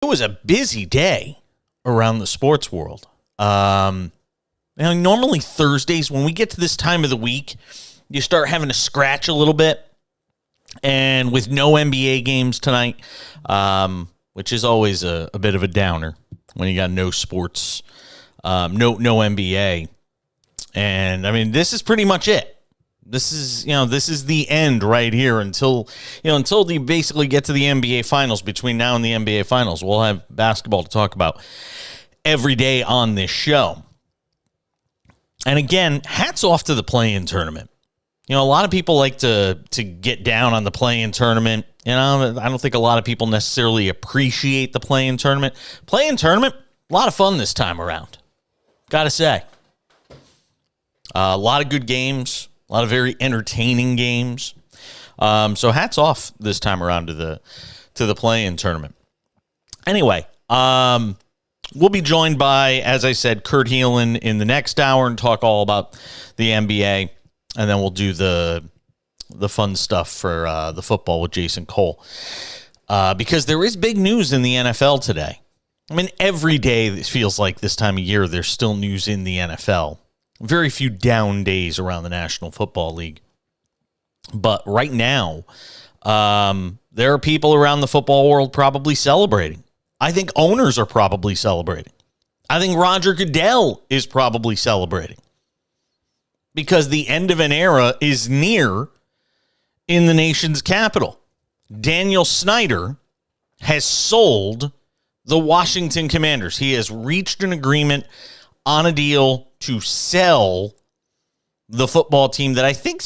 It was a busy day around the sports world. Normally Thursdays, when we get to this time of the week, you start having to scratch a little bit. And with no NBA games tonight, which is always a bit of a downer when you got no sports, no NBA. And I mean, this is pretty much it. This is the end right here until you basically get to the NBA Finals. Between now and the NBA Finals, we'll have basketball to talk about every day on this show. And again, hats off to the play-in tournament. A lot of people like to get down on the play-in tournament. I don't think a lot of people necessarily appreciate the play-in tournament. Play-in tournament, a lot of fun this time around. Got to say. A lot of good games. A lot of very entertaining games. So hats off this time around to the play-in tournament. Anyway, we'll be joined by, as I said, Kurt Heelan in the next hour and talk all about the NBA. And then we'll do the fun stuff for the football with Jason Cole. Because there is big news in the NFL today. I mean, every day it feels like this time of year there's still news in the NFL. Very few down days around the National Football League. But right now, there are people around the football world probably celebrating. I think owners are probably celebrating. I think Roger Goodell is probably celebrating. Because the end of an era is near in the nation's capital. Daniel Snyder has sold the Washington Commanders. He has reached an agreement on a deal to sell the football team that I think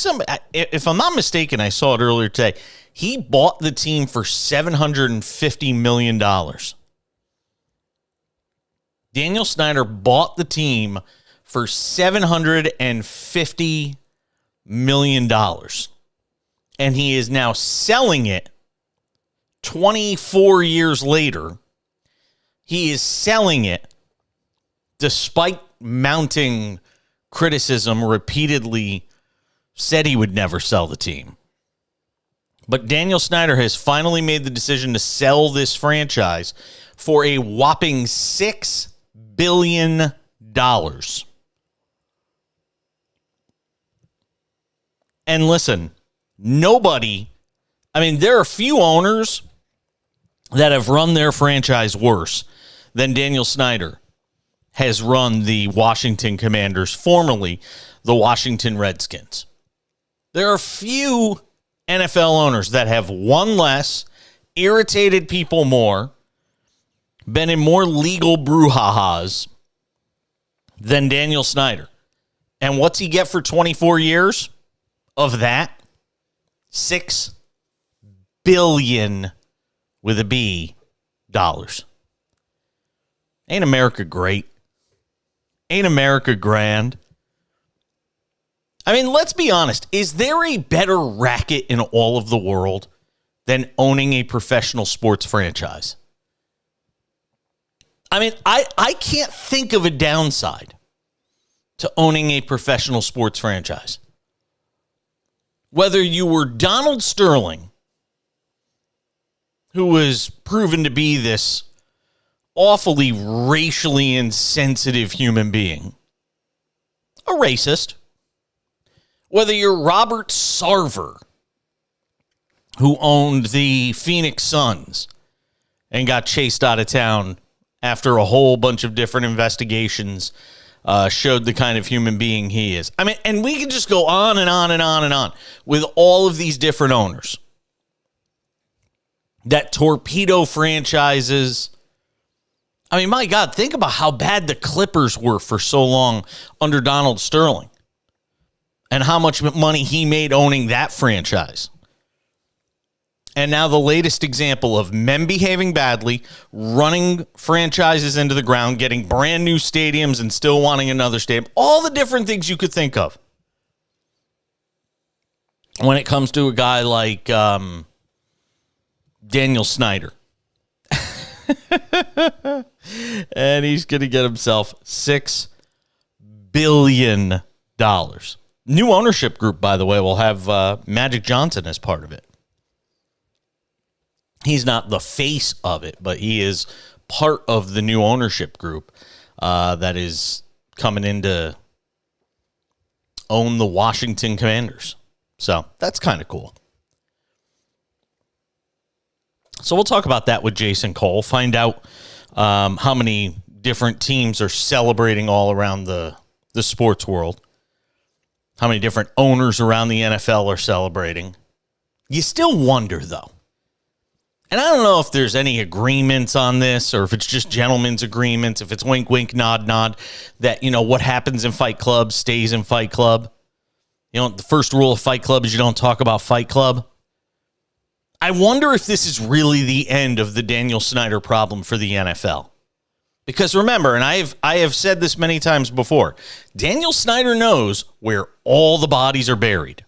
if I'm not mistaken, I saw it earlier today. He bought the team for $750 million. Daniel Snyder bought the team for $750 million. And he is now selling it 24 years later. He is selling it despite mounting criticism, repeatedly said he would never sell the team. But Daniel Snyder has finally made the decision to sell this franchise for a whopping $6 billion. And listen, there are a few owners that have run their franchise worse than Daniel Snyder has run the Washington Commanders, formerly the Washington Redskins. There are few NFL owners that have won less, irritated people more, been in more legal brouhahas than Daniel Snyder. And what's he get for 24 years of that? $6 billion with a B dollars. Ain't America great? Ain't America grand? I mean, let's be honest. Is there a better racket in all of the world than owning a professional sports franchise? I mean, I can't think of a downside to owning a professional sports franchise. Whether you were Donald Sterling, who was proven to be this awfully racially insensitive human being, a racist. Whether you're Robert Sarver, who owned the Phoenix Suns and got chased out of town after a whole bunch of different investigations showed the kind of human being he is. I mean, and we can just go on and on and on and on with all of these different owners that torpedo franchises. I mean, my God, think about how bad the Clippers were for so long under Donald Sterling and how much money he made owning that franchise. And now the latest example of men behaving badly, running franchises into the ground, getting brand new stadiums and still wanting another stadium. All the different things you could think of when it comes to a guy like Daniel Snyder. And he's going to get himself $6 billion. New ownership group, by the way, will have Magic Johnson as part of it. He's not the face of it, but he is part of the new ownership group that is coming in to own the Washington Commanders. So that's kind of cool. So we'll talk about that with Jason Cole, find out how many different teams are celebrating all around the sports world, how many different owners around the NFL are celebrating. You still wonder, though. And I don't know if there's any agreements on this or if it's just gentlemen's agreements, if it's wink, wink, nod, nod, that, what happens in Fight Club stays in Fight Club. The first rule of Fight Club is you don't talk about Fight Club. I wonder if this is really the end of the Daniel Snyder problem for the NFL. Because remember, and I have said this many times before, Daniel Snyder knows where all the bodies are buried.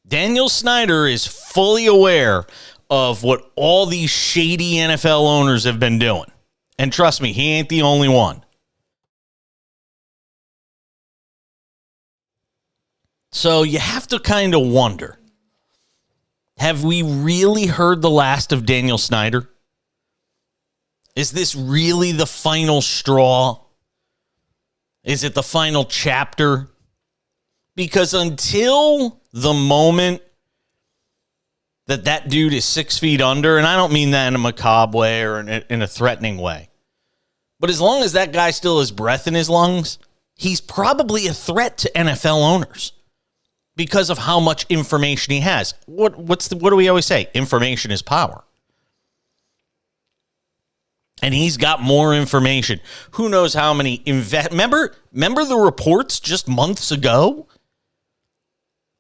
Daniel Snyder is fully aware of what all these shady NFL owners have been doing. And trust me, he ain't the only one. So you have to kind of wonder, have we really heard the last of Daniel Snyder? Is this really the final straw? Is it the final chapter? Because until the moment that dude is 6 feet under, and I don't mean that in a macabre way or in a threatening way, but as long as that guy still has breath in his lungs, he's probably a threat to NFL owners because of how much information he has. What do we always say? Information is power. And he's got more information. Who knows how many remember the reports just months ago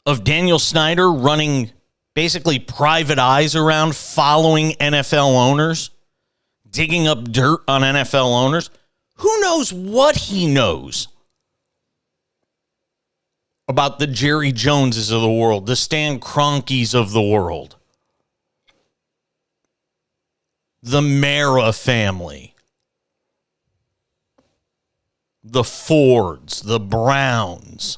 of Daniel Snyder running basically private eyes around, following NFL owners, digging up dirt on NFL owners? Who knows what he knows about the Jerry Joneses of the world, the Stan Kroenkes of the world, the Mara family, the Fords, the Browns,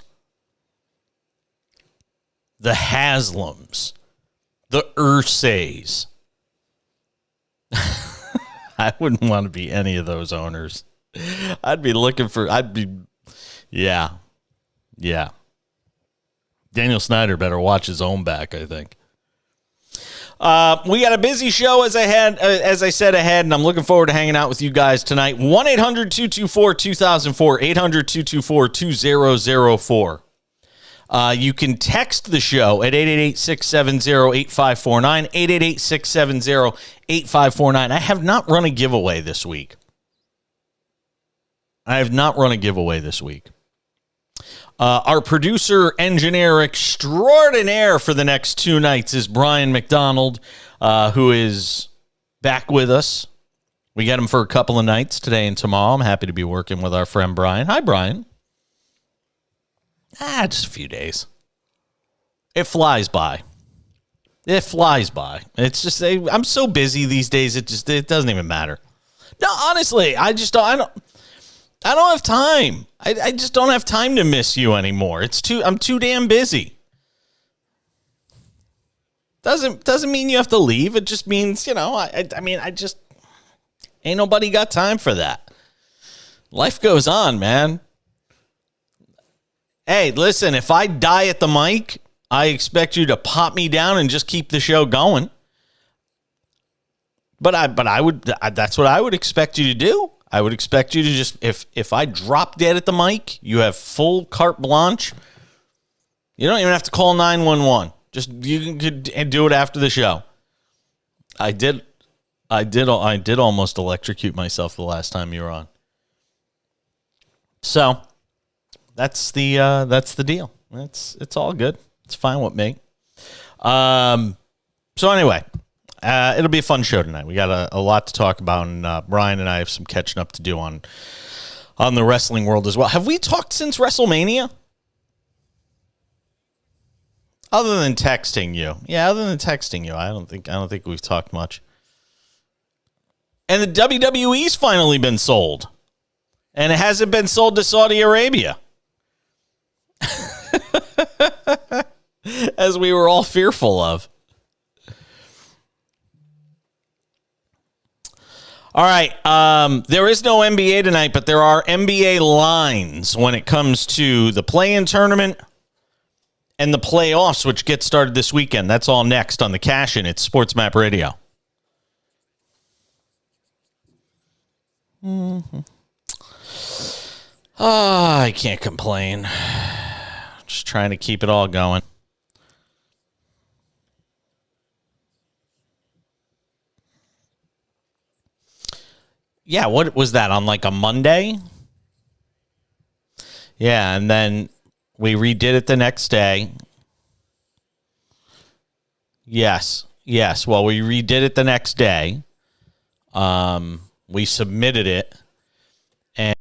the Haslams, the Ursays. I wouldn't want to be any of those owners. Yeah. Daniel Snyder better watch his own back, I think. We got a busy show as I said ahead, and I'm looking forward to hanging out with you guys tonight. 1-800-224-2004, 800-224-2004. You can text the show at 888-670-8549, 888-670-8549. I have not run a giveaway this week. Our producer, engineer extraordinaire for the next 2 nights is Brian McDonald, who is back with us. We got him for a couple of nights today and tomorrow. I'm happy to be working with our friend Brian. Hi, Brian. Just a few days. It flies by. It's just, I'm so busy these days, it doesn't even matter. No, honestly, I don't have time. I just don't have time to miss you anymore. I'm too damn busy. Doesn't mean you have to leave. It just means, I just ain't nobody got time for that. Life goes on, man. Hey, listen, if I die at the mic, I expect you to pop me down and just keep the show going. But that's what I would expect you to do. I would expect you to just, if I drop dead at the mic, you have full carte blanche. You don't even have to call 911. Just, you can do it after the show. I did almost electrocute myself the last time you were on. So that's the deal. It's all good. It's fine with me. So anyway, it'll be a fun show tonight. We got a lot to talk about, and Brian and I have some catching up to do on the wrestling world as well. Have we talked since WrestleMania? Other than texting you. Yeah, other than texting you. I don't think we've talked much. And the WWE's finally been sold. And it hasn't been sold to Saudi Arabia. As we were all fearful of. All right. There is no NBA tonight, but there are NBA lines when it comes to the play-in tournament and the playoffs, which get started this weekend. That's all next on the Cash In. It's SportsMap Radio. I can't complain. Just trying to keep it all going. Yeah, what was that, on like a Monday? Yeah, and then we redid it the next day. Yes. Well, we redid it the next day. We submitted it. And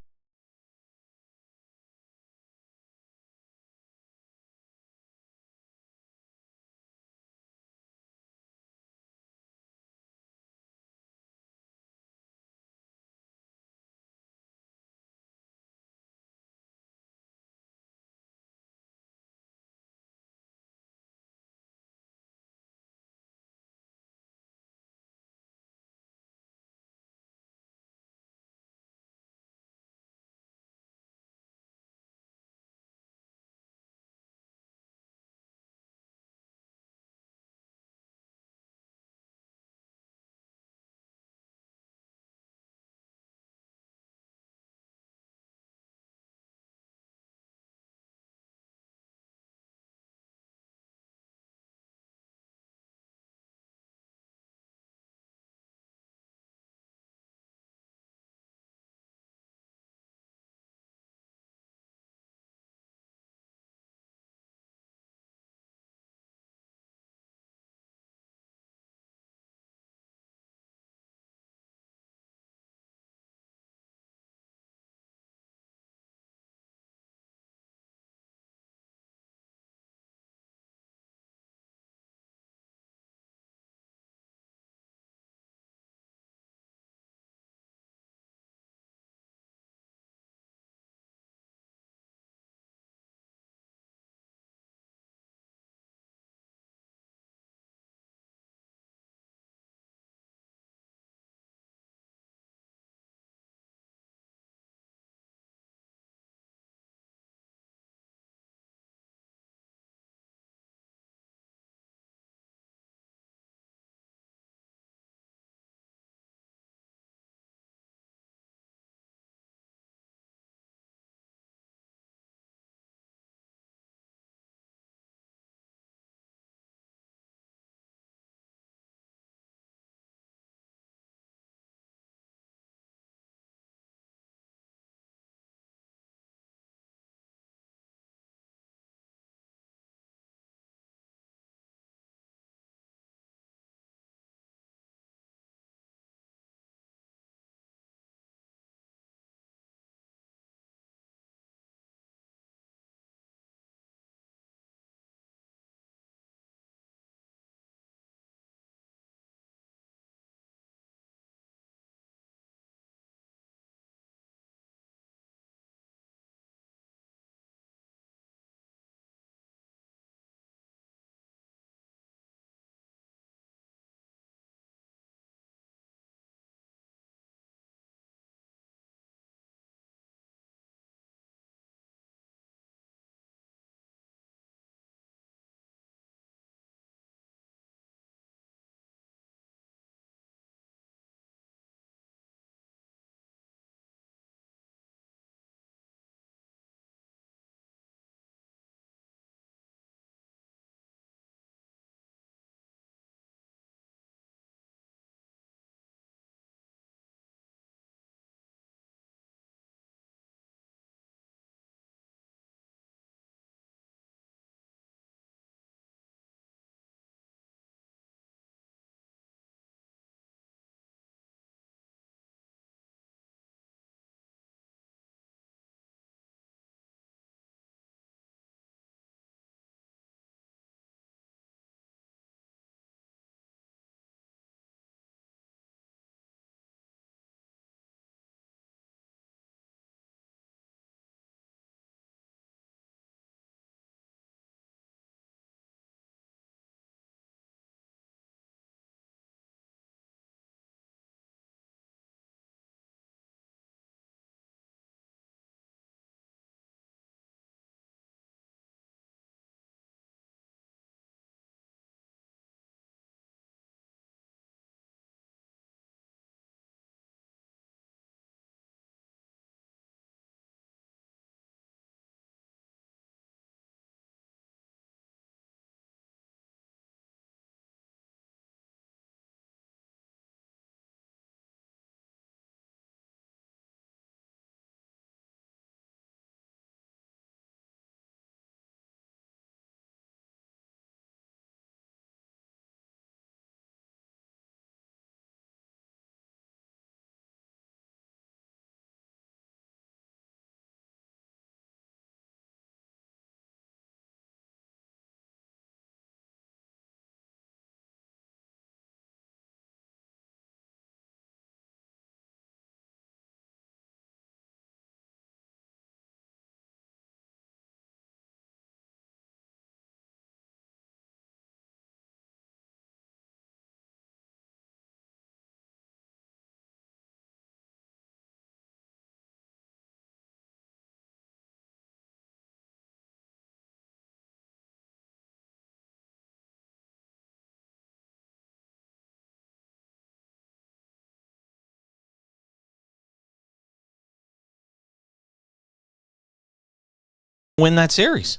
win that series.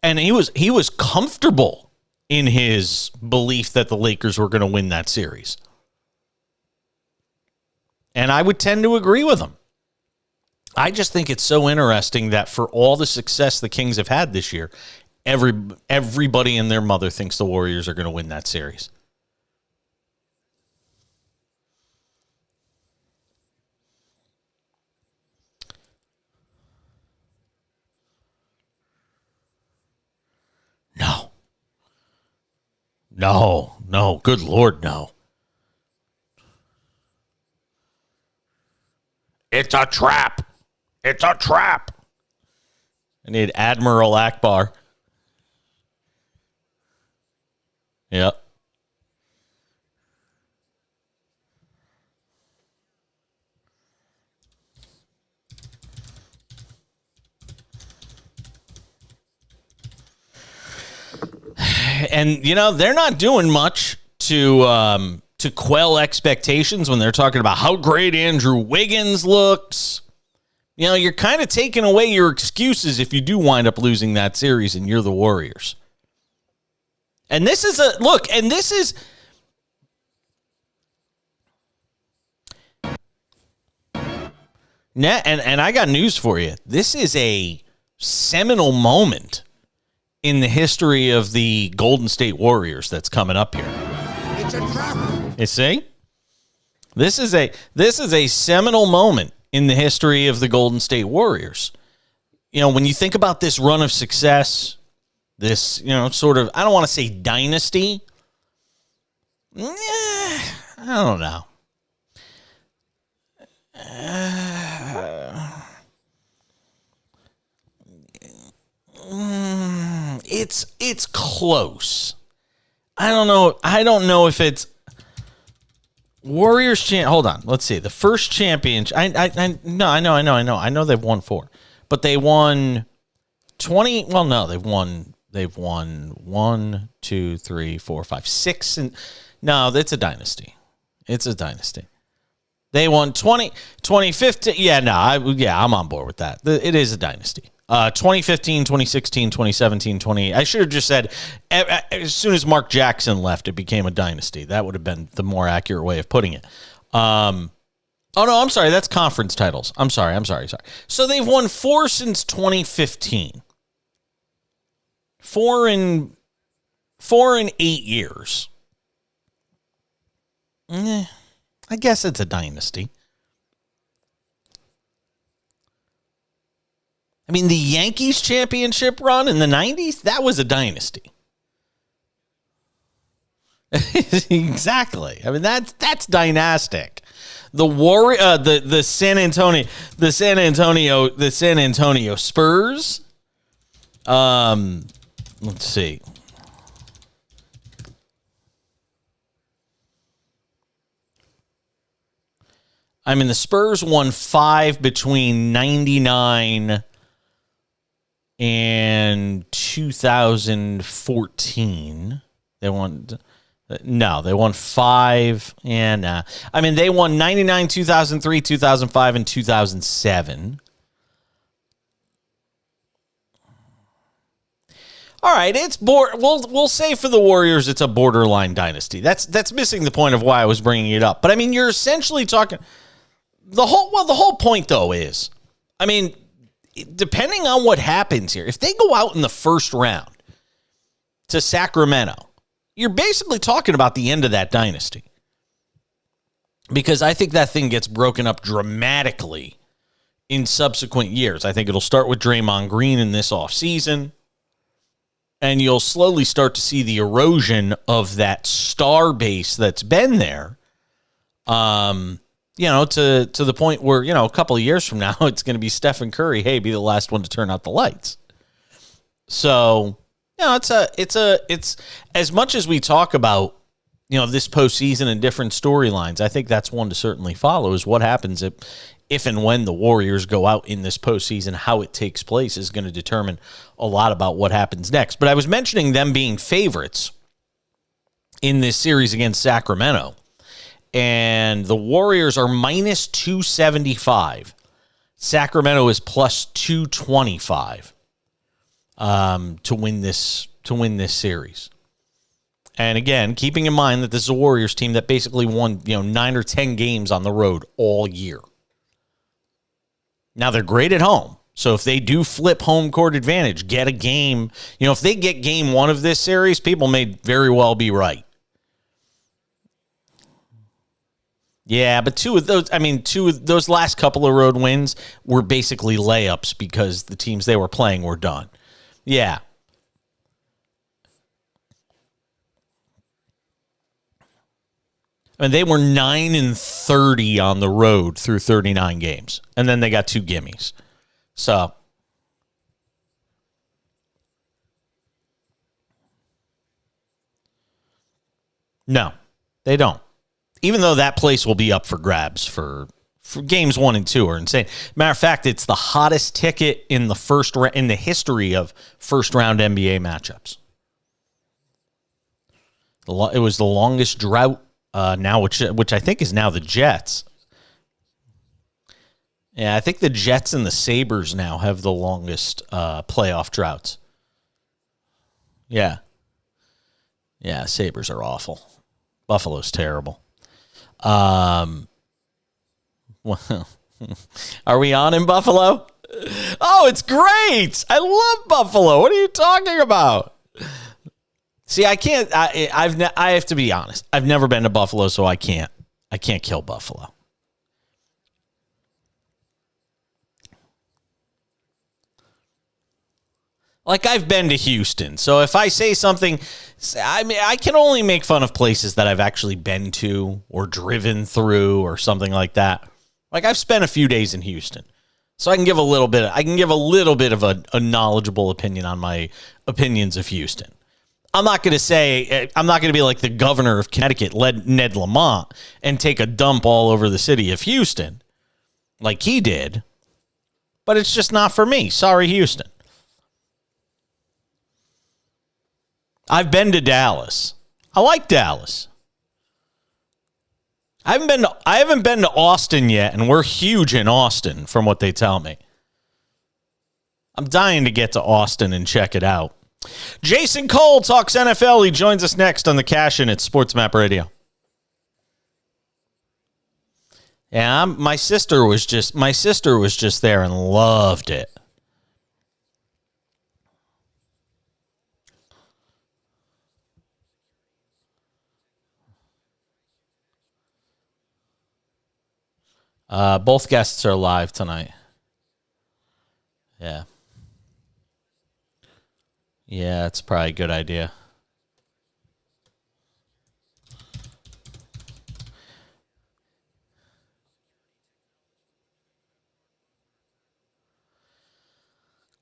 And he was comfortable in his belief that the Lakers were going to win that series. And I would tend to agree with him. I just think it's so interesting that for all the success the Kings have had this year, everybody and their mother thinks the Warriors are going to win that series. No. Good Lord, no. It's a trap. It's a trap. I need Admiral Akbar. Yep. And, they're not doing much to quell expectations when they're talking about how great Andrew Wiggins looks. You're kind of taking away your excuses if you do wind up losing that series and you're the Warriors. And this is and I got news for you. This is a seminal moment in the history of the Golden State Warriors that's coming up here. It's a trap. You see? This is a seminal moment in the history of the Golden State Warriors. When you think about this run of success, this, sort of, I don't want to say dynasty. I don't know. It's close. I don't know if it's Warriors hold on, let's see. The first championship. I know they've won 4, but they won 20. Well, no, they've won 1, 2, 3, 4, 5, 6, and no, it's a dynasty. It's a dynasty. They won 2015. Yeah, I'm on board with that. It is a dynasty. 2015, 2016, 2017, I should have just said as soon as Mark Jackson left, it became a dynasty. That would have been the more accurate way of putting it. Oh, no, I'm sorry. That's conference titles. I'm sorry. So they've won 4 since 2015. 4 in 8 years. I guess it's a dynasty. I mean, the Yankees championship run in the 90s, that was a dynasty. Exactly. I mean, that's dynastic. The San Antonio Spurs. Let's see. I mean, the Spurs won 5 between 99 and 2014. They won 5. And I mean, they won 99, 2003, 2005, and 2007. All right, we'll say for the Warriors, it's a borderline dynasty. That's missing the point of why I was bringing it up. But I mean, you're essentially talking the whole point though is, I mean, depending on what happens here, if they go out in the first round to Sacramento, you're basically talking about the end of that dynasty. Because I think that thing gets broken up dramatically in subsequent years. I think it'll start with Draymond Green in this offseason, and you'll slowly start to see the erosion of that star base that's been there. To the point where, a couple of years from now, it's going to be Stephen Curry, hey, be the last one to turn out the lights. So, it's as much as we talk about, this postseason and different storylines, I think that's one to certainly follow is what happens if and when the Warriors go out in this postseason. How it takes place is going to determine a lot about what happens next. But I was mentioning them being favorites in this series against Sacramento. And the Warriors are minus 275 Sacramento is plus 225 to win this series. And again, keeping in mind that this is a Warriors team that basically won 9 or 10 games on the road all year. Now they're great at home. So if they do flip home court advantage, get a game, if they get game one of this series, people may very well be right. Yeah, but two of those last couple of road wins were basically layups because the teams they were playing were done. Yeah. And they were 9-30 on the road through 39 games. And then they got 2 gimmies. So, no, they don't. Even though that place will be up for grabs for games 1 and 2 are insane. Matter of fact, it's the hottest ticket in the history of first round NBA matchups. It was the longest drought now, which I think is now the Jets. Yeah, I think the Jets and the Sabres now have the longest playoff droughts. Yeah. Yeah, Sabres are awful. Buffalo's terrible. Well, are we on in Buffalo? Oh, it's great. I love Buffalo. What are you talking about? See, I can't. I have to be honest. I've never been to Buffalo, so I can't kill Buffalo. Like, I've been to Houston, so if I say something, I can only make fun of places that I've actually been to or driven through or something like that. Like, I've spent a few days in Houston, so I can give a little bit of a knowledgeable opinion on my opinions of Houston. I'm not going to be like the governor of Connecticut, Ned Lamont, and take a dump all over the city of Houston like he did, but it's just not for me. Sorry, Houston. I've been to Dallas. I like Dallas. I haven't been to Austin yet, and we're huge in Austin from what they tell me. I'm dying to get to Austin and check it out. Jason Cole talks NFL. He joins us next on the Cash In at SportsMap Radio. Yeah, my sister was just there and loved it. Both guests are live tonight. Yeah. Yeah, it's probably a good idea.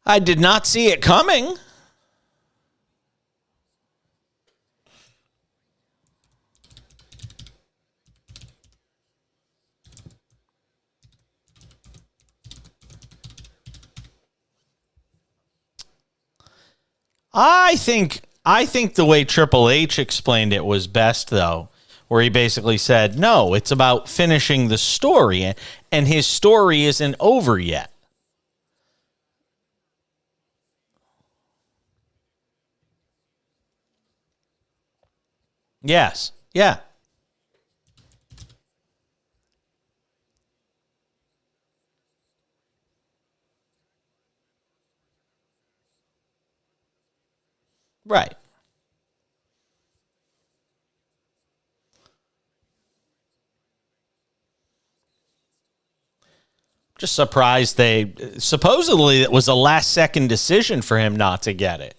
I did not see it coming. I think the way Triple H explained it was best, though, where he basically said, no, it's about finishing the story, and his story isn't over yet. Yes. Yeah. Right. Just surprised supposedly it was a last second decision for him not to get it.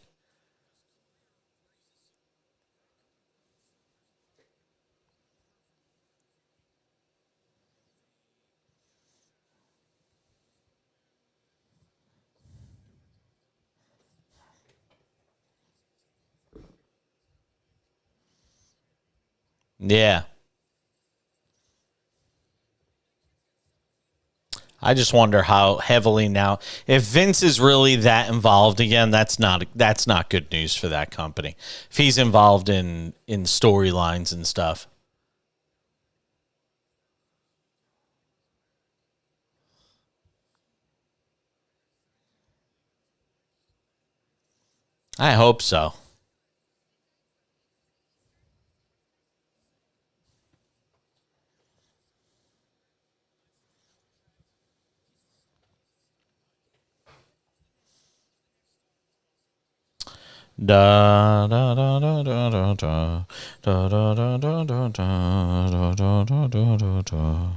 Yeah. I just wonder how heavily now, if Vince is really that involved again, that's not good news for that company. If he's involved in storylines and stuff. I hope so. Da da da da da da da da da da da da da da da da da.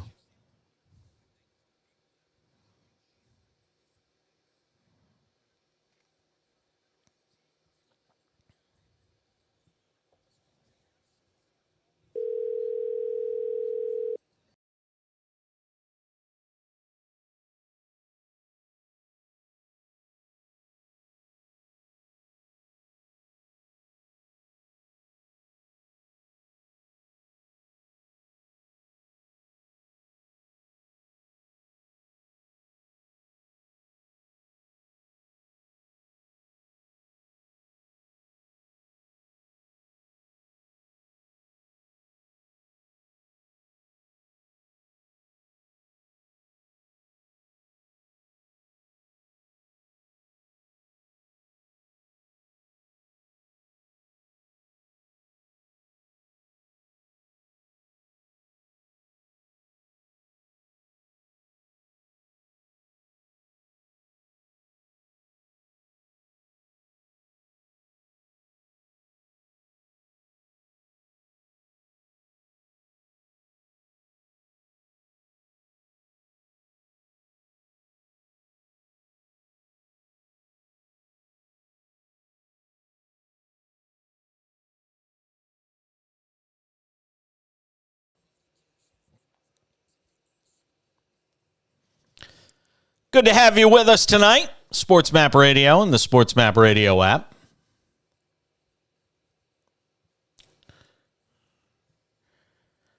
Good to have you with us tonight. SportsMap Radio and the SportsMap Radio app.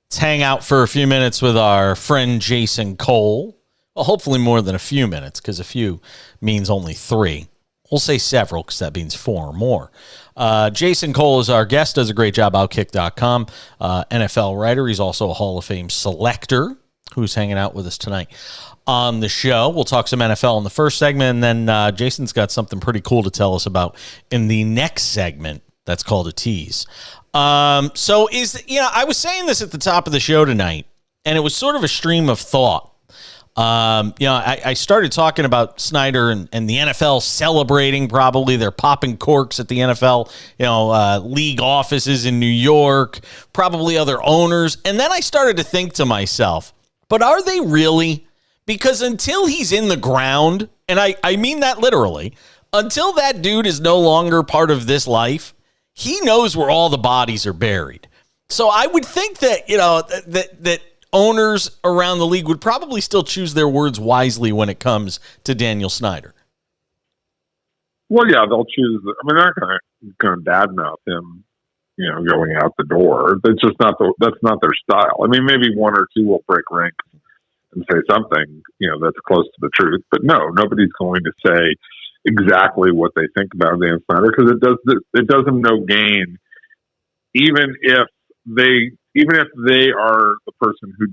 Let's hang out for a few minutes with our friend Jason Cole. Well, hopefully more than a few minutes, because a few means only 3. We'll say several, because that means 4 or more. Jason Cole is our guest, does a great job, Outkick.com. NFL writer. He's also a Hall of Fame selector who's hanging out with us tonight on the show. We'll talk some NFL in the first segment, and then Jason's got something pretty cool to tell us about in the next segment that's called a tease. I was saying this at the top of the show tonight, and it was sort of a stream of thought. I started talking about Snyder and the NFL celebrating, probably they're popping corks at the NFL, league offices in New York, probably other owners. And then I started to think to myself, but are they really? Because until he's in the ground, and I mean that literally, until that dude is no longer part of this life, he knows where all the bodies are buried. So I would think that, that owners around the league would probably still choose their words wisely when it comes to Daniel Snyder. Well, yeah, they'll choose. They're not going to badmouth him, going out the door. That's just that's not their style. Maybe one or two will break ranks and say something, that's close to the truth. But no, nobody's going to say exactly what they think about Dan Snyder, because it does them no gain, even if they are the person who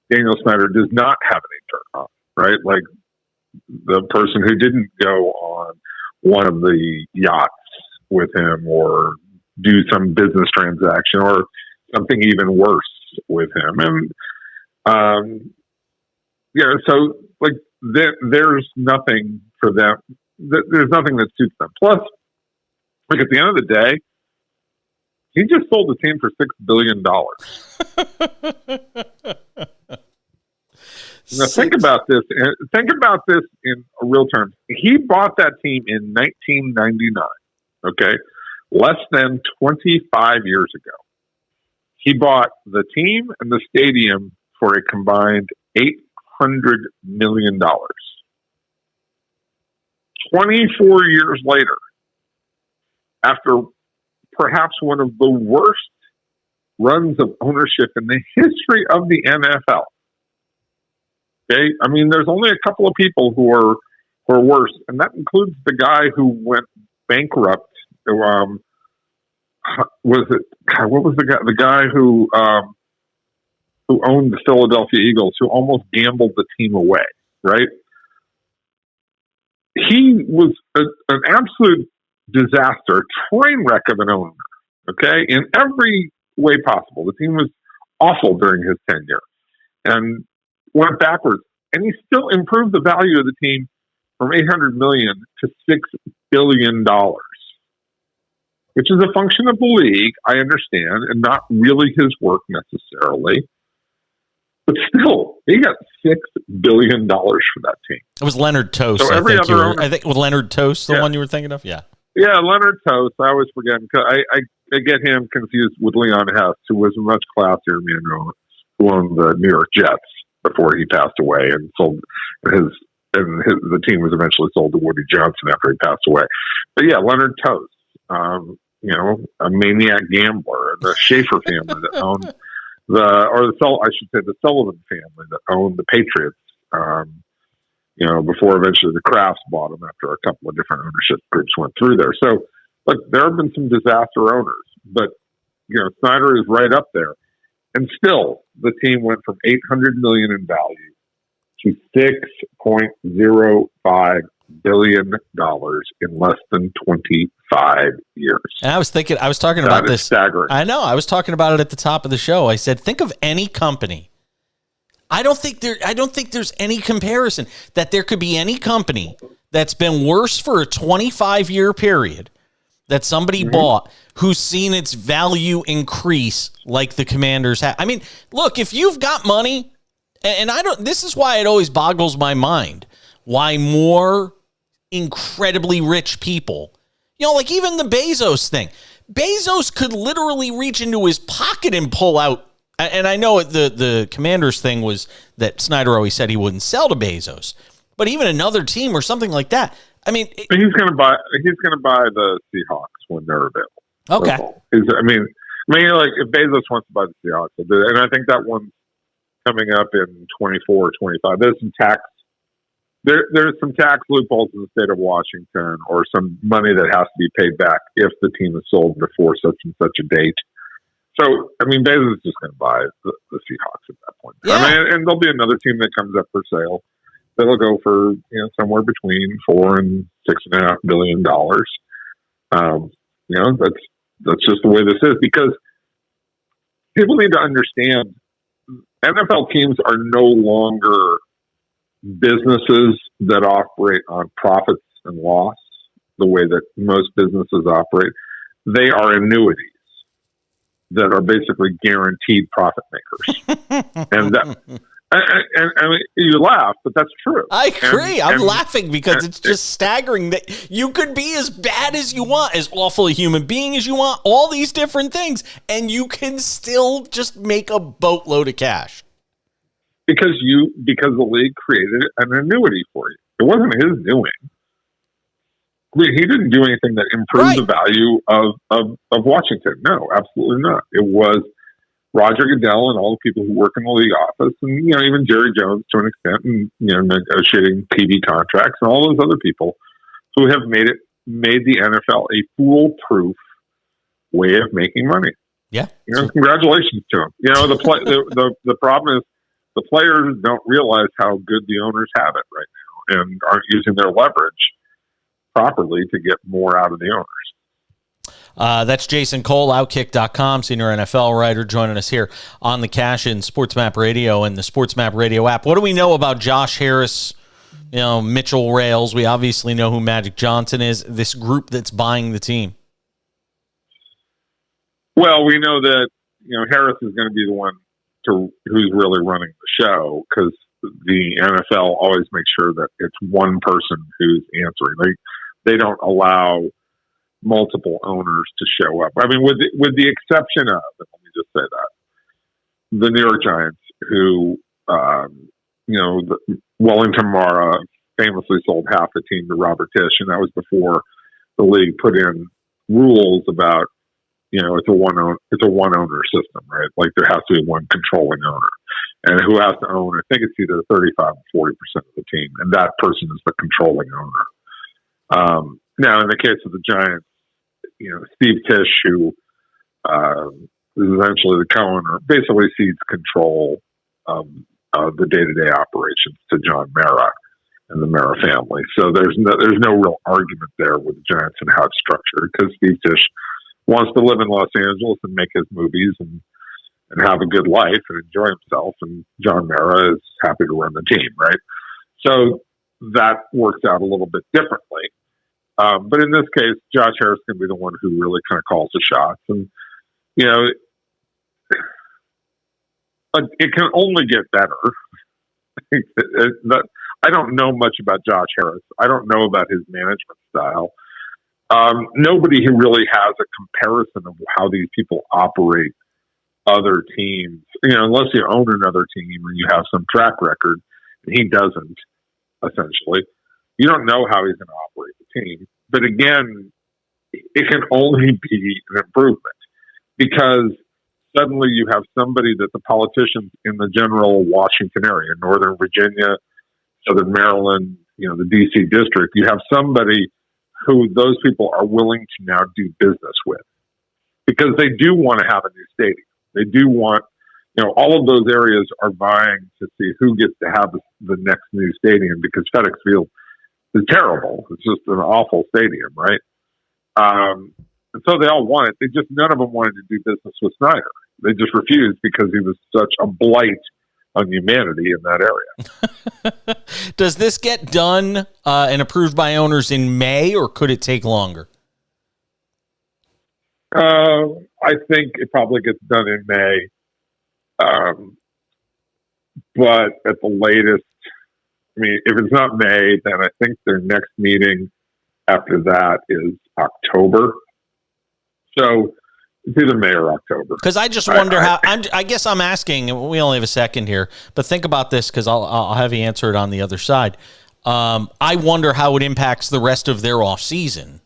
Daniel Snyder does not have any turn on, right? Like the person who didn't go on one of the yachts with him or do some business transaction or something even worse with him. And, so like there's nothing for them. There's nothing that suits them. Plus, like at the end of the day, he just sold the team for $6 billion. Now think about this. Think about this in real terms. He bought that team in 1999. Okay, less than 25 years ago. He bought the team and the stadium for a combined $800 million. 24 years later, after perhaps one of the worst runs of ownership in the history of the NFL. Okay, there's only a couple of people who are worse, and that includes the guy who went bankrupt. What was the guy? The guy who owned the Philadelphia Eagles, who almost gambled the team away. Right? He was an absolute disaster, train wreck of an owner. Okay, in every way possible, the team was awful during his tenure and went backwards. And he still improved the value of the team from $800 million to $6 billion, which is a function of the league, I understand, and not really his work necessarily. But still, he got $6 billion for that team. It was Leonard Toast. So I think with Leonard Toast, the one you were thinking of? Yeah. Yeah, Leonard Toast. I always forget. I get him confused with Leon Hess, who was a much classier man who owned the New York Jets before he passed away and sold the team was eventually sold to Woody Johnson after he passed away. But yeah, Leonard Toast, a maniac gambler, and the Schaefer family that owned the Sullivan family that owned the Patriots, before eventually the Crafts bought them after a couple of different ownership groups went through there. So, look, there have been some disaster owners, but, Snyder is right up there. And still, the team went from $800 million in value to $6.05 billion in less than 25 years. And I was talking about this. Staggering. I know. I was talking about it at the top of the show. I said, think of any company. I don't think there's any comparison that there could be any company that's been worse for a 25-year period that somebody bought who's seen its value increase like the Commanders have. I mean, look, if you've got money, and this is why it always boggles my mind why more incredibly rich people, like even the Bezos thing. Bezos could literally reach into his pocket and pull out. And I know the Commanders thing was that Snyder always said he wouldn't sell to Bezos, but even another team or something like that. I mean, he's going to buy the Seahawks when they're available. Okay. Like if Bezos wants to buy the Seahawks, he'll do it. And I think that one's coming up in 24 or 25. There's some tax. There's some tax loopholes in the state of Washington, or some money that has to be paid back if the team is sold before such and such a date. So, Bezos is just going to buy the Seahawks at that point. Yeah. And there'll be another team that comes up for sale that'll go for somewhere between $4 and $6.5 billion. That's just the way this is, because people need to understand NFL teams are no longer businesses that operate on profits and loss the way that most businesses operate. They are annuities that are basically guaranteed profit makers. And you laugh, but that's true. I agree. I'm laughing because it's just staggering that you could be as bad as you want, as awful a human being as you want, all these different things, and you can still just make a boatload of cash. Because the league created an annuity for you. It wasn't his doing. He didn't do anything that improved the value of Washington. No, absolutely not. It was Roger Goodell and all the people who work in the league office, and even Jerry Jones to an extent, and negotiating TV contracts, and all those other people who have made the NFL a foolproof way of making money. Yeah, congratulations to them. The problem is the players don't realize how good the owners have it right now, and aren't using their leverage properly to get more out of the owners. That's Jason Cole, Outkick.com, senior NFL writer, joining us here on the Cash In SportsMap Radio and the SportsMap Radio app. What do we know about Josh Harris, Mitchell Rails? We obviously know who Magic Johnson is, this group that's buying the team. Well, we know that Harris is going to be the one who's really running the show, because the NFL always makes sure that it's one person who's answering. They don't allow multiple owners to show up. With the exception of, and let me just say that, the New York Giants, who, Wellington Mara famously sold half the team to Robert Tisch, and that was before the league put in rules about, it's a one owner system, right? Like there has to be one controlling owner, and who has to own, I think it's either 35 or 40% of the team, and that person is the controlling owner. Now, in the case of the Giants, Steve Tisch, who is eventually the co-owner, basically cedes control of the day-to-day operations to John Mara. and the Mara family. So there's no real argument there with the Giants and how it's structured, because Steve Tisch wants to live in Los Angeles and make his movies and have a good life and enjoy himself. And John Mara is happy to run the team, right? So that works out a little bit differently. But in this case, Josh Harris can be the one who really kind of calls the shots. And, you know, it can only get better. I don't know much about Josh Harris. I don't know about his management style. Nobody who really has a comparison of how these people operate other teams, unless you own another team and you have some track record, and he doesn't, essentially. You don't know how he's going to operate the team. But again, it can only be an improvement, because suddenly you have somebody that the politicians in the general Washington area, Northern Virginia, Southern Maryland, the DC district, you have somebody who those people are willing to now do business with, because they do want to have a new stadium. They do want, all of those areas are vying to see who gets to have the next new stadium, because FedEx Field is terrible. It's just an awful stadium, right? And so they all want it. None of them wanted to do business with Snyder. They just refused because he was such a blight on humanity in that area. Does this get done and approved by owners in May, or could it take longer? I think it probably gets done in May. But at the latest, if it's not May, then I think their next meeting after that is October. So it's either May or October. Because I just wonder I guess I'm asking, and we only have a second here, but think about this, because I'll have you answer it on the other side. I wonder how it impacts the rest of their off season,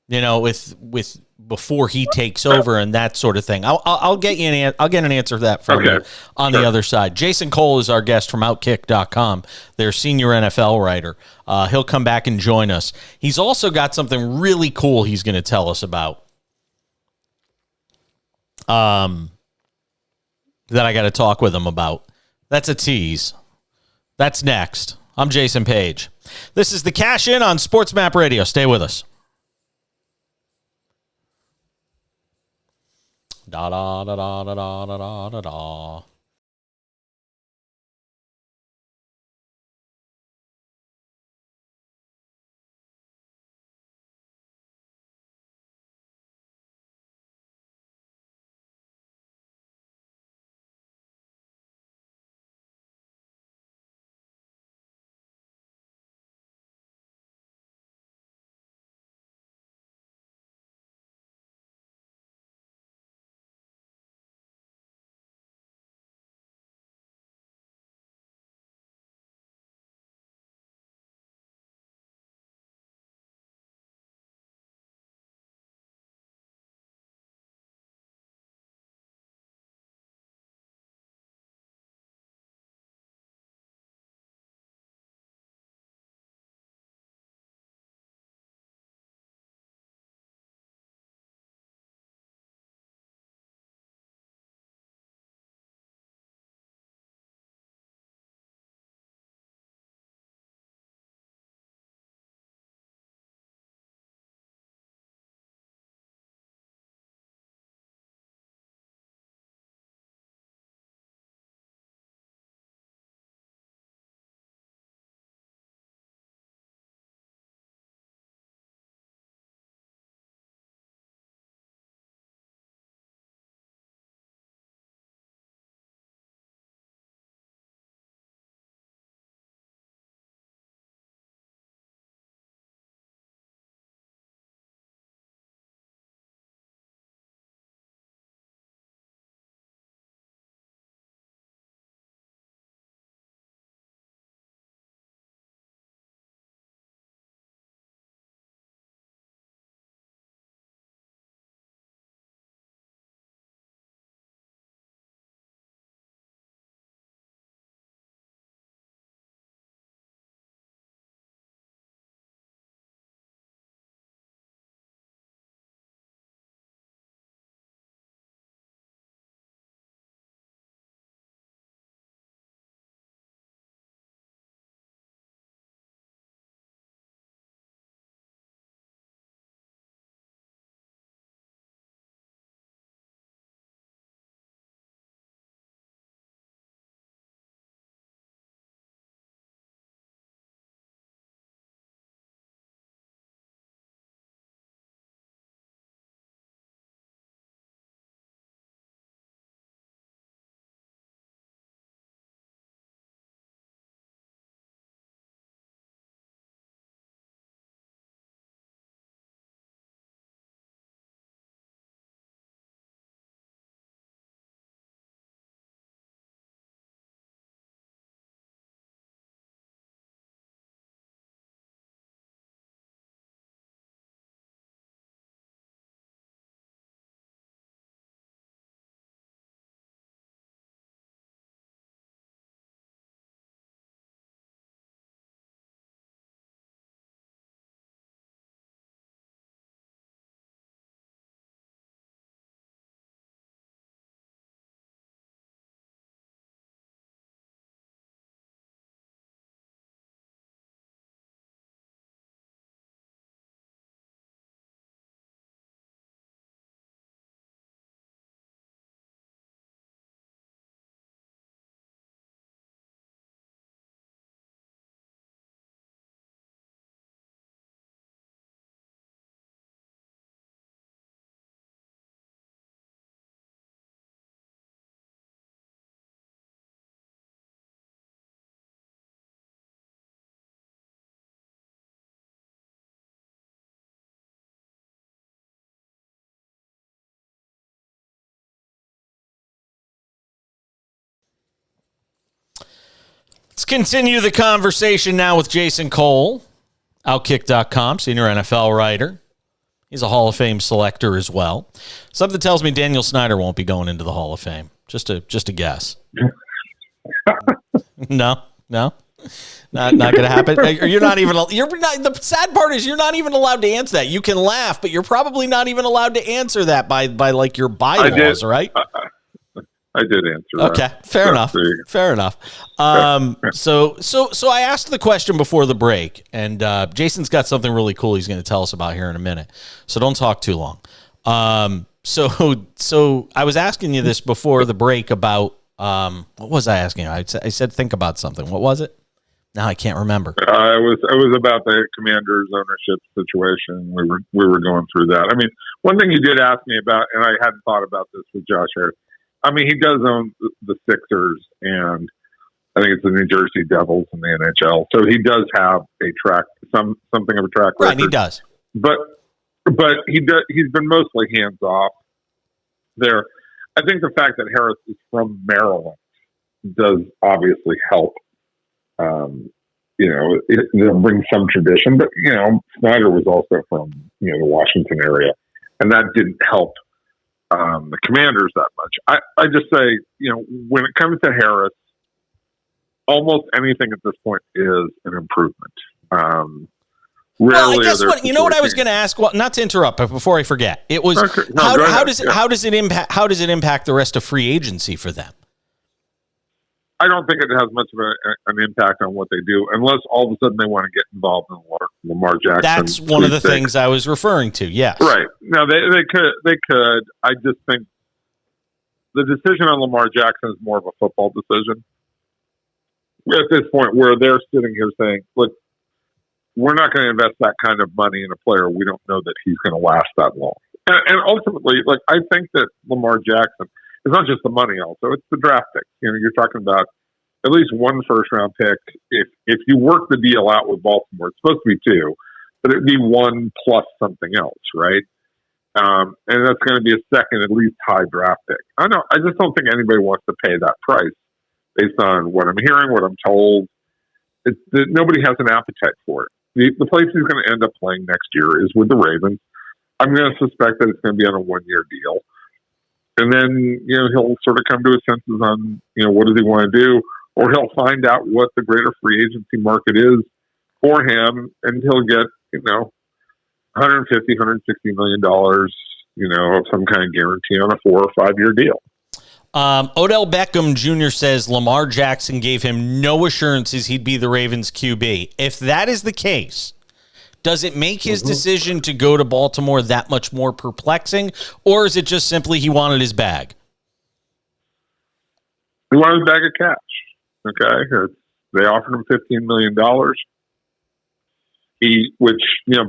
with before he takes over and that sort of thing. I'll get you I'll get an answer to that from you on the other side. Jason Cole is our guest from Outkick.com, their senior NFL writer. He'll come back and join us. He's also got something really cool he's going to tell us about. That I got to talk with him about. That's a tease. That's next. I'm Jason Page. This is the Cash In on SportsMap Radio. Stay with us. Da da da da da da da da. Let's continue the conversation now with Jason Cole, Outkick.com, senior NFL writer. He's a Hall of Fame selector as well. Something tells me Daniel Snyder won't be going into the Hall of Fame. Just a guess. No. Not going to happen. You're not even. The sad part is you're not even allowed to answer that. You can laugh, but you're probably not even allowed to answer that by like your bylaws, right? I did answer. Okay, fair enough. Fair enough. So I asked the question before the break, and Jason's got something really cool he's going to tell us about here in a minute. So don't talk too long. So I was asking you this before the break about what was I asking you? I said think about something. What was it? Now I can't remember. It was about the Commanders ownership situation. We were going through that. I mean, one thing you did ask me about, and I hadn't thought about this with Josh Harris. I mean, he does own the Sixers, and I think it's the New Jersey Devils in the NHL. So he does have something of a track record. Right, he does. But he's been mostly hands off there. I think the fact that Harris is from Maryland does obviously help. It'll bring some tradition, but Snyder was also from the Washington area, and that didn't help the Commanders that much. I just say when it comes to Harris, almost anything at this point is an improvement. Well, I guess what I was going to ask. Well, not to interrupt, but before I forget, it was how does it impact the rest of free agency for them? I don't think it has much of an impact on what they do, unless all of a sudden they want to get involved in Lamar Jackson. That's one of the things I was referring to. Yes, right. No, they could. I just think the decision on Lamar Jackson is more of a football decision. We're at this point where they're sitting here saying, "Look, we're not going to invest that kind of money in a player. We don't know that he's going to last that long." And ultimately, I think that Lamar Jackson. It's not just the money also, it's the draft pick. You're talking about at least one first round pick. If you work the deal out with Baltimore, it's supposed to be two, but it'd be one plus something else, right? And that's going to be a second, at least high draft pick. I just don't think anybody wants to pay that price based on what I'm hearing, what I'm told. Nobody has an appetite for it. The place he's going to end up playing next year is with the Ravens. I'm going to suspect that it's going to be on a 1-year deal. And then, he'll sort of come to his senses on, what does he want to do? Or he'll find out what the greater free agency market is for him, and he'll get, $150, $160 million, of some kind of guarantee on a 4 or 5 year deal. Odell Beckham Jr. says Lamar Jackson gave him no assurances he'd be the Ravens QB. If that is the case, does it make his decision to go to Baltimore that much more perplexing, or is it just simply he wanted his bag? He wanted his bag of cash. Okay, they offered him $15 million. Which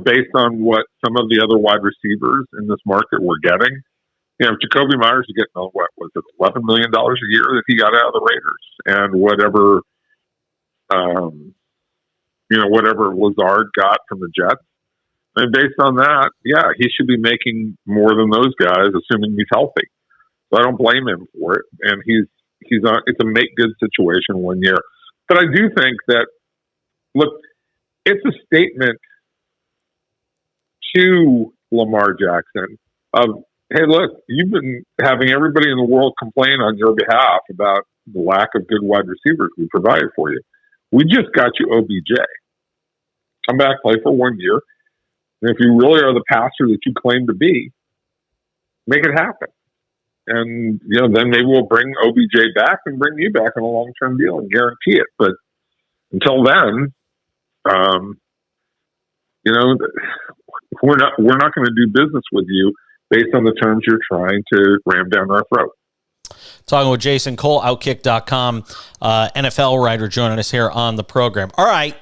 based on what some of the other wide receivers in this market were getting, Jacoby Myers is getting $11 million a year that he got out of the Raiders, and whatever Lazard got from the Jets. And based on that, he should be making more than those guys, assuming he's healthy. So I don't blame him for it. And he's on. It's a make good situation 1 year. But I do think that it's a statement to Lamar Jackson of, hey, look, you've been having everybody in the world complain on your behalf about the lack of good wide receivers we provided for you. We just got you OBJ. Come back, play for 1 year. And if you really are the passer that you claim to be, make it happen. And, then maybe we'll bring OBJ back and bring you back on a long-term deal and guarantee it. But until then, we're not going to do business with you based on the terms you're trying to ram down our throat. Talking with Jason Cole, Outkick.com, NFL writer, joining us here on the program. All right.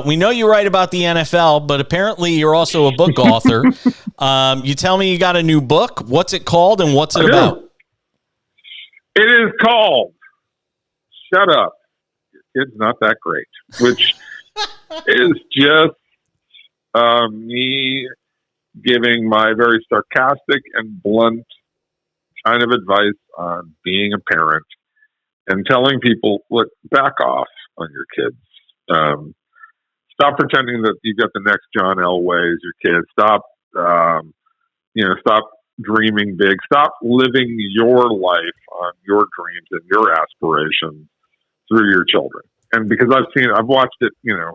We know you write about the NFL, but apparently you're also a book author. You tell me you got a new book. What's it called and what's it about? It is called Shut Up. Your Kid's Not That Great, which is just me giving my very sarcastic and blunt kind of advice on being a parent and telling people, look, back off on your kids. Stop pretending that you got the next John Elway as your kid. Stop, stop dreaming big. Stop living your life on your dreams and your aspirations through your children. And because I've watched it,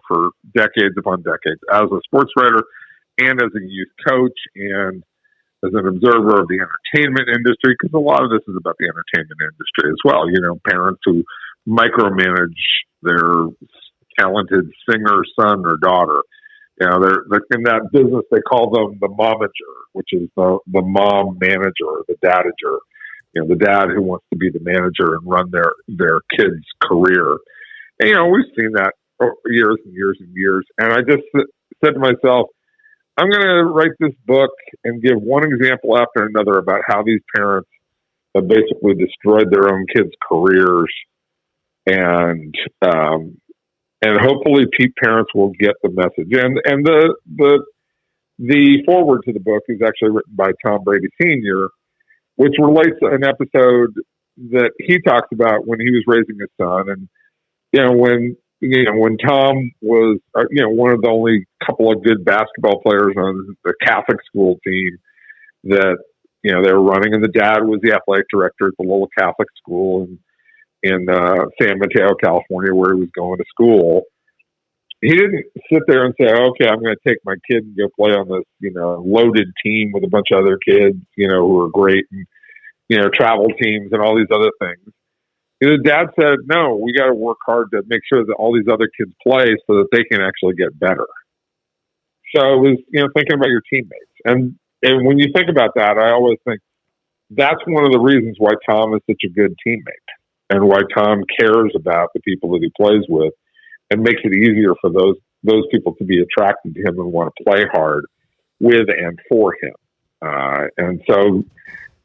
for decades upon decades as a sports writer and as a youth coach and as an observer of the entertainment industry, because a lot of this is about the entertainment industry as well. Parents who micromanage their talented singer son or daughter. They're in that business. They call them the momager, which is the mom manager, or the dadager. The dad who wants to be the manager and run their kid's career. And, we've seen that for years and years and years. And I just said to myself, I'm going to write this book and give one example after another about how these parents have basically destroyed their own kids' careers, and hopefully parents will get the message. And the foreword to the book is actually written by Tom Brady Sr., which relates to an episode that he talks about when he was raising his son. And, when Tom was, one of the only couple of good basketball players on the Catholic school team that, they were running, and the dad was the athletic director at the little Catholic school in San Mateo, California, where he was going to school. He didn't sit there and say, okay, I'm going to take my kid and go play on this, loaded team with a bunch of other kids, who are great, and, travel teams and all these other things. The dad said, no, we got to work hard to make sure that all these other kids play so that they can actually get better. So it was, thinking about your teammates. And when you think about that, I always think that's one of the reasons why Tom is such a good teammate and why Tom cares about the people that he plays with and makes it easier for those people to be attracted to him and want to play hard with and for him. And so,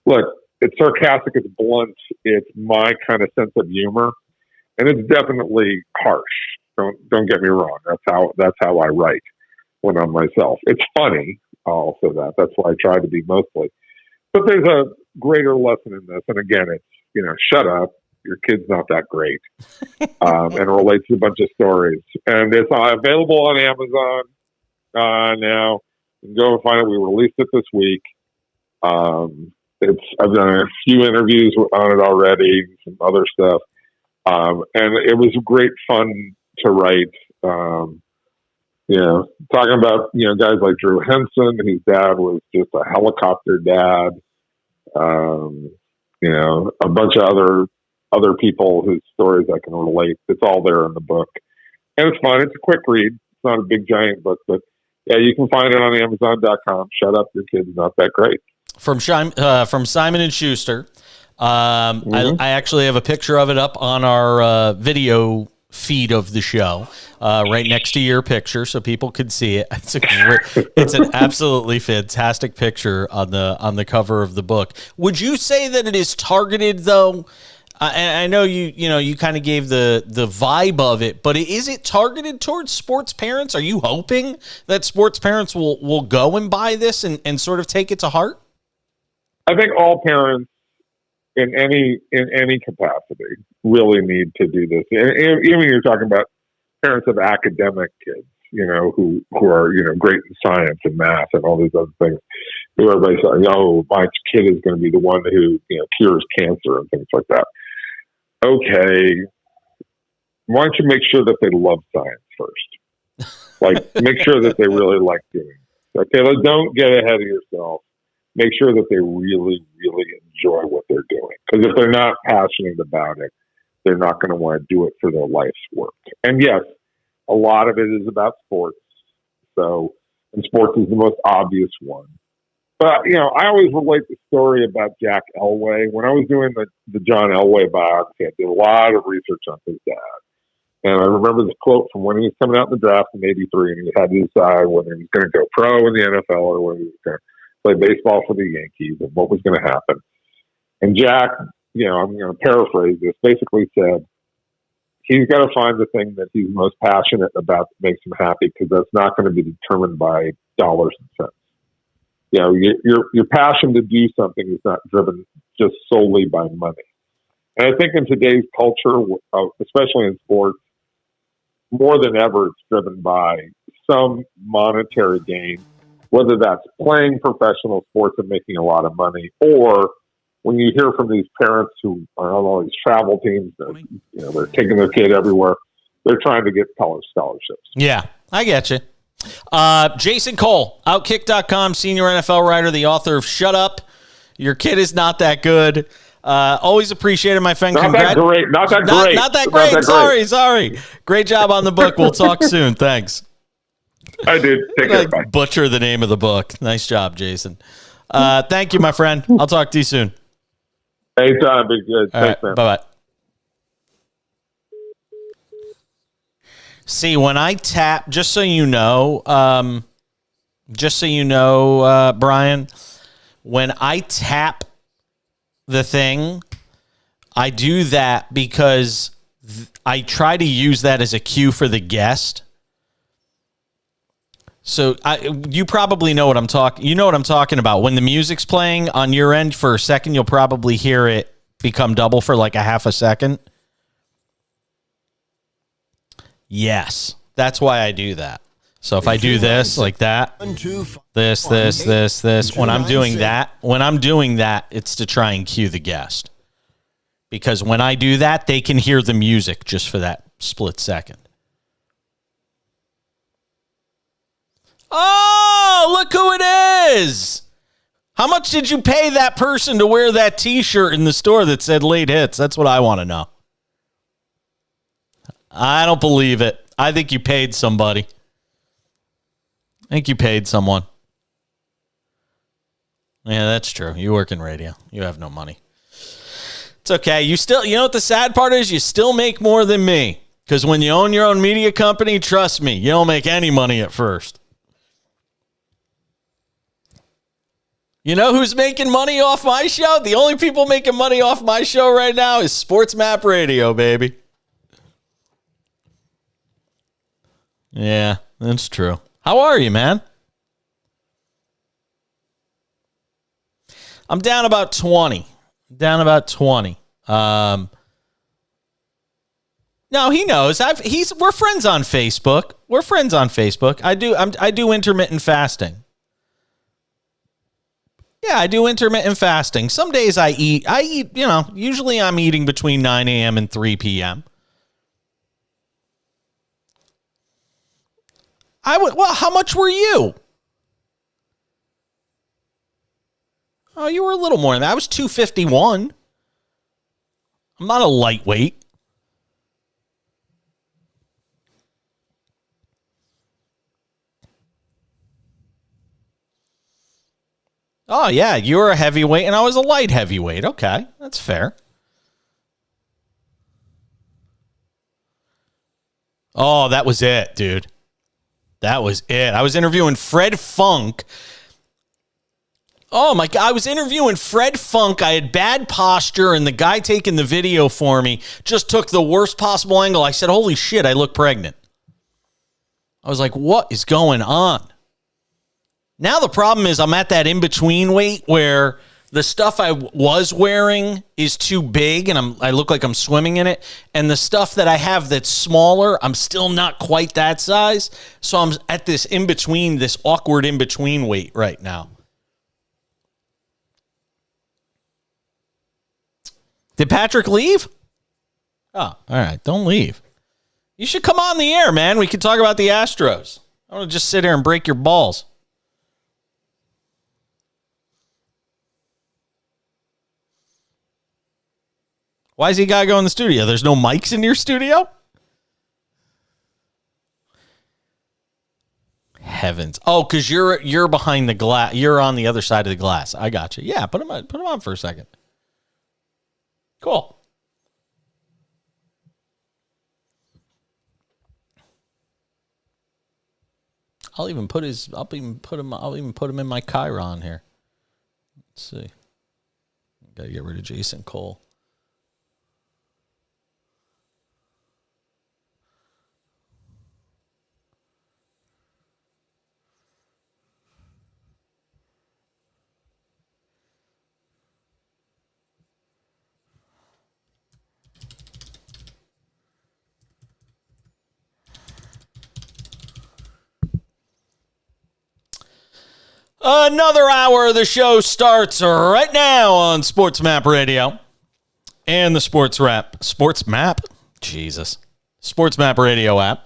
look, it's sarcastic, it's blunt, it's my kind of sense of humor, and it's definitely harsh. Don't get me wrong. That's how I write when I'm myself. It's funny, I'll say that. That's why I try to be mostly. But there's a greater lesson in this, and again, it's shut up. Your kid's not that great, and it relates to a bunch of stories. And it's available on Amazon now. You can go and find it. We released it this week. I've done a few interviews on it already, some other stuff, and it was great fun to write. Talking about guys like Drew Henson, whose dad was just a helicopter dad. A bunch of other people whose stories I can relate. It's all there in the book, and it's fun. It's a quick read. It's not a big giant book, but yeah, you can find it on Amazon.com. Shut up, your kid's not that great. From Simon and Schuster. I actually have a picture of it up on our video feed of the show, right next to your picture, so people could see it. It's an absolutely fantastic picture on the cover of the book. Would you say that it is targeted though? And I know you kind of gave the vibe of it, but is it targeted towards sports parents? Are you hoping that sports parents will go and buy this and sort of take it to heart? I think all parents in any capacity really need to do this. And even you're talking about parents of academic kids, who are, great in science and math and all these other things. Who everybody's saying, oh, my kid is going to be the one who, cures cancer and things like that. Okay. Why don't you make sure that they love science first? Like, make sure that they really like doing it. Okay. Don't get ahead of yourself. Make sure that they really, really enjoy what they're doing. Because if they're not passionate about it, they're not going to want to do it for their life's work. And yes, a lot of it is about sports. And sports is the most obvious one. But, I always relate the story about Jack Elway. When I was doing the John Elway biography, I did a lot of research on his dad. And I remember this quote from when he was coming out in the draft in '83, and he had to decide whether he was going to go pro in the NFL or whether he was going to play baseball for the Yankees and what was going to happen. And Jack, I'm going to paraphrase this, basically said, he's got to find the thing that he's most passionate about that makes him happy, because that's not going to be determined by dollars and cents. Your passion to do something is not driven just solely by money. And I think in today's culture, especially in sports, more than ever, it's driven by some monetary gain, whether that's playing professional sports and making a lot of money, or when you hear from these parents who are on all these travel teams, that, they're taking their kid everywhere. They're trying to get college scholarships. Yeah, I get you. Jason Cole, Outkick.com, senior NFL writer, the author of Shut Up, Your Kid Is Not That Good. Always appreciated, my friend. Not that great. Not that great. Sorry. Great job on the book. We'll talk soon. Thanks. I did. Take care. Bye. Butcher the name of the book. Nice job, Jason. Thank you, my friend. I'll talk to you soon. Anytime. Be good. Thanks, man. Bye-bye. See, when I tap, just so you know, Brian, when I tap the thing, I do that because I try to use that as a cue for the guest. So you probably know what I'm talking. You know what I'm talking about. When the music's playing on your end for a second, you'll probably hear it become double for like a half a second. Yes, that's why I do that. So if I do this like that, this, when I'm doing that, it's to try and cue the guest. Because when I do that, they can hear the music just for that split second. Oh, look who it is. How much did you pay that person to wear that T-shirt in the store that said late hits? That's what I want to know. I don't believe it. I think you paid somebody. I think you paid someone. Yeah, that's true. You work in radio. You have no money. It's okay. You know what the sad part is? You still make more than me. Because when you own your own media company, trust me, you don't make any money at first. You know who's making money off my show? The only people making money off my show right now is SportsMap Radio, baby. Yeah, that's true. How are you, man? I'm down about 20. No, he knows. We're friends on Facebook. I do intermittent fasting. Yeah, I do intermittent fasting. Some days I eat, usually I'm eating between 9 a.m. and 3 p.m. How much were you? Oh, you were a little more than that. I was 251. I'm not a lightweight. Oh, yeah, you were a heavyweight and I was a light heavyweight. Okay, that's fair. Oh, that was it, dude. That was it. I was interviewing Fred Funk. Oh, my God. I was interviewing Fred Funk. I had bad posture, and the guy taking the video for me just took the worst possible angle. I said, holy shit, I look pregnant. I was like, what is going on? Now the problem is I'm at that in-between weight where the stuff I was wearing is too big and I look like I'm swimming in it. And the stuff that I have that's smaller, I'm still not quite that size. So I'm at this in-between, this awkward in-between weight right now. Did Patrick leave? Oh, all right. Don't leave. You should come on the air, man. We can talk about the Astros. I want to just sit here and break your balls. Why does he got to go in the studio? There's no mics in your studio? Heavens. Oh, because you're behind the glass. You're on the other side of the glass. I got you. Yeah, put him on for a second. Cool. I'll even put him in my Chiron here. Let's see. Gotta get rid of Jason Cole. Another hour of the show starts right now on SportsMap Radio and the SportsMap Radio app.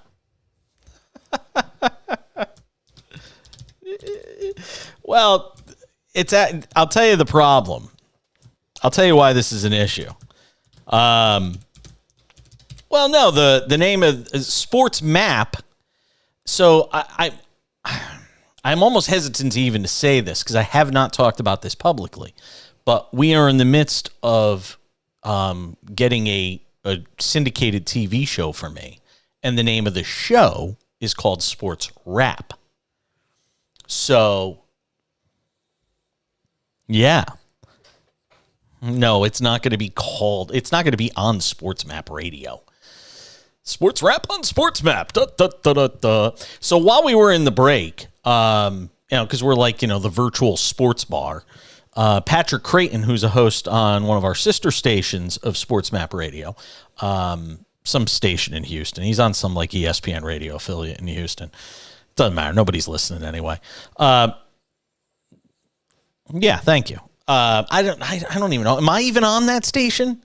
Well, I'll tell you the problem. I'll tell you why this is an issue. Well, no, the name of SportsMap. So I'm almost hesitant to even to say this because I have not talked about this publicly, but we are in the midst of getting a syndicated TV show for me, and the name of the show is called Sports Rap. So, yeah. No, it's not going to be called, it's not going to be on SportsMap Radio. Sports Rap on SportsMap. Da, da, da, da, da. So while we were in the break, because we're like, the virtual sports bar, Patrick Creighton, who's a host on one of our sister stations of SportsMap Radio, some station in Houston. He's on some like ESPN radio affiliate in Houston. Doesn't matter. Nobody's listening anyway. Yeah, thank you. I don't even know. Am I even on that station?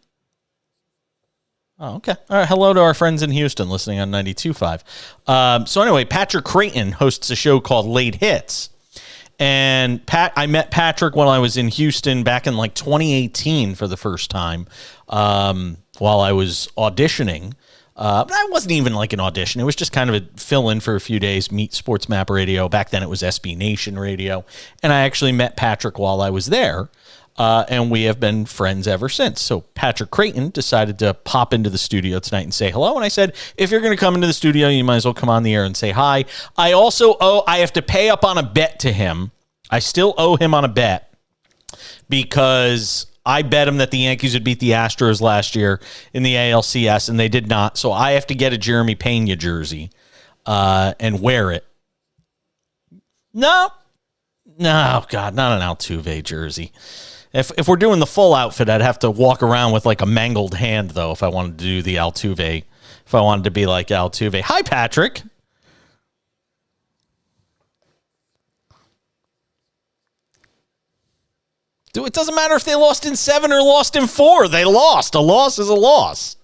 Oh, okay. All right. Hello to our friends in Houston listening on 92.5. So anyway, Patrick Creighton hosts a show called Late Hits. And I met Patrick when I was in Houston back in like 2018 for the first time while I was auditioning. But I wasn't even like an audition. It was just kind of a fill-in for a few days, meet SportsMap Radio. Back then it was SB Nation Radio. And I actually met Patrick while I was there. And we have been friends ever since. So Patrick Creighton decided to pop into the studio tonight and say hello. And I said, if you're going to come into the studio, you might as well come on the air and say hi. I have to pay up on a bet to him. I still owe him on a bet because I bet him that the Yankees would beat the Astros last year in the ALCS, and they did not. So I have to get a Jeremy Pena jersey and wear it. No, God, not an Altuve jersey. If we're doing the full outfit, I'd have to walk around with like a mangled hand, though, if I wanted to do the Altuve. If I wanted to be like Altuve. Hi, Patrick. Dude, it doesn't matter if they lost in 7 or lost in 4. They lost. A loss is a loss.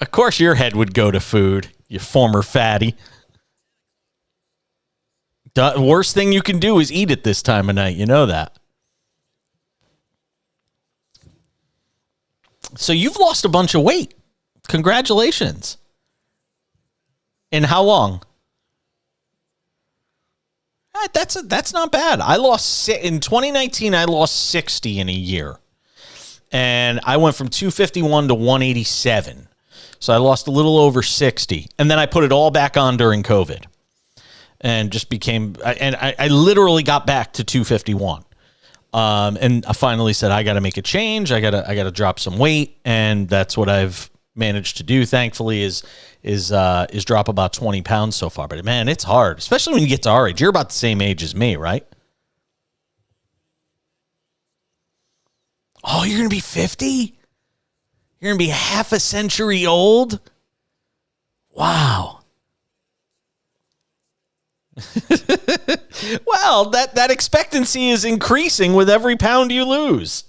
Of course your head would go to food, you former fatty. The worst thing you can do is eat it this time of night. You know that. So you've lost a bunch of weight. Congratulations. In how long? That's not bad. In 2019, I lost 60 in a year. And I went from 251 to 187. So I lost a little over 60. And then I put it all back on during COVID. And just I literally got back to 251. And I finally said, I got to make a change. I got to drop some weight. And that's what I've managed to do, thankfully, is drop about 20 pounds so far. But man, it's hard, especially when you get to our age. You're about the same age as me, right? Oh, you're going to be 50? You're going to be half a century old? Wow. Well, that expectancy is increasing with every pound you lose.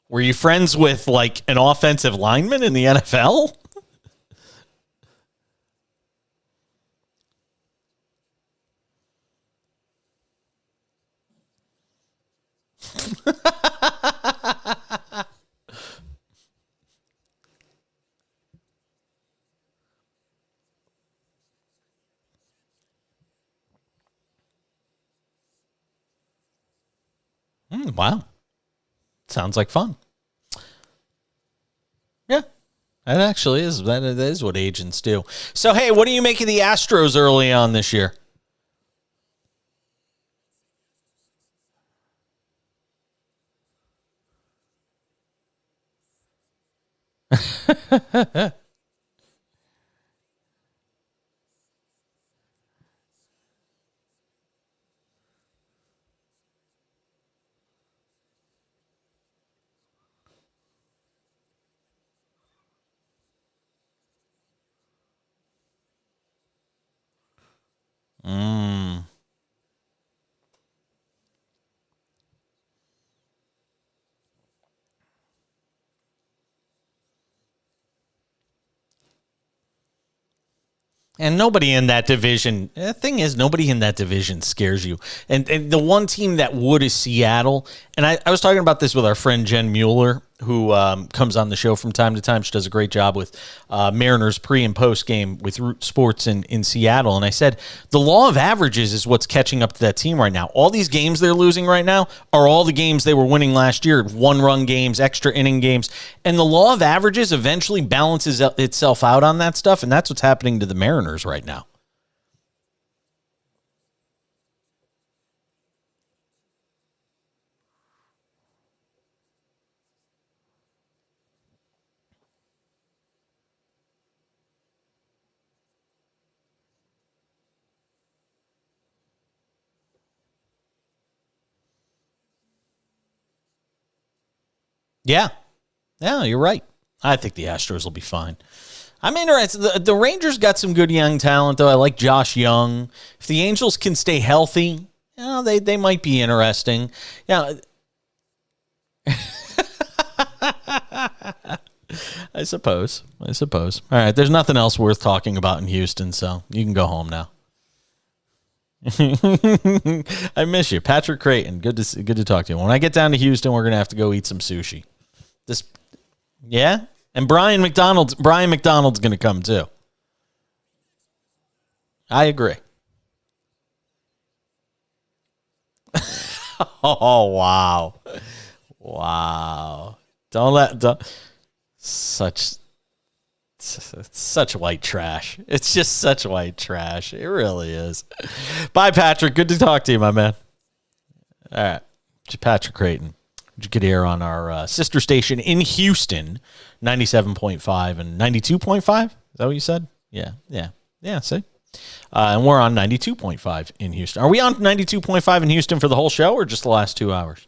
Were you friends with like an offensive lineman in the NFL? Wow. Sounds like fun. Yeah, that actually is. That is what agents do. So, hey, what do you make of the Astros early on this year? Mm. And nobody in that division, the thing is, nobody in that division scares you. And the one team that would is Seattle. And I was talking about this with our friend Jen Mueller, who comes on the show from time to time. She does a great job with Mariners pre- and post-game with Root Sports in Seattle. And I said, the law of averages is what's catching up to that team right now. All these games they're losing right now are all the games they were winning last year, one-run games, extra inning games. And the law of averages eventually balances itself out on that stuff, and that's what's happening to the Mariners right now. Yeah. Yeah, you're right. I think the Astros will be fine. I'm interested. The Rangers got some good young talent, though. I like Josh Young. If the Angels can stay healthy, they might be interesting. Yeah. I suppose. All right, there's nothing else worth talking about in Houston, so you can go home now. I miss you, Patrick Creighton. Good to talk to you. When I get down to Houston, we're gonna have to go eat some sushi. Yeah, and Brian McDonald's gonna come too. I agree. Oh wow! Don't such white trash. It's just such white trash. It really is. Bye, Patrick. Good to talk to you, my man. All right, Patrick Creighton. You could hear on our sister station in Houston, 97.5 and 92.5. Is that what you said? Yeah. See? And we're on 92.5 in Houston. Are we on 92.5 in Houston for the whole show or just the last 2 hours?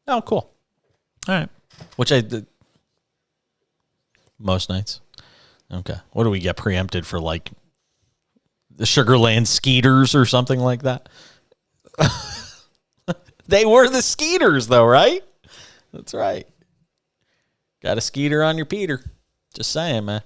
Oh, cool. All right. Which I did most nights. Okay. What do we get preempted for, like the Sugarland Skeeters or something like that? They were the Skeeters, though, right? That's right. Got a Skeeter on your Peter. Just saying, man.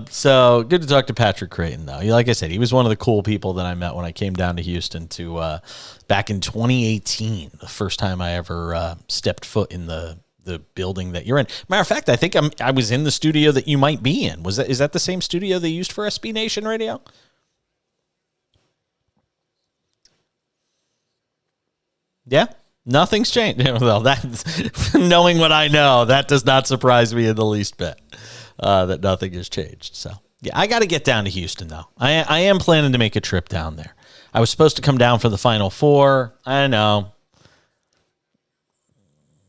So good to talk to Patrick Creighton, though. Like I said, he was one of the cool people that I met when I came down to Houston back in 2018, the first time I ever stepped foot in the building that you're in. Matter of fact, I think I was in the studio that you might be in. Is that the same studio they used for SB Nation Radio? Yeah, nothing's changed. Well, that's knowing what I know, that does not surprise me in the least bit. That nothing has changed. So yeah, I got to get down to Houston though. I am planning to make a trip down there. I was supposed to come down for the Final Four. I know.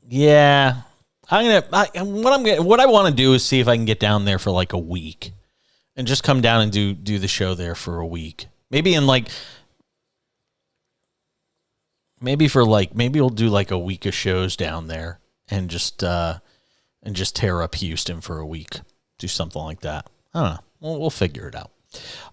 Yeah, what I want to do is see if I can get down there for like a week, and just come down and do the show there for a week. Maybe maybe we'll do like a week of shows down there and just tear up Houston for a week. Do something like that. I don't know. We'll figure it out.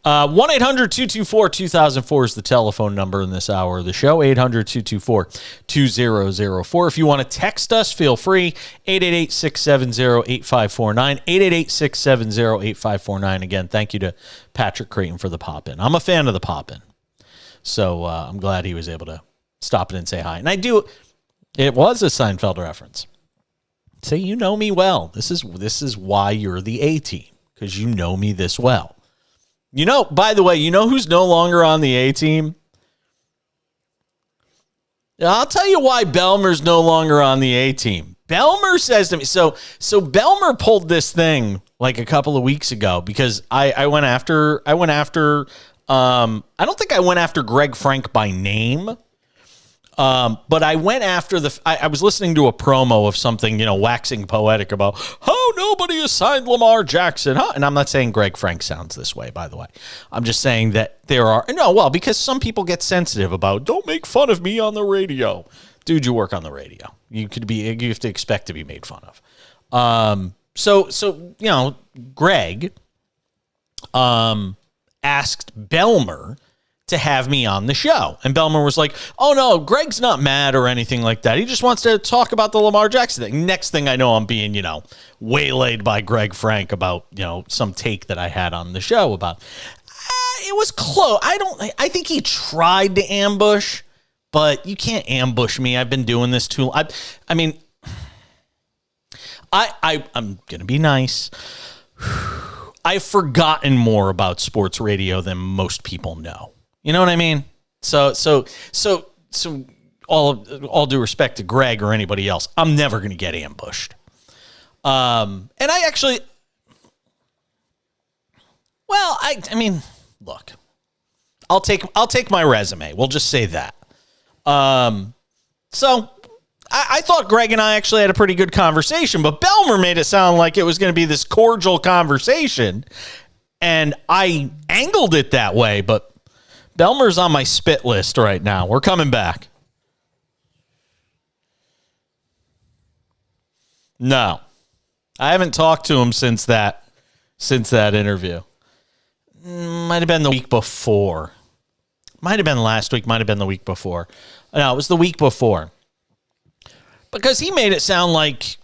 1-800-224-2004 is the telephone number in this hour of the show. 800-224-2004. If you want to text us, feel free. 888-670-8549. 888-670-8549. Again, thank you to Patrick Creighton for the pop-in. I'm a fan of the pop-in. So I'm glad he was able to stop in and say hi. And it was a Seinfeld reference. Say, you know me well. This is why you're the A-team, because you know me this well. By the way, who's no longer on the A-team? I'll tell you why Belmer's no longer on the A-team. Belmer says to me, so Belmer pulled this thing like a couple of weeks ago because I went after, I don't think I went after Greg Frank by name. But I went after I was listening to a promo of something, waxing poetic about how nobody has signed Lamar Jackson. Huh? And I'm not saying Greg Frank sounds this way, by the way. I'm just saying that because some people get sensitive about, don't make fun of me on the radio. Dude, you work on the radio. You have to expect to be made fun of. So Greg asked Belmer to have me on the show. And Belmer was like, oh no, Greg's not mad or anything like that. He just wants to talk about the Lamar Jackson thing. Next thing I know, I'm being, waylaid by Greg Frank about, some take that I had on the show about. It was close. I think he tried to ambush, but you can't ambush me. I've been doing this too. I mean, I'm going to be nice. I've forgotten more about sports radio than most people know. You know what I mean? So all due respect to Greg or anybody else, I'm never going to get ambushed. And I actually, I mean, look, I'll take my resume. We'll just say that. So I thought Greg and I actually had a pretty good conversation, but Belmer made it sound like it was going to be this cordial conversation, and I angled it that way, but Belmer's on my spit list right now. We're coming back. No, I haven't talked to him since that interview. Might have been the week before. Might have been last week. Might have been the week before. No, it was the week before. Because he made it sound like,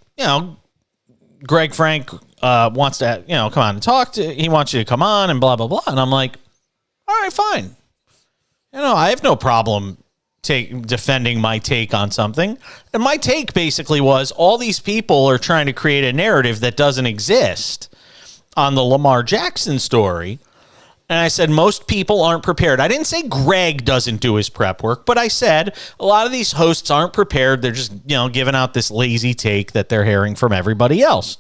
Greg Frank wants to, come on and talk to. He wants you to come on and blah, blah, blah. And I'm like, all right, fine. I have no problem defending my take on something. And my take basically was all these people are trying to create a narrative that doesn't exist on the Lamar Jackson story. And I said, most people aren't prepared. I didn't say Greg doesn't do his prep work, but I said a lot of these hosts aren't prepared. They're just, giving out this lazy take that they're hearing from everybody else.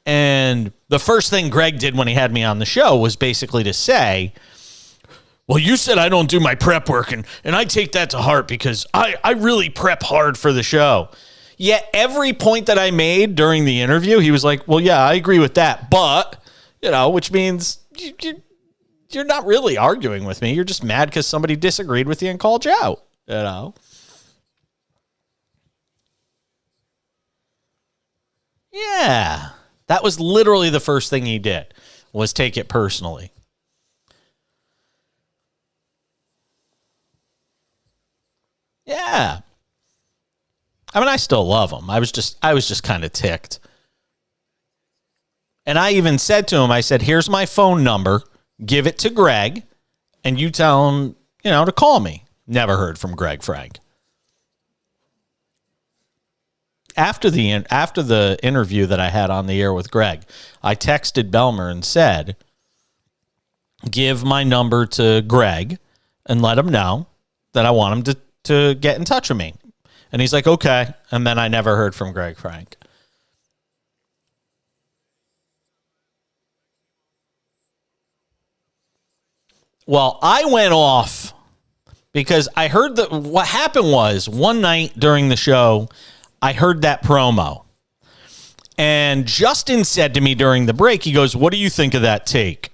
And the first thing Greg did when he had me on the show was basically to say, well, you said I don't do my prep work, and I take that to heart because I really prep hard for the show. Yet every point that I made during the interview, he was like, well, yeah, I agree with that. But, which means you're not really arguing with me. You're just mad because somebody disagreed with you and called you out, Yeah. That was literally the first thing he did, was take it personally. Yeah. I mean, I still love him. I was just kind of ticked. And I even said to him, I said, here's my phone number. Give it to Greg, and you tell him, to call me. Never heard from Greg Frank. After the interview that I had on the air with Greg, I texted Belmer and said, give my number to Greg and let him know that I want him to get in touch with me. And he's like, okay. And then I never heard from Greg Frank. Well, I went off because I heard that what happened was one night during the show, I heard that promo. And Justin said to me during the break, he goes, what do you think of that take?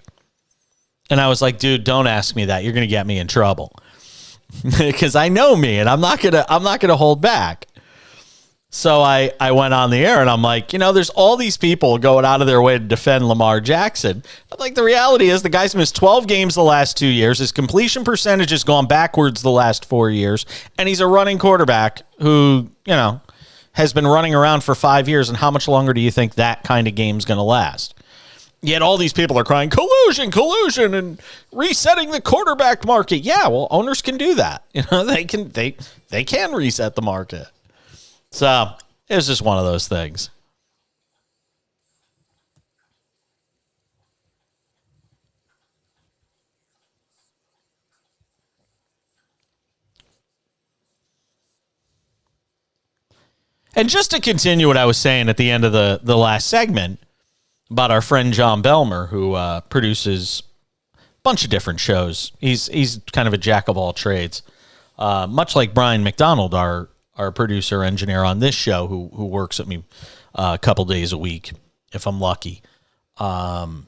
And I was like, dude, don't ask me that. You're going to get me in trouble. Because I know me, and I'm not gonna hold back. So I went on the air, and I'm like, there's all these people going out of their way to defend Lamar Jackson. But like, the reality is the guy's missed 12 games the last 2 years. His completion percentage has gone backwards the last 4 years, and he's a running quarterback who, has been running around for 5 years. And how much longer do you think that kind of game's going to last? Yet all these people are crying, collusion, and resetting the quarterback market. Yeah, well, owners can do that. They can reset the market. So it was just one of those things. And just to continue what I was saying at the end of the last segment about our friend John Belmer, who produces a bunch of different shows. He's kind of a jack of all trades. much like Brian McDonald, our producer engineer on this show, who works with me a couple days a week if I'm lucky. And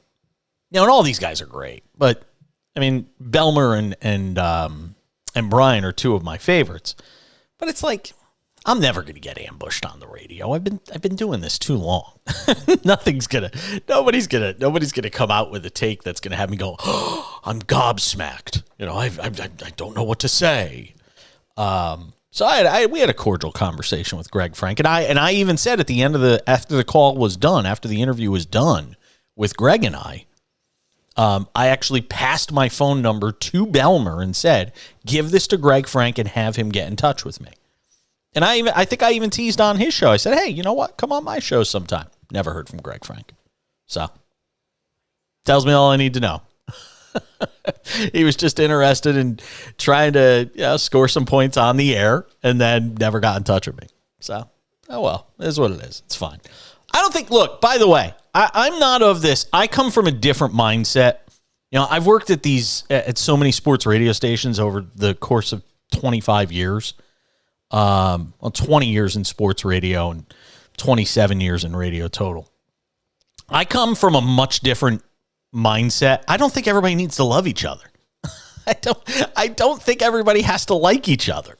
all these guys are great, but I mean, Belmer and Brian are two of my favorites. But it's like, I'm never going to get ambushed on the radio. I've been doing this too long. Nobody's gonna come out with a take that's gonna have me go, oh, I'm gobsmacked. I don't know what to say. So we had a cordial conversation with Greg Frank, and I even said at the end after the call was done, after the interview was done with Greg and I actually passed my phone number to Belmer and said, give this to Greg Frank and have him get in touch with me. And I think I even teased on his show. I said, hey, you know what? Come on my show sometime. Never heard from Greg Frank. So, tells me all I need to know. He was just interested in trying to score some points on the air and then never got in touch with me. So, oh well, it is what it is. It's fine. I don't think, look, by the way, I'm not of this. I come from a different mindset. I've worked at so many sports radio stations over the course of 25 years. 20 years in sports radio and 27 years in radio total. I come from a much different mindset. I don't think everybody needs to love each other. I don't think everybody has to like each other.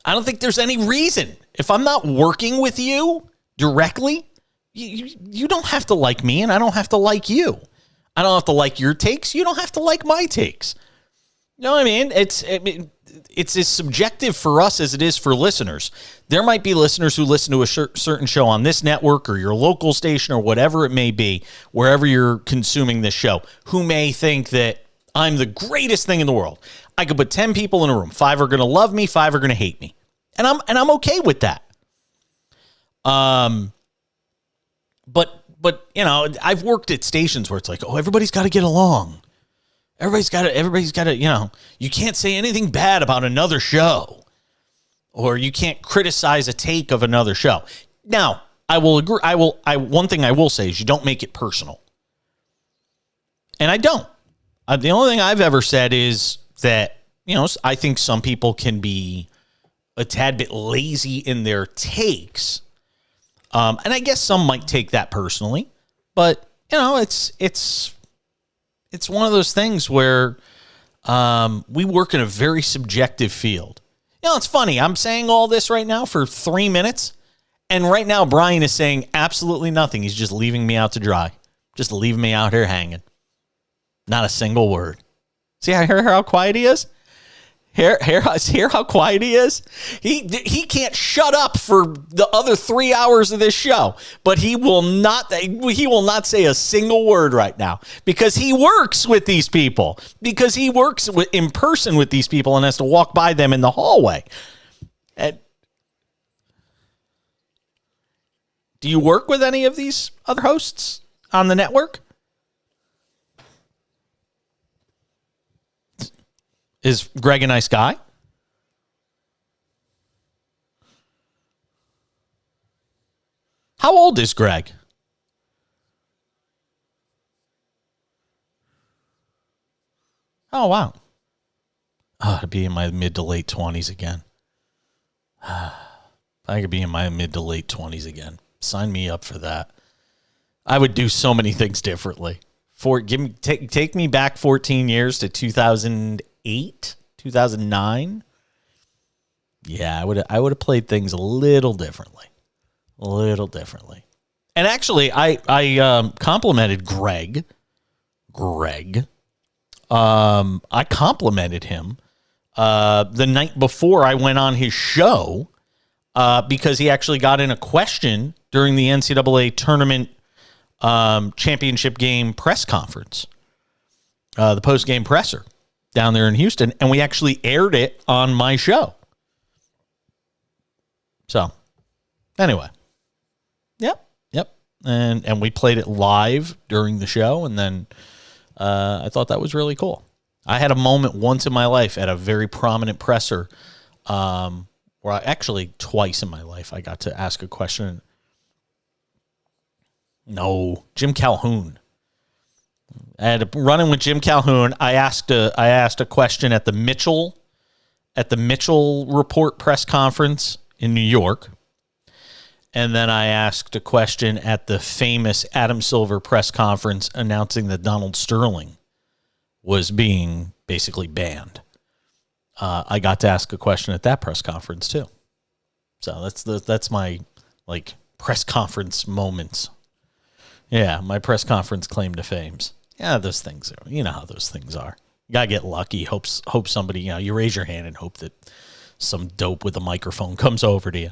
I don't think there's any reason. If I'm not working with you directly, you don't have to like me and I don't have to like you. I don't have to like your takes. You don't have to like my takes. You know what I mean? It's as subjective for us as it is for listeners. There might be listeners who listen to a certain show on this network or your local station or whatever it may be, wherever you're consuming this show, who may think that I'm the greatest thing in the world. I could put 10 people in a room. 5 are going to love me, 5 are going to hate me. And I'm okay with that. But I've worked at stations where it's like, oh, everybody's got to get along. Everybody's got to, you can't say anything bad about another show, or you can't criticize a take of another show. Now, I will agree. One thing I will say is you don't make it personal. And I don't. The only thing I've ever said is that, I think some people can be a tad bit lazy in their takes. And I guess some might take that personally, but it's one of those things where we work in a very subjective field. It's funny. I'm saying all this right now for 3 minutes, and right now Brian is saying absolutely nothing. He's just leaving me out to dry, just leaving me out here hanging. Not a single word. See how quiet he is? Hear how quiet he is? He can't shut up for the other 3 hours of this show, but he will not say a single word right now because he works with these people, because he works in person with these people and has to walk by them in the hallway. And do you work with any of these other hosts on the network? Is Greg a nice guy? How old is Greg? Oh, wow. I'd be in my mid to late 20s again. I could be in my mid to late 20s again. Sign me up for that. I would do so many things differently. Take me back 14 years to 2008, 2009. Yeah, I would have played things a little differently. And actually, I complimented Greg. I complimented him the night before I went on his show because he actually got in a question during the NCAA tournament championship game press conference, the post-game presser down there in Houston, and we actually aired it on my show. So, anyway, yep, and we played it live during the show, and then I thought that was really cool. I had a moment once in my life at a very prominent presser, where actually twice in my life I got to ask a question. No, Jim Calhoun. I had a run-in with Jim Calhoun. I asked a question at the Mitchell at the Mitchell Report press conference in New York. And then I asked a question at the famous Adam Silver press conference announcing that Donald Sterling was being basically banned. I got to ask a question at that press conference too. So that's my press conference moments. Yeah, my press conference claim to fames. Yeah, those things are, you know how those things are. You gotta get lucky. Hope somebody, you raise your hand and hope that some dope with a microphone comes over to you.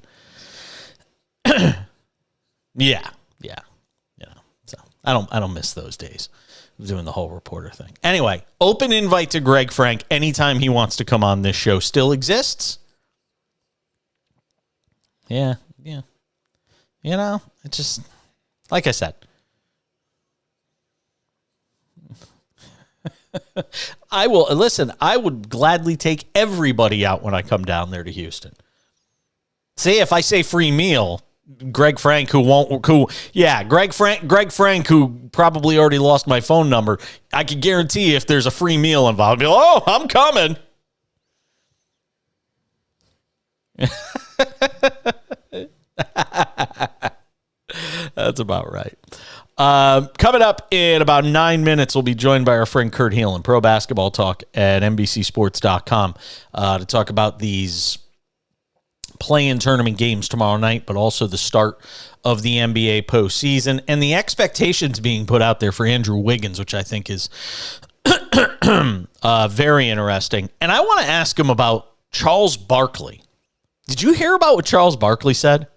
Yeah. So I don't miss those days of doing the whole reporter thing. Anyway, open invite to Greg Frank anytime he wants to come on this show still exists. Yeah. It's just like I said. I would gladly take everybody out when I come down there to Houston. See, if I say free meal, Greg Frank, Greg Frank, who probably already lost my phone number, I can guarantee if there's a free meal involved, I'll be like, oh, I'm coming. That's about right. Coming up in about 9 minutes, we'll be joined by our friend Kurt Heelan, Pro Basketball Talk at NBCSports.com, to talk about these play-in tournament games tomorrow night, but also the start of the NBA postseason and the expectations being put out there for Andrew Wiggins, which I think is very interesting. And I want to ask him about Charles Barkley. Did you hear about what Charles Barkley said?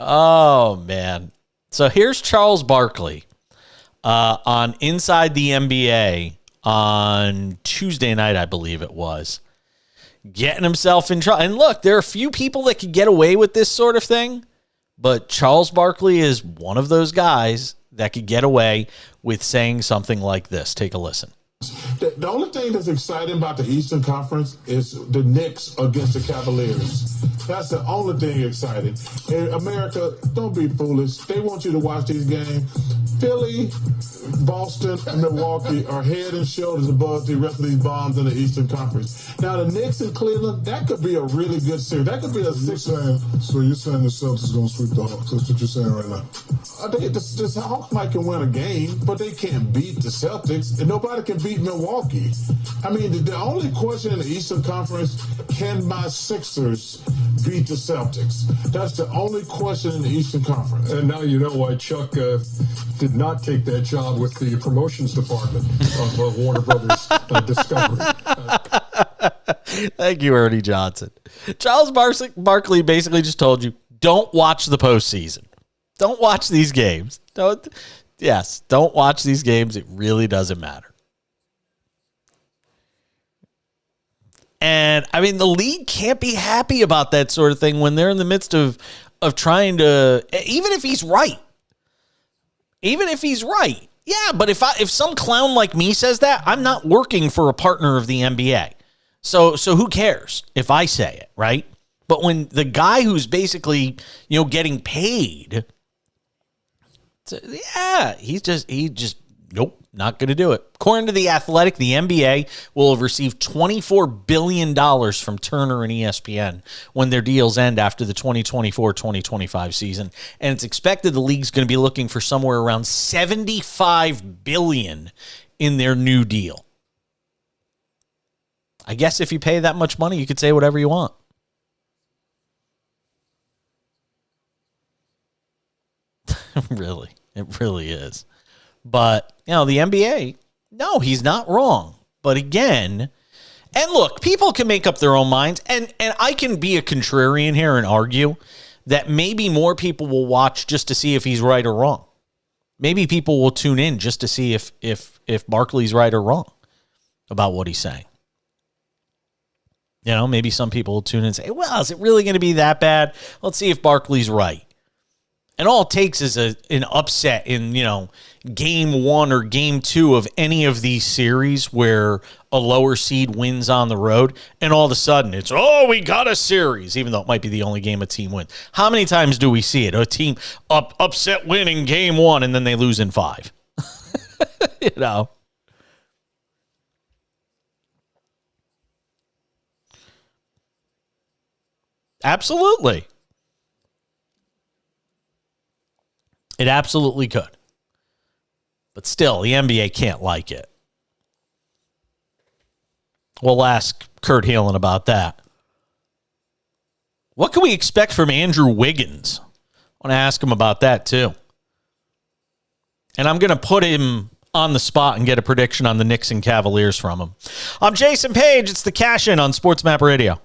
Oh, man. So here's Charles Barkley on Inside the NBA on Tuesday night, I believe it was, getting himself in trouble. And look, there are a few people that could get away with this sort of thing, but Charles Barkley is one of those guys that could get away with saying something like this. Take a listen. The only thing that's exciting about the Eastern Conference is the Knicks against the Cavaliers. That's the only thing exciting. In America, don't be foolish. They want you to watch these games. Philly, Boston, and Milwaukee are head and shoulders above the rest of these bombs in the Eastern Conference. Now, the Knicks and Cleveland, that could be a really good series. That could be a six. So you're saying the Celtics is going to sweep the Hawks? That's what you're saying right now? The Hawks might can win a game, but they can't beat the Celtics, and nobody can beat Milwaukee. I mean, the only question in the Eastern Conference, can my Sixers beat the Celtics? That's the only question in the Eastern Conference. And now you know why Chuck did not take that job with the promotions department of Warner Brothers Discovery. Thank you, Ernie Johnson. Charles Barkley basically just told you, don't watch the postseason. Don't watch these games. Don't watch these games. It really doesn't matter. And, I mean, the league can't be happy about that sort of thing when they're in the midst of trying to, even if he's right. Yeah, but if some clown like me says that, I'm not working for a partner of the NBA. So who cares if I say it, right? But when the guy who's basically, getting paid, he just nope, not going to do it. According to The Athletic, the NBA will have received $24 billion from Turner and ESPN when their deals end after the 2024-2025 season. And it's expected the league's going to be looking for somewhere around $75 billion in their new deal. I guess if you pay that much money, you could say whatever you want. Really, it really is. But, the NBA, no, he's not wrong. But again, and look, people can make up their own minds, and I can be a contrarian here and argue that maybe more people will watch just to see if he's right or wrong. Maybe people will tune in just to see if Barkley's right or wrong about what he's saying. Maybe some people will tune in and say, well, is it really going to be that bad? Let's see if Barkley's right. And all it takes is an upset in, game 1 or game 2 of any of these series where a lower seed wins on the road. And all of a sudden it's, we got a series, even though it might be the only game a team wins. How many times do we see it? A team upset win in game 1 and then they lose in 5. Absolutely. It absolutely could. But still, the NBA can't like it. We'll ask Kurt Heelan about that. What can we expect from Andrew Wiggins? I want to ask him about that too. And I'm going to put him on the spot and get a prediction on the Knicks and Cavaliers from him. I'm Jason Page. It's the Cash In on SportsMap Radio.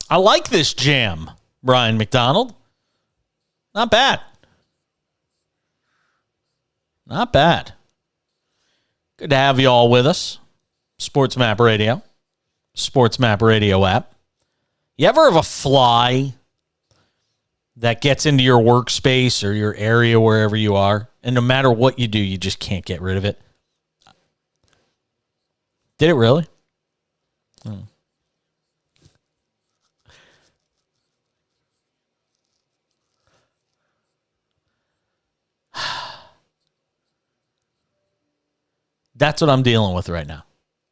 I like this jam, Brian McDonald. Not bad. Not bad. Good to have you all with us. SportsMap Radio. SportsMap Radio app. You ever have a fly that gets into your workspace or your area wherever you are, and no matter what you do, you just can't get rid of it? Did it really? That's what I'm dealing with right now.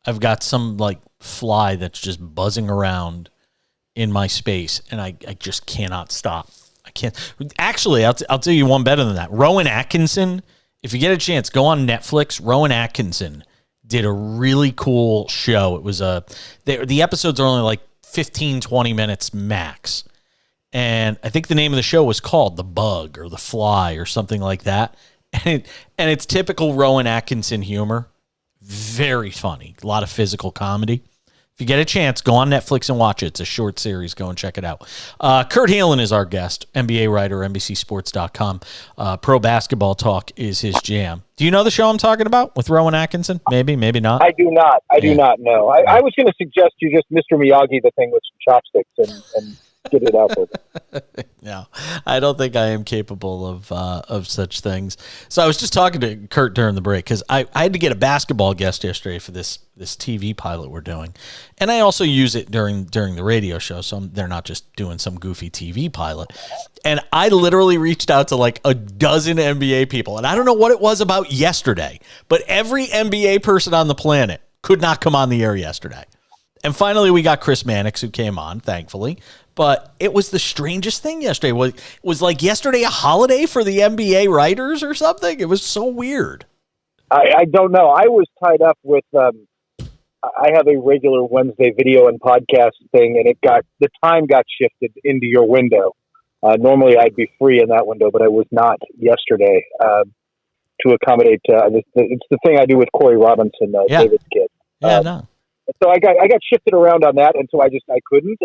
I've got some like fly that's just buzzing around in my space, and I just cannot stop. I can't. Actually, I'll tell you one better than that. Rowan Atkinson, if you get a chance, go on Netflix. Rowan Atkinson did a really cool show. It was the episodes are only like 15, 20 minutes max. And I think the name of the show was called The Bug or The Fly or something like that. And it's typical Rowan Atkinson humor. Very funny. A lot of physical comedy. If you get a chance, go on Netflix and watch it. It's a short series. Go and check it out. Kurt Heelan is our guest, NBA writer, NBCSports.com. Pro Basketball Talk is his jam. Do you know the show I'm talking about with Rowan Atkinson? Maybe, maybe not. I do not. I do not know. I was going to suggest you just Mr. Miyagi the thing with some chopsticks and get it out there. No, I don't think I am capable of such things. So I was just talking to Kurt during the break because I had to get a basketball guest yesterday for this TV pilot we're doing, and I also use it during the radio show, so they're not just doing some goofy TV pilot. And I literally reached out to like a dozen NBA people, and I don't know what it was about yesterday, but every NBA person on the planet could not come on the air yesterday. And finally, we got Chris Mannix, who came on, thankfully. But it was the strangest thing yesterday. It was like yesterday a holiday for the NBA writers or something? It was so weird. I don't know. I was tied up with I have a regular Wednesday video and podcast thing, and the time got shifted into your window. Normally, I'd be free in that window, but I was not yesterday to accommodate. It's the thing I do with Corey Robinson, David's kid. Yeah, no. So I got shifted around on that, and so I couldn't.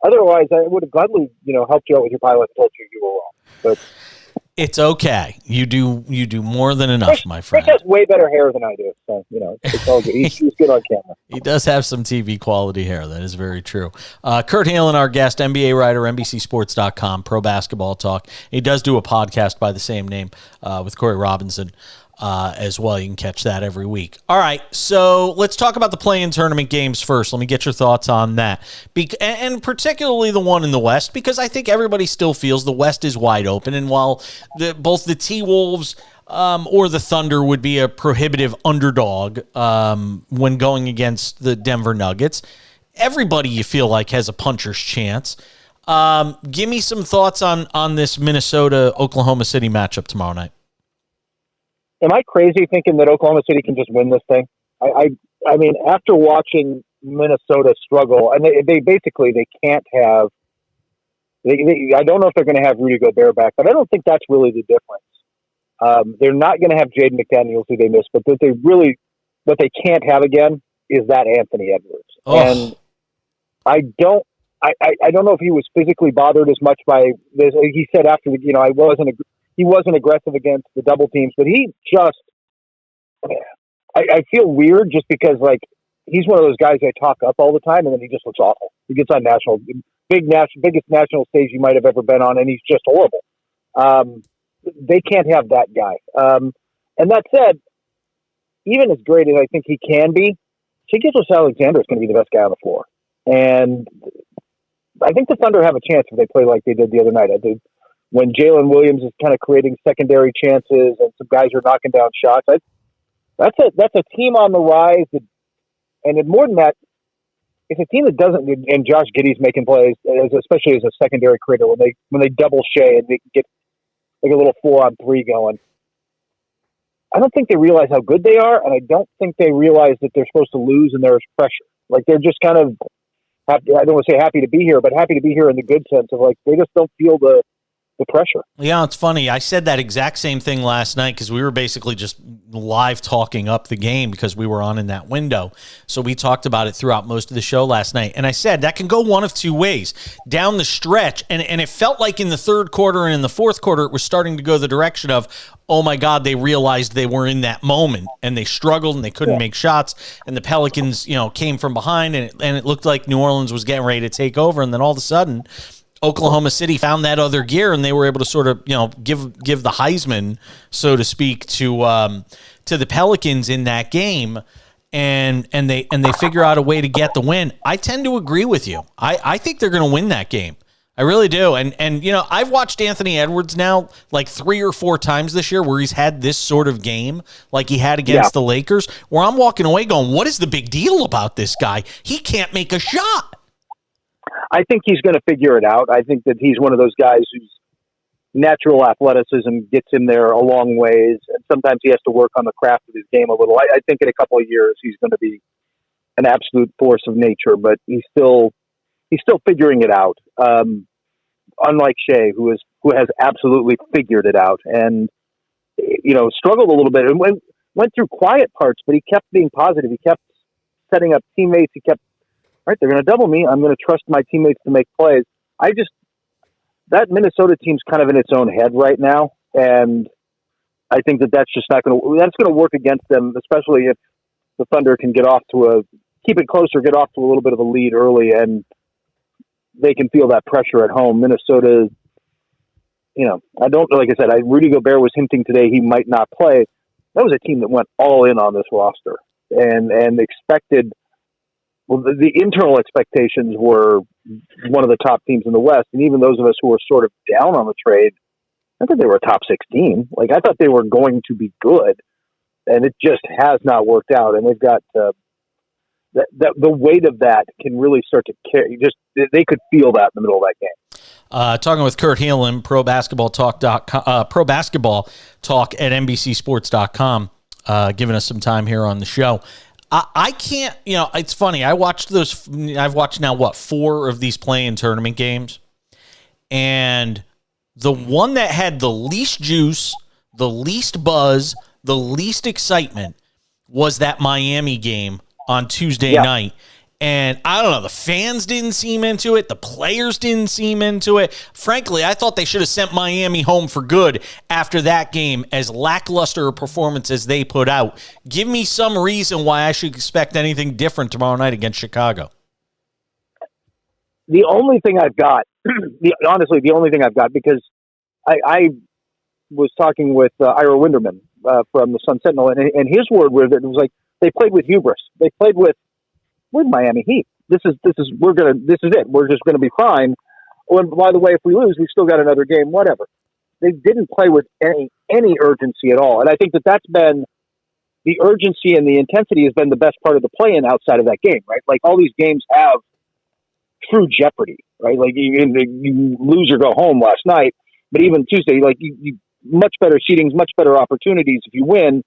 Otherwise, I would have gladly, helped you out with your pilot and told you were wrong. But it's okay. You do more than enough, my friend. Chris has way better hair than I do, so it's all good. He's good on camera. He does have some TV quality hair. That is very true. Kurt Heelan, our guest, NBA writer, NBCSports.com, Pro Basketball Talk. He does do a podcast by the same name with Corey Robinson. As well. You can catch that every week. All right, so let's talk about the play-in tournament games first. Let me get your thoughts on that, and particularly the one in the West, because I think everybody still feels the West is wide open, and while both the T-Wolves or the Thunder would be a prohibitive underdog when going against the Denver Nuggets, everybody you feel like has a puncher's chance. Give me some thoughts on this Minnesota-Oklahoma City matchup tomorrow night. Am I crazy thinking that Oklahoma City can just win this thing? I mean, after watching Minnesota struggle, and they basically can't have. I don't know if they're going to have Rudy Gobert back, but I don't think that's really the difference. They're not going to have Jaden McDaniels, who they missed, but what they can't have again is that Anthony Edwards. Oh. And I don't know if he was physically bothered as much by this. He said after he wasn't aggressive against the double teams, but he just, I feel weird just because he's one of those guys I talk up all the time and then he just looks awful. He gets on biggest national stage you might have ever been on, and he's just horrible. They can't have that guy. And that said, even as great as I think he can be, Shai Gilgeous-Alexander is going to be the best guy on the floor. And I think the Thunder have a chance if they play like they did the other night. When Jalen Williams is kind of creating secondary chances and some guys are knocking down shots, that's a team on the rise. And more than that, it's a team that doesn't. And Josh Giddey's making plays, especially as a secondary creator when they double Shai and they can get like a little 4-on-3 going. I don't think they realize how good they are, and I don't think they realize that they're supposed to lose and there's pressure. Like they're just kind of happy. I don't want to say happy to be here, but happy to be here in the good sense of they just don't feel the the pressure. Yeah, it's funny. I said that exact same thing last night because we were basically just live talking up the game because we were on in that window. So we talked about it throughout most of the show last night. And I said that can go one of two ways. Down the stretch, and it felt like in the third quarter and in the fourth quarter, it was starting to go the direction of, oh my God, they realized they were in that moment and they struggled and they couldn't make shots. And the Pelicans, came from behind and it looked like New Orleans was getting ready to take over. And then all of a sudden, Oklahoma City found that other gear, and they were able to sort of, give the Heisman, so to speak, to the Pelicans in that game, and they figure out a way to get the win. I tend to agree with you. I think they're going to win that game. I really do. And I've watched Anthony Edwards now like 3 or 4 times this year where he's had this sort of game like he had against the Lakers, where I'm walking away going, what is the big deal about this guy? He can't make a shot. I think he's going to figure it out. I think that he's one of those guys whose natural athleticism gets him there a long ways, and sometimes he has to work on the craft of his game a little. I think in a couple of years he's going to be an absolute force of nature, but he's still figuring it out. Unlike Shea, who has absolutely figured it out, and struggled a little bit and went through quiet parts, but he kept being positive. He kept setting up teammates. He kept, right, they're going to double me. I'm going to trust my teammates to make plays. That Minnesota team's kind of in its own head right now, and I think that's just not going to work against them, especially if the Thunder can keep it closer, get off to a little bit of a lead early, and they can feel that pressure at home. Minnesota, like I said, Rudy Gobert was hinting today he might not play. That was a team that went all in on this roster and expected. Well, the internal expectations were one of the top teams in the West, and even those of us who were sort of down on the trade, I thought they were a top 16. Like, I thought they were going to be good, and it just has not worked out. And they've got the weight of that can really start to carry. They could feel that in the middle of that game. Talking with Kurt Heelan, Pro Basketball Talk at NBCSports.com, giving us some time here on the show. I can't, it's funny. I've watched now, 4 of these play-in tournament games. And the one that had the least juice, the least buzz, the least excitement was that Miami game on Tuesday night. And I don't know, the fans didn't seem into it. The players didn't seem into it. Frankly, I thought they should have sent Miami home for good after that game, as lackluster a performance as they put out. Give me some reason why I should expect anything different tomorrow night against Chicago. The only thing I've got, because I was talking with Ira Winderman from the Sun Sentinel, and his word was that it was like they played with hubris. They played with Miami Heat. This is it. We're just going to be fine. Oh, and by the way, if we lose, we've still got another game, whatever. They didn't play with any urgency at all. And I think that's been the urgency, and the intensity has been the best part of the play-in outside of that game, right? Like, all these games have true jeopardy, right? Like, you lose or go home last night, but even Tuesday, like, you much better seedings, much better opportunities if you win,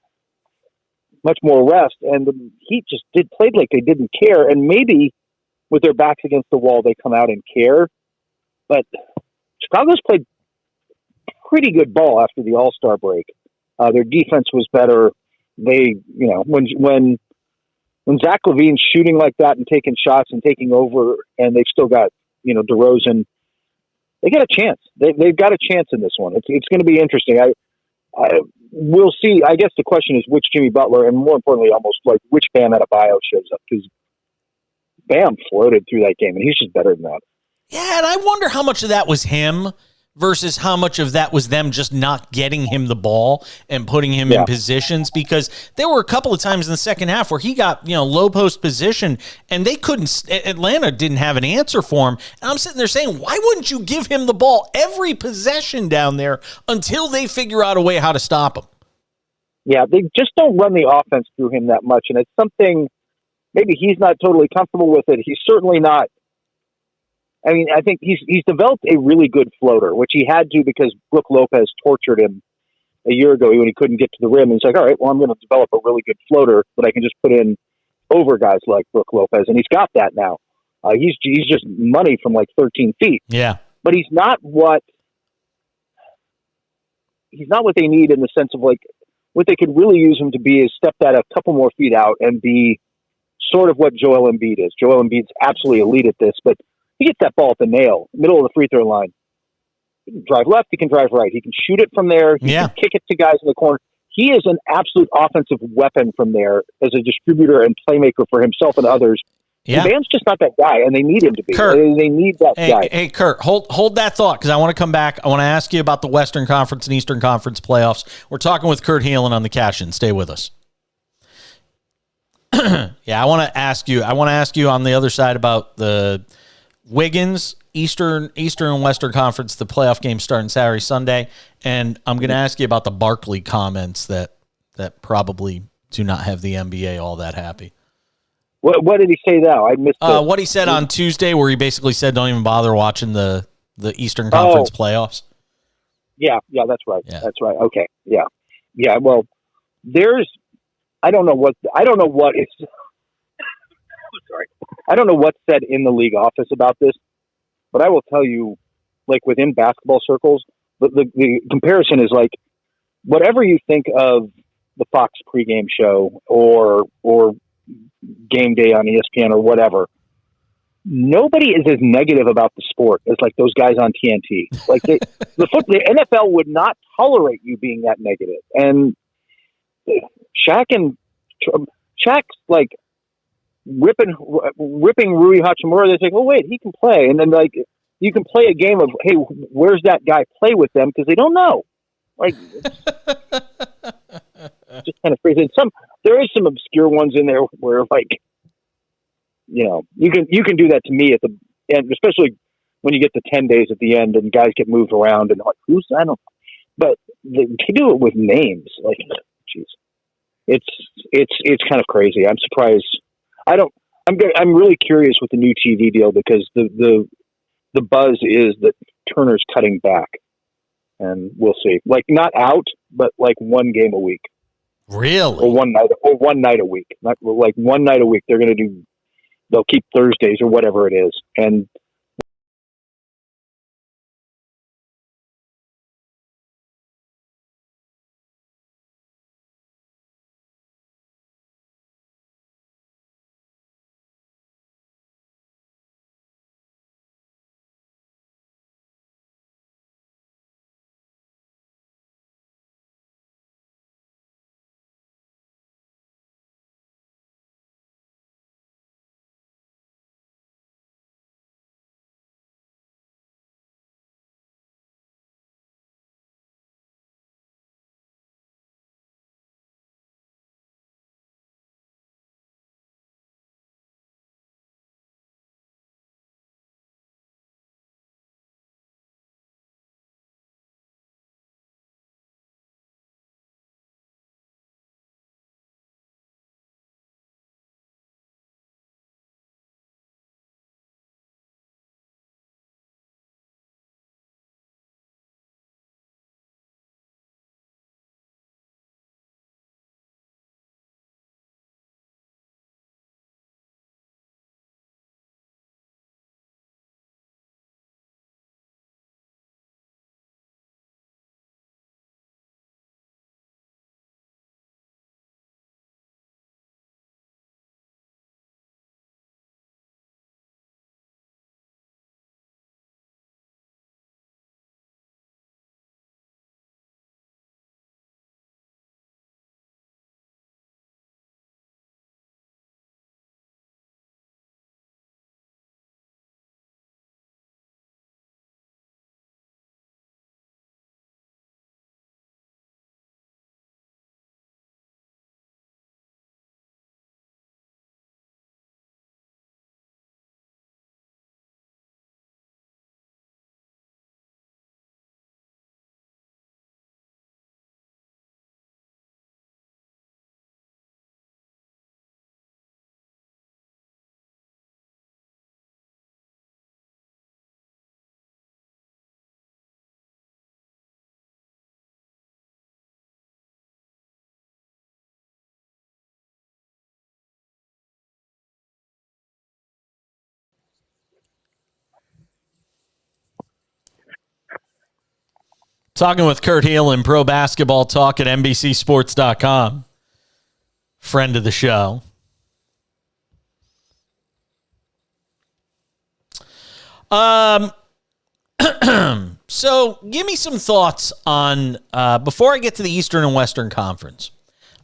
much more rest. And the Heat just played like they didn't care. And maybe with their backs against the wall, they come out and care. But Chicago's played pretty good ball after the All-Star break. Their defense was better. They, when Zach LaVine's shooting like that and taking shots and taking over, and they've still got, DeRozan, they got a chance. They've got a chance in this one. It's going to be interesting. We'll see. I guess the question is which Jimmy Butler, and more importantly, almost like which Bam Adebayo shows up, because Bam floated through that game, and he's just better than that. Yeah, and I wonder how much of that was him versus how much of that was them just not getting him the ball and putting him in positions, because there were a couple of times in the second half where he got, low post position, and Atlanta didn't have an answer for him. And I'm sitting there saying, why wouldn't you give him the ball every possession down there until they figure out a way how to stop him? Yeah, they just don't run the offense through him that much. And it's something, maybe he's not totally comfortable with it. He's certainly not. I mean, I think he's developed a really good floater, which he had to because Brook Lopez tortured him a year ago when he couldn't get to the rim. He's like, all right, well, I'm going to develop a really good floater that I can just put in over guys like Brook Lopez. And he's got that now. He's just money from like 13 feet. Yeah. But he's not what he's not what they need in the sense of like what they could really use him to be is step that a couple more feet out and be sort of what Joel Embiid is. Joel Embiid's absolutely elite at this, but he gets that ball at the nail, middle of the free throw line. He can drive left, he can drive right. He can shoot it from there. He can kick it to guys in the corner. He is an absolute offensive weapon from there as a distributor and playmaker for himself and others. Yeah. And Bam's just not that guy, and they need him to be. Kurt, they need that guy. Hey, Kurt, hold that thought, because I want to come back. I want to ask you about the Western Conference and Eastern Conference playoffs. We're talking with Kurt Heelan on the Cash-In. Stay with us. Yeah, I want to ask you on the other side about the Wiggins, Eastern and Western Conference, the playoff games starting Saturday, Sunday, and I'm going to ask you about the Barkley comments that probably do not have the NBA all that happy. What did he say now? I missed what he said on Tuesday, where he basically said, "Don't even bother watching the Eastern Conference playoffs." Yeah, that's right. Yeah. That's right. Okay, yeah. Well, I don't know what is. Sorry, I don't know what's said in the league office about this, but I will tell you, like within basketball circles, the comparison is like whatever you think of the Fox pregame show or game day on ESPN or whatever. Nobody is as negative about the sport as like those guys on TNT. Like the NFL would not tolerate you being that negative. And Shaq's like ripping Rui Hachimura. They say, "Oh wait, he can play." And then like you can play a game of, "Hey, where's that guy?" Play with them because they don't know. Like it's just kind of crazy. There is some obscure ones in there where like, you know, you can do that to me at the end, especially when you get to 10 days at the end and guys get moved around and like, who's I don't. But they do it with names. Like, jeez, it's kind of crazy. I'm surprised. I'm really curious with the new TV deal because the buzz is that Turner's cutting back, and we'll see. Like not out, but like one game a week. Really? Or one night a week. Not like one night a week. They'll keep Thursdays or whatever it is. And Talking with Kurt Heelan, Pro Basketball Talk at NBCSports.com. Friend of the show. So give me some thoughts on, before I get to the Eastern and Western Conference,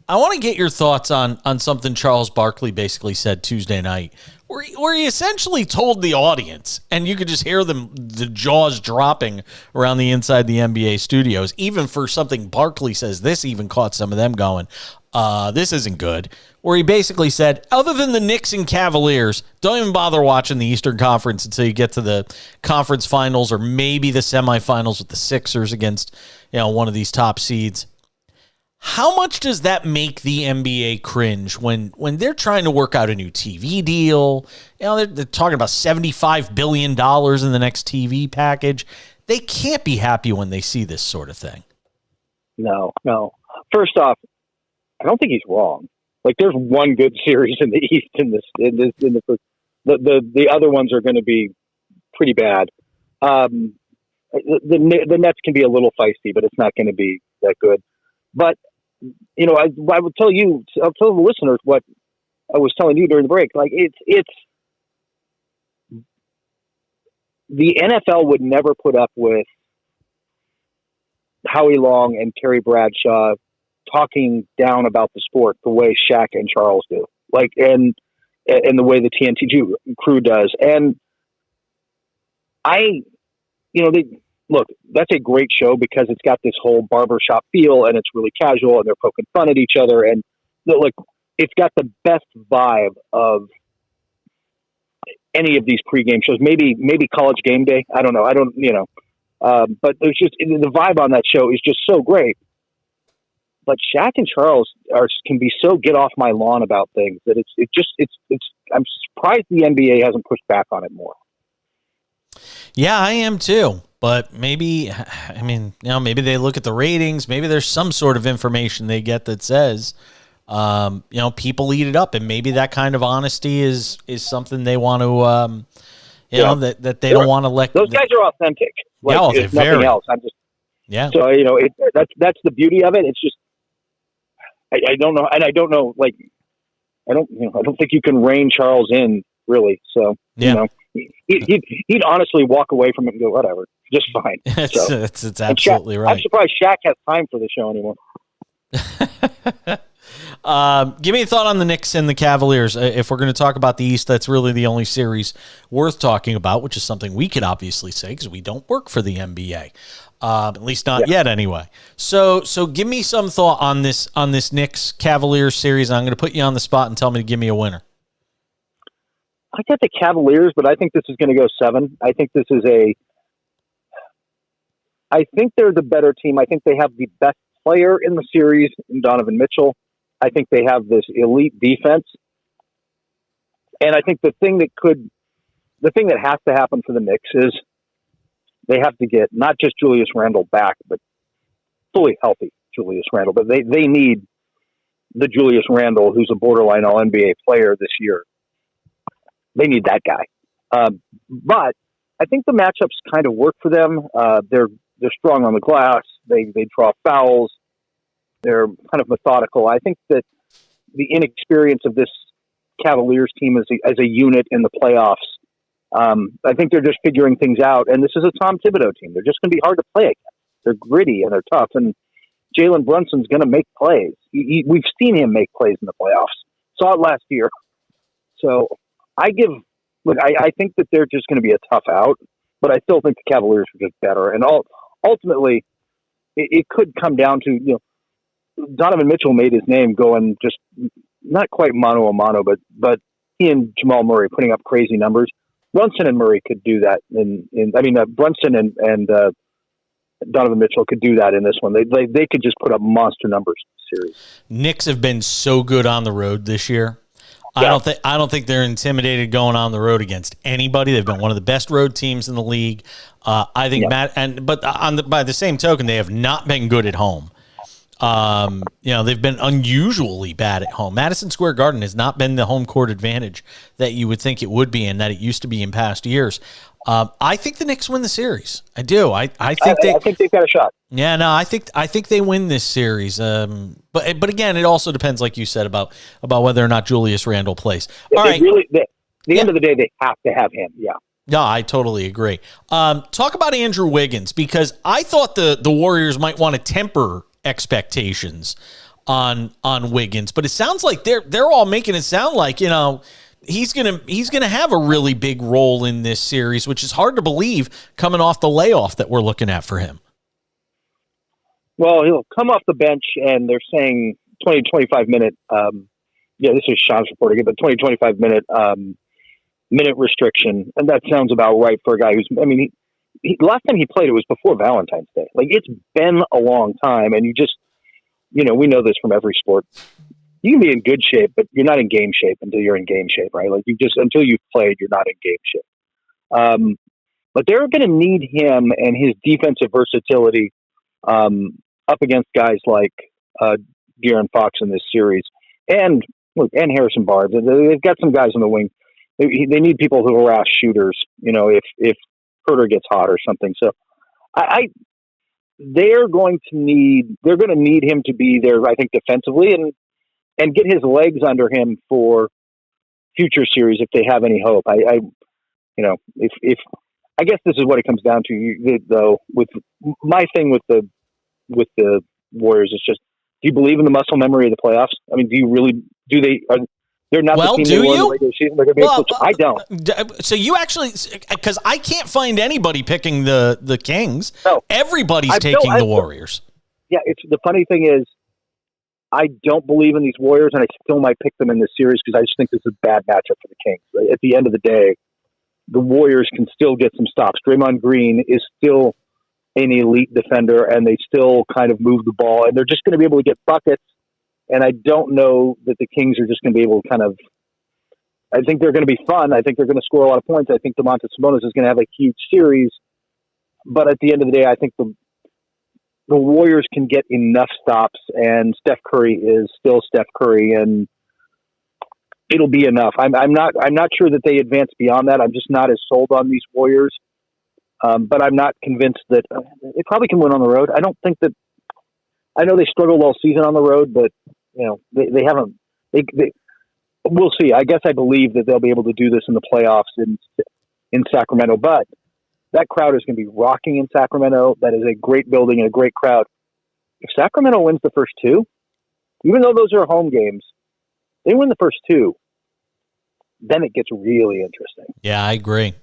I want to get your thoughts on something Charles Barkley basically said Tuesday night, where he essentially told the audience, and you could just hear the jaws dropping around the inside the NBA studios, even for something Barkley says. This even caught some of them going, this isn't good, where he basically said, other than the Knicks and Cavaliers, don't even bother watching the Eastern Conference until you get to the conference finals or maybe the semifinals with the Sixers against, one of these top seeds. How much does that make the NBA cringe when they're trying to work out a new TV deal? They're talking about $75 billion in the next TV package. They can't be happy when they see this sort of thing. No. First off, I don't think he's wrong. Like, there's one good series in the East the other ones are going to be pretty bad. The Nets can be a little feisty, but it's not going to be that good. But I would tell the listeners what I was telling you during the break. Like, it's the NFL would never put up with Howie Long and Terry Bradshaw talking down about the sport the way Shaq and Charles do, and the way the TNT crew does. And look, that's a great show because it's got this whole barbershop feel and it's really casual and they're poking fun at each other. And it's got the best vibe of any of these pregame shows, maybe College Game Day. I don't know. But there's just, the vibe on that show is just so great. But Shaq and Charles can be so get off my lawn about things that I'm surprised the NBA hasn't pushed back on it more. Yeah, I am too. But maybe they look at the ratings. Maybe there's some sort of information they get that says, people eat it up, and maybe that kind of honesty is something they want to, that they don't want to let. Those guys are authentic. It's nothing else. I'm just So that's the beauty of it. It's just I don't know, and I don't know. Like, I don't think you can rein Charles in really. So he'd honestly walk away from it and go, whatever, just fine. It's absolutely right. I'm surprised Shaq has time for the show anymore. Give me a thought on the Knicks and the Cavaliers. If we're going to talk about the East, that's really the only series worth talking about, which is something we can obviously say because we don't work for the NBA, at least not yet anyway. So give me some thought on this Knicks Cavaliers series. I'm going to put you on the spot and tell me to give me a winner. I got the Cavaliers, but I think this is going to go 7. I think they're the better team. I think they have the best player in the series in Donovan Mitchell. I think they have this elite defense. And I think the thing that has to happen for the Knicks is they have to get not just Julius Randle back, but fully healthy Julius Randle. But they need the Julius Randle, who's a borderline All-NBA player this year. They need that guy. But I think the matchups kind of work for them. They're strong on the glass. They draw fouls. They're kind of methodical. I think that the inexperience of this Cavaliers team as a unit in the playoffs, I think they're just figuring things out. And this is a Tom Thibodeau team. They're just going to be hard to play against. They're gritty and they're tough. And Jalen Brunson's going to make plays. We've seen him make plays in the playoffs. Saw it last year. So I think that they're just going to be a tough out, but I still think the Cavaliers are just better. And ultimately, it could come down to, Donovan Mitchell made his name going just not quite mano a mano, but he and Jamal Murray putting up crazy numbers. Brunson and Murray could do that. Brunson and Donovan Mitchell could do that in this one. They could just put up monster numbers in the series. Knicks have been so good on the road this year. Yeah. I don't think they're intimidated going on the road against anybody. They've been one of the best road teams in the league. I think by the same token, they have not been good at home. They've been unusually bad at home. Madison Square Garden has not been the home court advantage that you would think it would be and that it used to be in past years. I think the Knicks win the series. I do. I think they've got a shot. Yeah, no, I think they win this series. But again, it also depends, like you said, about whether or not Julius Randle plays. All right. The end of the day, they have to have him. Yeah. No, I totally agree. Talk about Andrew Wiggins, because I thought the Warriors might want to temper expectations on Wiggins, but it sounds like they're all making it sound like, he's gonna have a really big role in this series, which is hard to believe coming off the layoff that we're looking at for him. Well, he'll come off the bench, and they're saying 20, 25 minute. This is Sean's reporting it, but 20, 25 minute restriction, and that sounds about right for a guy who's. I mean, last time he played, it was before Valentine's Day. Like, it's been a long time, and you just, we know this from every sport. You can be in good shape, but you're not in game shape until you're in game shape, right? Like, until you've played, you're not in game shape. But they're going to need him and his defensive versatility up against guys like De'Aaron Fox in this series, and Harrison Barnes. They've got some guys on the wing. They need people who harass shooters, if Herter gets hot or something. So they're going to need him to be there, I think, defensively and get his legs under him for future series if they have any hope. If I guess this is what it comes down to, though. With my thing with the Warriors, is just, do you believe in the muscle memory of the playoffs? I mean, they're not the team they were in the regular season. They're going to be I don't. So you actually, because I can't find anybody picking the Kings. No. Everybody's taking the Warriors. Yeah, the funny thing is, I don't believe in these Warriors, and I still might pick them in this series because I just think this is a bad matchup for the Kings. At the end of the day, the Warriors can still get some stops. Draymond Green is still an elite defender, and they still kind of move the ball, and they're just going to be able to get buckets. And I don't know that the Kings are just going to be able to I think they're going to be fun. I think they're going to score a lot of points. I think Domantas Sabonis is going to have a huge series. But at the end of the day, I think the Warriors can get enough stops, and Steph Curry is still Steph Curry, and it'll be enough. I'm not sure that they advance beyond that. I'm just not as sold on these Warriors. But I'm not convinced that they probably can win on the road. I don't think that. I know they struggled all season on the road, but they haven't. We'll see. I guess I believe that they'll be able to do this in the playoffs in Sacramento. But that crowd is going to be rocking in Sacramento. That is a great building and a great crowd. If Sacramento wins the first two, even though those are home games, they win the first two, then it gets really interesting. Yeah, I agree.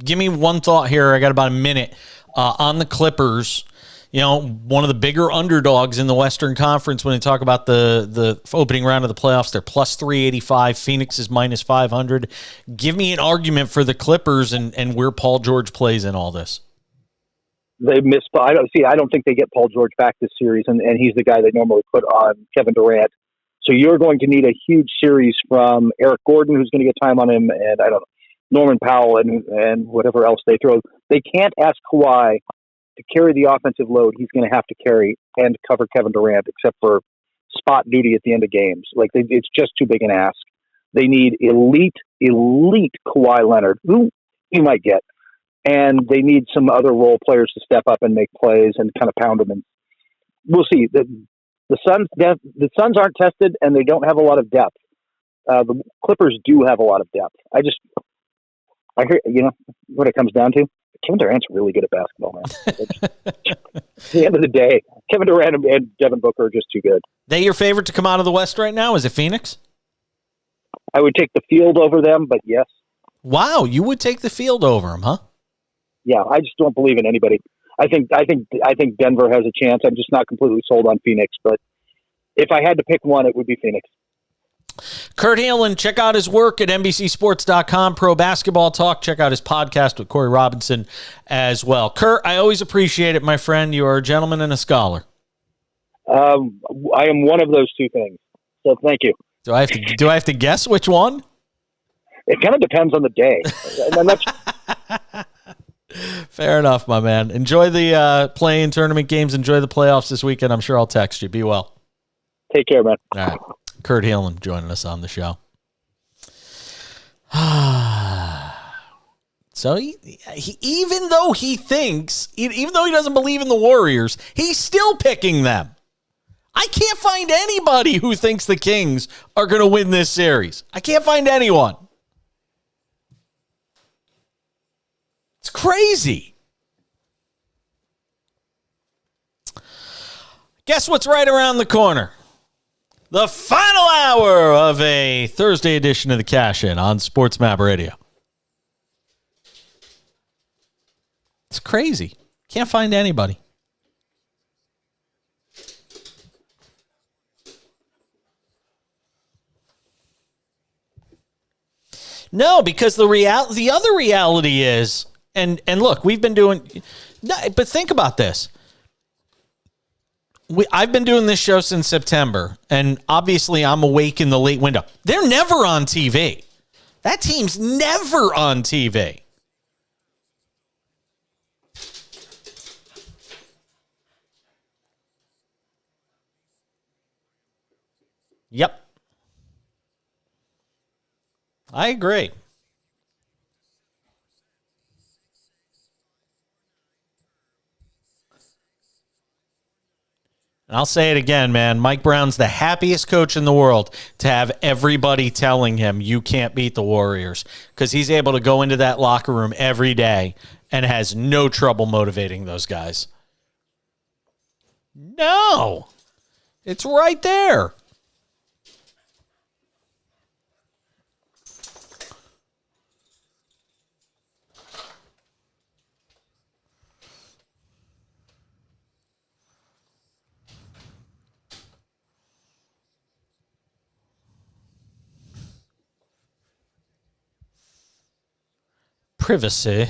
Give me one thought here. I got about a minute on the Clippers. One of the bigger underdogs in the Western Conference when they talk about the opening round of the playoffs. They're plus 385. Phoenix is minus 500. Give me an argument for the Clippers and where Paul George plays in all this. They miss. I don't think they get Paul George back this series, and he's the guy they normally put on Kevin Durant. So you're going to need a huge series from Eric Gordon, who's going to get time on him, and I don't know, Norman Powell and whatever else they throw. They can't ask Kawhi to carry the offensive load he's going to have to carry and cover Kevin Durant, except for spot duty at the end of games. It's just too big an ask. They need elite Kawhi Leonard, who he might get, and they need some other role players to step up and make plays and kind of pound them. And we'll see. The Suns aren't tested, and they don't have a lot of depth. The Clippers do have a lot of depth. I hear, what it comes down to? Kevin Durant's really good at basketball, man. At the end of the day, Kevin Durant and Devin Booker are just too good. They your favorite to come out of the West right now? Is it Phoenix? I would take the field over them, but yes. Wow, you would take the field over them, huh? Yeah, I just don't believe in anybody. I think Denver has a chance. I'm just not completely sold on Phoenix, but if I had to pick one, it would be Phoenix. Kurt Hanlon, check out his work at NBCSports.com, Pro Basketball Talk. Check out his podcast with Corey Robinson as well. Kurt, I always appreciate it, my friend. You are a gentleman and a scholar. I am one of those two things, so thank you. Do I have to guess which one? It kind of depends on the day. And Fair enough, my man. Enjoy the play-in tournament games. Enjoy the playoffs this weekend. I'm sure I'll text you. Be well. Take care, man. All right. Kurt Heelan joining us on the show. So he even though he doesn't believe in the Warriors, he's still picking them. I can't find anybody who thinks the Kings are going to win this series. I can't find anyone. It's crazy. Guess what's right around the corner? The final hour of a Thursday edition of the Cash In on SportsMap Radio. It's crazy. Can't find anybody. No, because the other reality is, and look, we've been doing, but think about this. I've been doing this show since September, and obviously I'm awake in the late window. They're never on TV. That team's never on TV. Yep. I agree. And I'll say it again, man. Mike Brown's the happiest coach in the world to have everybody telling him you can't beat the Warriors, because he's able to go into that locker room every day and has no trouble motivating those guys. No. It's right there. Privacy.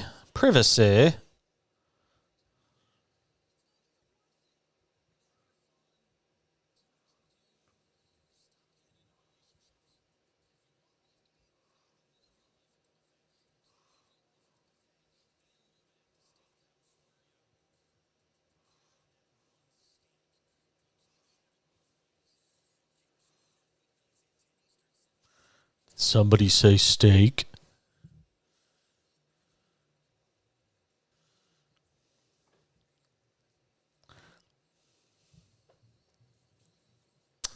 Somebody say steak.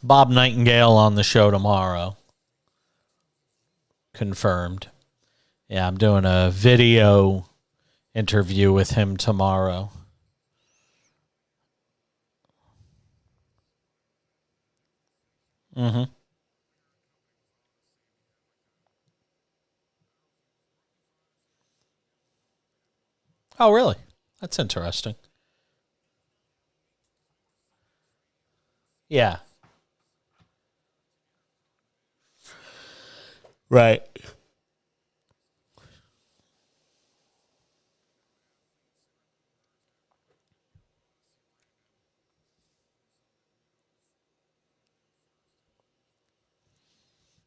Bob Nightingale on the show tomorrow. Confirmed. Yeah, I'm doing a video interview with him tomorrow. Mm-hmm. Oh, really? That's interesting. Yeah. Right.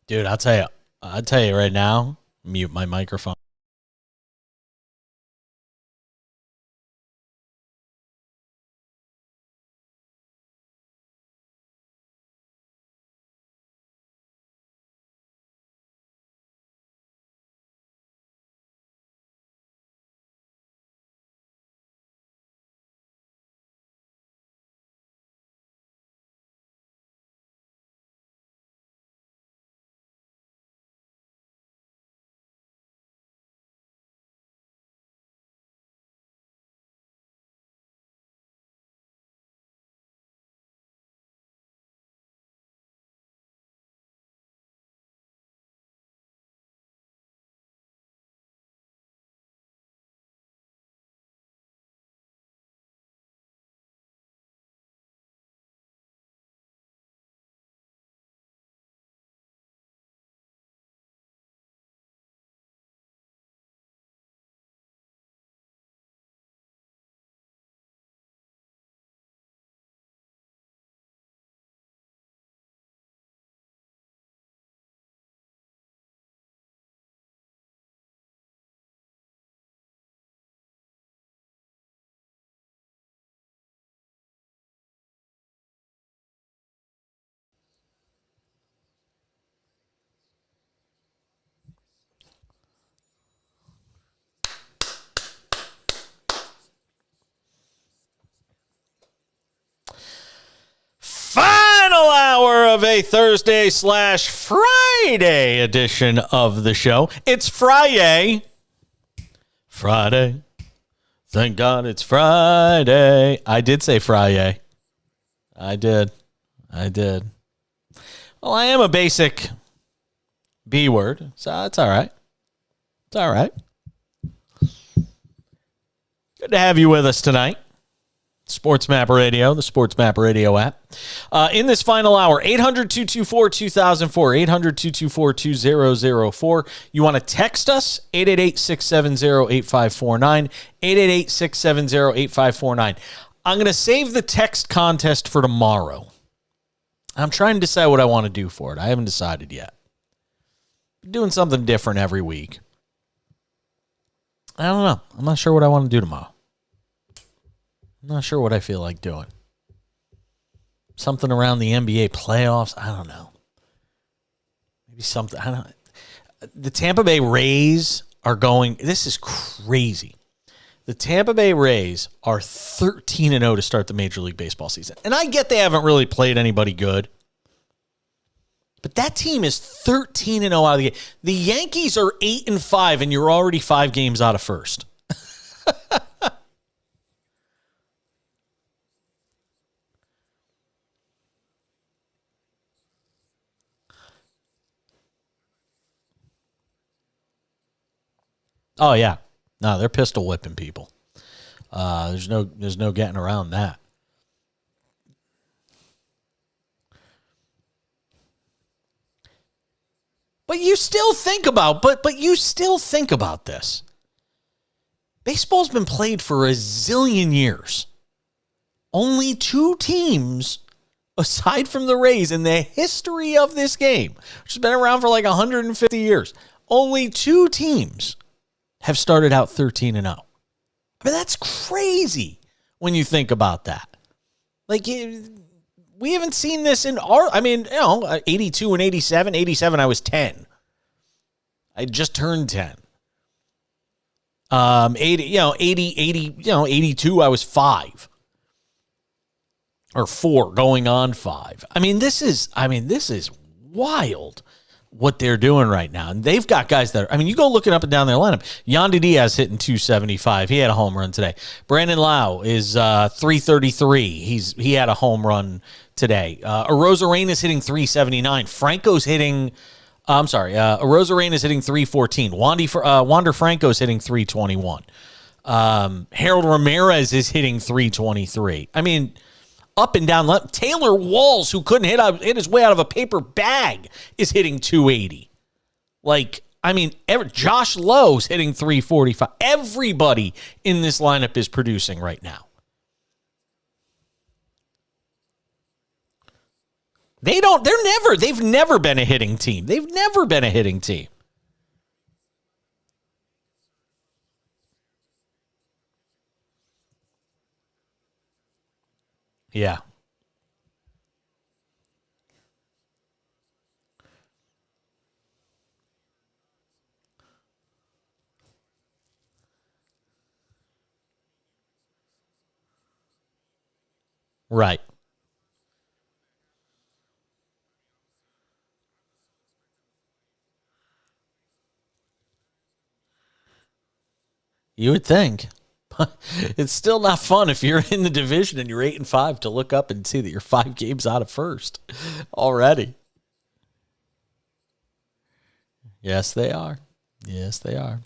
Dude, I'll tell you right now, mute my microphone. of a Thursday / Friday edition of the show. It's Friday. Friday. Thank God it's Friday. I did say Friday. I did. Well, I am a basic B word, so it's all right. It's all right. Good to have you with us tonight. SportsMap Radio, the SportsMap Radio app. In this final hour, 800-224-2004, 800-224-2004. You want to text us, 888-670-8549, 888-670-8549. I'm going to save the text contest for tomorrow. I'm trying to decide what I want to do for it. I haven't decided yet. I'm doing something different every week. I don't know. I'm not sure what I want to do tomorrow. I'm not sure what I feel like doing. Something around the NBA playoffs. I don't know. Maybe something. I don't know. The Tampa Bay Rays are going. This is crazy. The Tampa Bay Rays are 13-0 to start the Major League Baseball season. And I get they haven't really played anybody good. But that team is 13-0 out of the game. The Yankees are 8-5, and you're already 5 games out of first. Oh, yeah. No, they're pistol whipping people. There's no getting around that. But you still think about this. Baseball's been played for a zillion years. Only 2 teams, aside from the Rays, in the history of this game, which has been around for like 150 years, only 2 teams have started out 13-0. I mean, that's crazy when you think about that. Like, we haven't seen this in 82 and 87. 87, I was 10. I just turned 10. 82, I was 5. Or 4, going on 5. I mean, this is wild what they're doing right now. And they've got guys that you go looking up and down their lineup. Yandy Diaz hitting 275. He had a home run today. Brandon Lau is 333. He had a home run today. Arozarena is hitting 379. Franco's hitting Arozarena is hitting 314. Wander Franco's hitting 321. Harold Ramirez is hitting 323. I mean, up and down. Taylor Walls, who couldn't hit his way out of a paper bag, is hitting 280. Josh Lowe's hitting 345. Everybody in this lineup is producing right now. They've never been a hitting team. They've never been a hitting team. Yeah. Right. You would think. It's still not fun if you're in the division and you're 8-5 to look up and see that you're 5 games out of first already. Yes, they are. Yes, they are.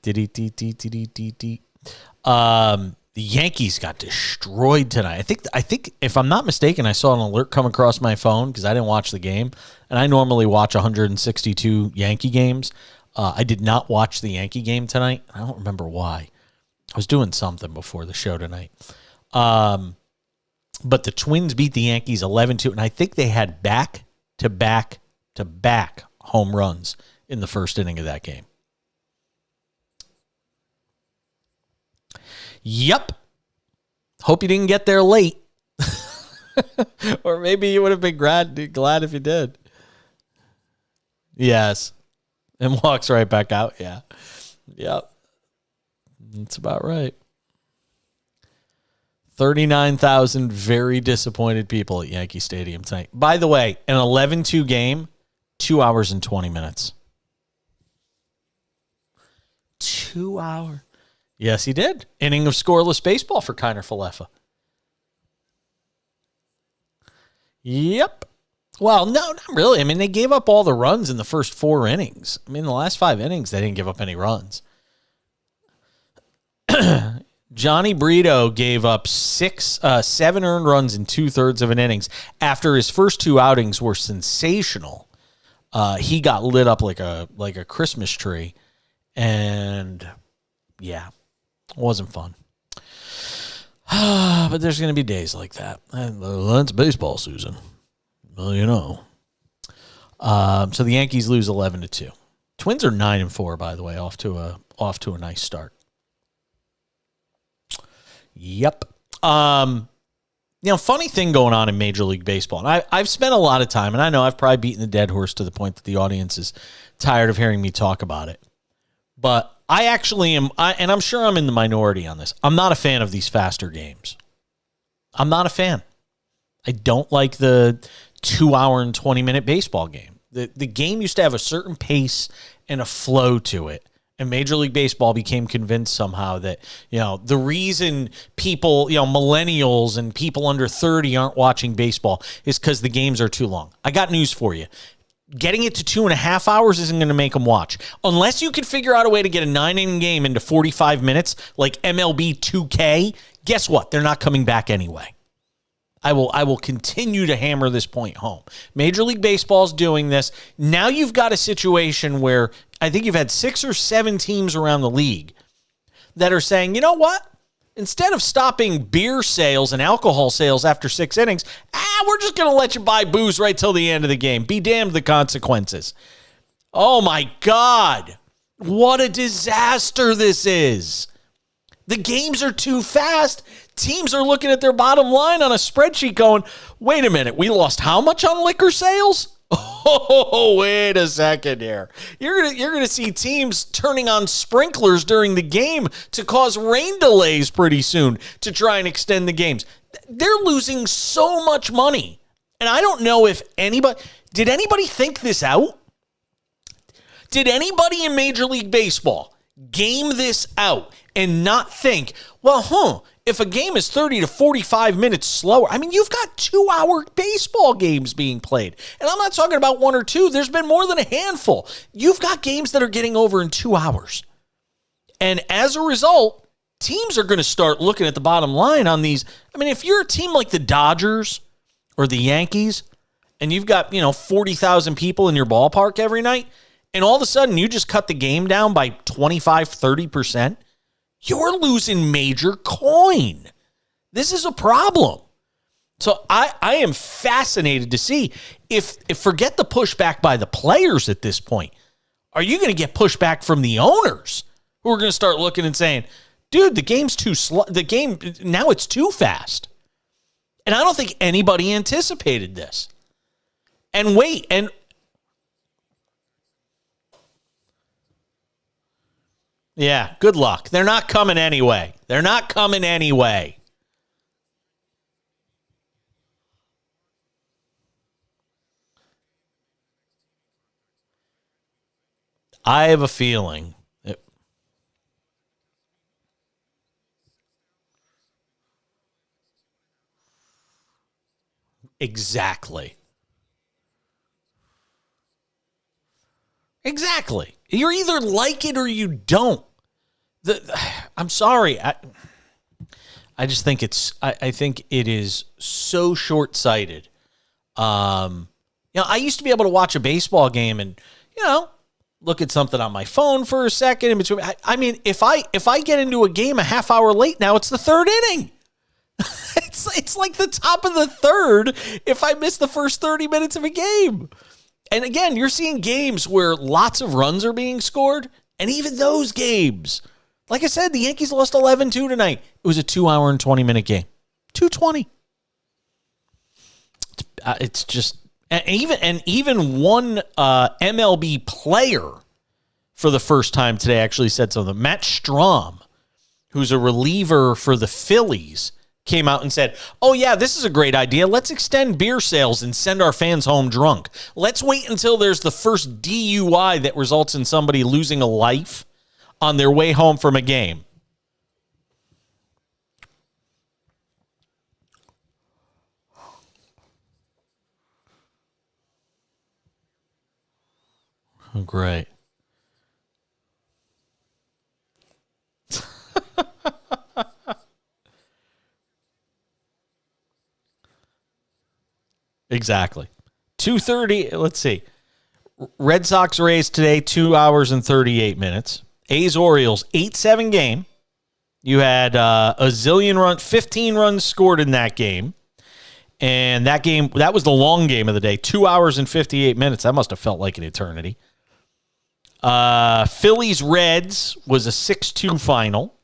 The Yankees got destroyed tonight. I think if I'm not mistaken, I saw an alert come across my phone because I didn't watch the game, and I normally watch 162 Yankee games. I did not watch the Yankee game tonight. I don't remember why. I was doing something before the show tonight. But the Twins beat the Yankees 11-2, and I think they had back-to-back-to-back home runs in the first inning of that game. Yep. Hope you didn't get there late. Or maybe you would have been glad if you did. Yes. And walks right back out. Yeah. Yep. That's about right. 39,000 very disappointed people at Yankee Stadium tonight. By the way, an 11-2 game, 2 hours and 20 minutes. 2 hours. Yes, he did. Inning of scoreless baseball for Kiner Falefa. Yep. Well, no, not really. I mean, they gave up all the runs in the first 4 innings. I mean, the last 5 innings, they didn't give up any runs. Johnny Brito gave up 7 earned runs in 2/3 of an innings. After his first 2 outings were sensational, he got lit up like a Christmas tree, and yeah, it wasn't fun. But there's going to be days like that. And that's baseball, Susan. Well, you know. So the Yankees lose 11-2. Twins are 9-4, by the way, off to a nice start. Yep. Funny thing going on in Major League Baseball. And I've spent a lot of time, and I know I've probably beaten the dead horse to the point that the audience is tired of hearing me talk about it. But I actually am, and I'm sure I'm in the minority on this. I'm not a fan of these faster games. I'm not a fan. I don't like the 2 hour and 20-minute baseball game. The game used to have a certain pace and a flow to it. And Major League Baseball became convinced somehow that, the reason people, millennials and people under 30 aren't watching baseball is because the games are too long. I got news for you. Getting it to 2.5 hours isn't going to make them watch. Unless you can figure out a way to get a 9-inning game into 45 minutes, like MLB 2K, guess what? They're not coming back anyway. I will continue to hammer this point home. Major League Baseball is doing this. Now you've got a situation where I think you've had 6 or 7 teams around the league that are saying, you know what? Instead of stopping beer sales and alcohol sales after 6 innings, we're just going to let you buy booze right till the end of the game. Be damned the consequences. Oh, my God. What a disaster this is. The games are too fast. Teams are looking at their bottom line on a spreadsheet going, wait a minute, we lost how much on liquor sales? Oh, wait a second here. You're gonna see teams turning on sprinklers during the game to cause rain delays pretty soon to try and extend the games. They're losing so much money. And I don't know if did anybody think this out? Did anybody in Major League Baseball game this out and not think, if a game is 30 to 45 minutes slower, I mean, you've got 2-hour baseball games being played. And I'm not talking about 1 or 2. There's been more than a handful. You've got games that are getting over in 2 hours. And as a result, teams are going to start looking at the bottom line on these. I mean, if you're a team like the Dodgers or the Yankees, and you've got, 40,000 people in your ballpark every night, and all of a sudden you just cut the game down by 25, 30%, you're losing major coin. This is a problem. So I am fascinated to see if forget the pushback by the players at this point. Are you going to get pushback from the owners who are going to start looking and saying, dude, the game's too slow. The game, now it's too fast. And I don't think anybody anticipated this. And wait, and yeah, good luck. They're not coming anyway. They're not coming anyway. I have a feeling. Exactly. Exactly. You're either like it or you don't. I'm sorry. I just think I think it is so short-sighted. I used to be able to watch a baseball game and, look at something on my phone for a second in between. I mean, if I get into a game a half hour late now, it's the third inning. It's like the top of the third if I miss the first 30 minutes of a game. And again, you're seeing games where lots of runs are being scored, and even those games, like I said, the Yankees lost 11-2 tonight. It was a 2 hour and 20-minute game. 2:20. It's just, and even one MLB player for the first time today actually said something. Matt Strahm, who's a reliever for the Phillies, came out and said, oh, yeah, this is a great idea. Let's extend beer sales and send our fans home drunk. Let's wait until there's the first DUI that results in somebody losing a life on their way home from a game. Oh, great. Exactly. 2:30. Let's see. Red Sox Rays today, 2 hours and 38 minutes. A's Orioles, 8-7 game. You had a zillion 15 runs scored in that game. And that game, that was the long game of the day, 2 hours and 58 minutes. That must have felt like an eternity. Phillies Reds was a 6-2 final.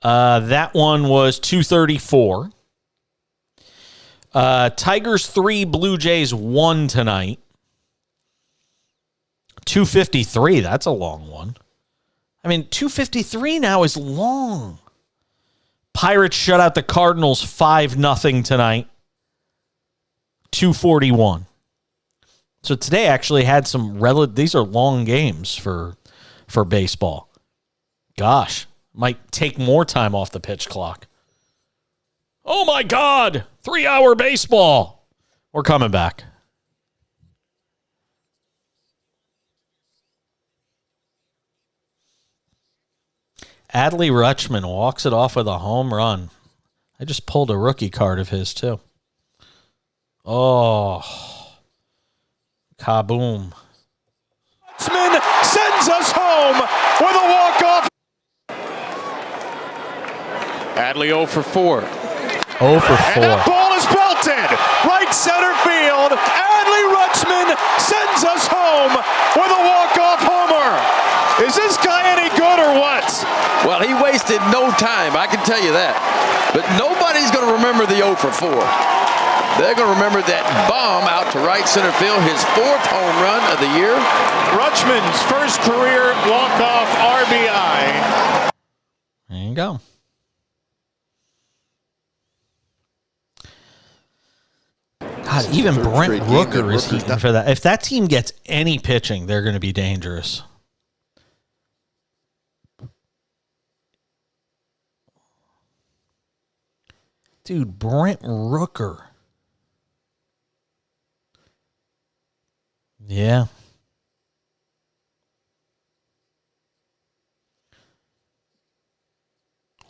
That one was 2:34. Tigers 3, Blue Jays 1 tonight. 2:53. That's a long one. I mean, 2:53 now is long. Pirates shut out the Cardinals 5-0 tonight. 2:41. So today actually had some these are long games for baseball. Gosh, might take more time off the pitch clock. Oh my God, 3-hour baseball. We're coming back. Adley Rutschman walks it off with a home run. I just pulled a rookie card of his, too. Oh. Kaboom. Rutschman sends us home with a walk-off. Adley 0 for 4. 0 for 4. And that ball is belted. Right center field. Adley Rutschman sends us home with a walk-off homer. Is this guy any good or what? Well, he wasted no time, I can tell you that. But nobody's going to remember the 0 for 4. They're going to remember that bomb out to right center field, his 4th home run of the year. Rutschman's first career walk-off RBI. There you go. God, even Brent Rooker is heating for that. If that team gets any pitching, they're going to be dangerous. Dude, Brent Rooker. Yeah.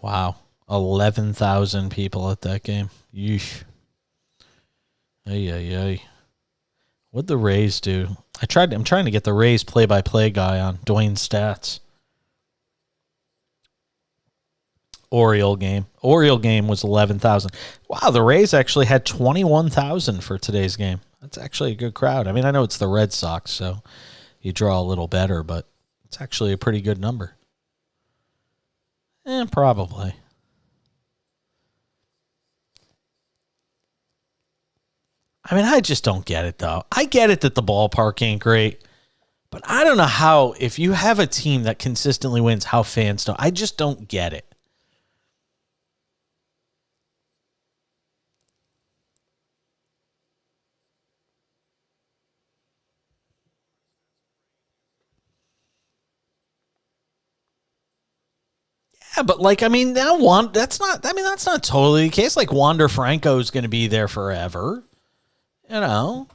Wow. 11,000 people at that game. Yeesh. Ay. What'd the Rays do? I'm trying to get the Rays play-by-play guy on Dwayne's stats. Oriole game was 11,000. Wow, the Rays actually had 21,000 for today's game. That's actually a good crowd. I mean, I know it's the Red Sox, so you draw a little better, but it's actually a pretty good number. Probably. I mean, I just don't get it, though. I get it that the ballpark ain't great, but I don't know how, if you have a team that consistently wins, how fans don't. I just don't get it. Yeah, but that's not totally the case. Like, Wander Franco is going to be there forever. You know.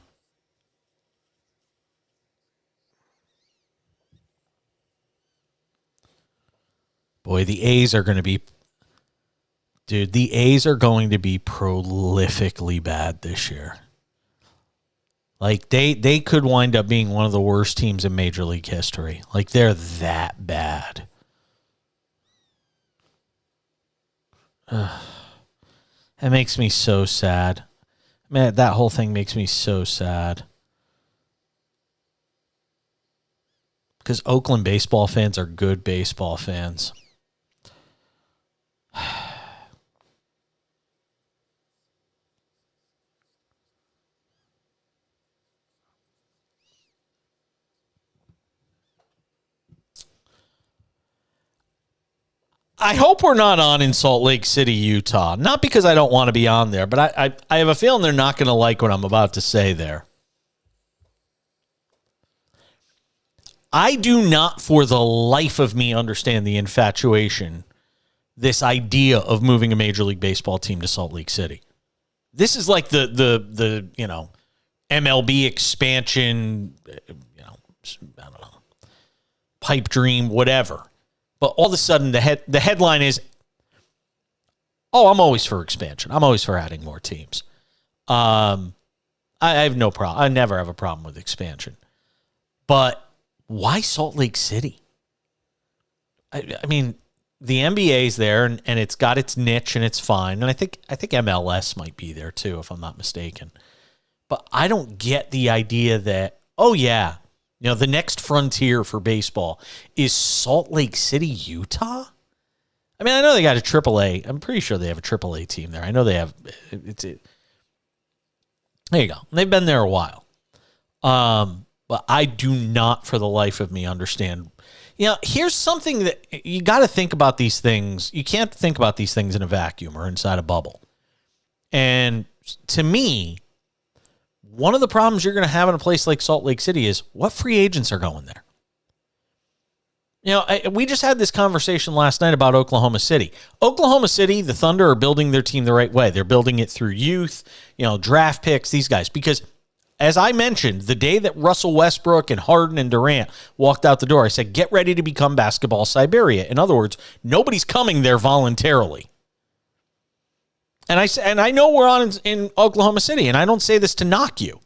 Boy, the A's are going to be prolifically bad this year. Like, they could wind up being one of the worst teams in Major League history. Like, they're that bad. It makes me so sad. Man, that whole thing makes me so sad. Because Oakland baseball fans are good baseball fans. I hope we're not on in Salt Lake City, Utah. Not because I don't want to be on there, but I have a feeling they're not going to like what I'm about to say there. I do not for the life of me understand the infatuation, this idea of moving a Major League Baseball team to Salt Lake City. This is like the MLB expansion, I don't know, pipe dream, whatever. But all of a sudden, the headline is, "Oh, I'm always for expansion. I'm always for adding more teams." I have no problem. I never have a problem with expansion. But why Salt Lake City? I mean, the NBA's there, and it's got its niche, and it's fine. And I think MLS might be there too, if I'm not mistaken. But I don't get the idea that, oh yeah, the next frontier for baseball is Salt Lake City, Utah. I mean, I know they got a AAA. I'm pretty sure they have a AAA team there. I know they have. There you go. They've been there a while. But I do not, for the life of me, understand. Here's something that you got to think about these things. You can't think about these things in a vacuum or inside a bubble. And to me, one of the problems you're going to have in a place like Salt Lake City is what free agents are going there. We just had this conversation last night about Oklahoma City. Oklahoma City, the Thunder are building their team the right way. They're building it through youth, draft picks, these guys. Because, as I mentioned, the day that Russell Westbrook and Harden and Durant walked out the door, I said, get ready to become basketball Siberia. In other words, nobody's coming there voluntarily. And I know we're on in Oklahoma City, and I don't say this to knock you,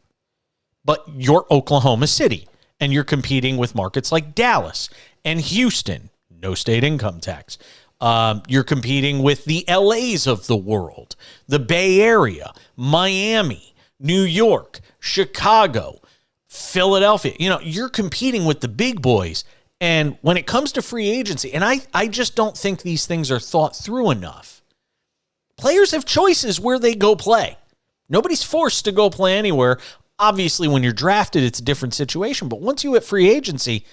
but you're Oklahoma City, and you're competing with markets like Dallas and Houston, no state income tax. You're competing with the LAs of the world, the Bay Area, Miami, New York, Chicago, Philadelphia. You're competing with the big boys. And when it comes to free agency, and I just don't think these things are thought through enough. Players have choices where they go play. Nobody's forced to go play anywhere. Obviously, when you're drafted, it's a different situation. But once you hit free agency,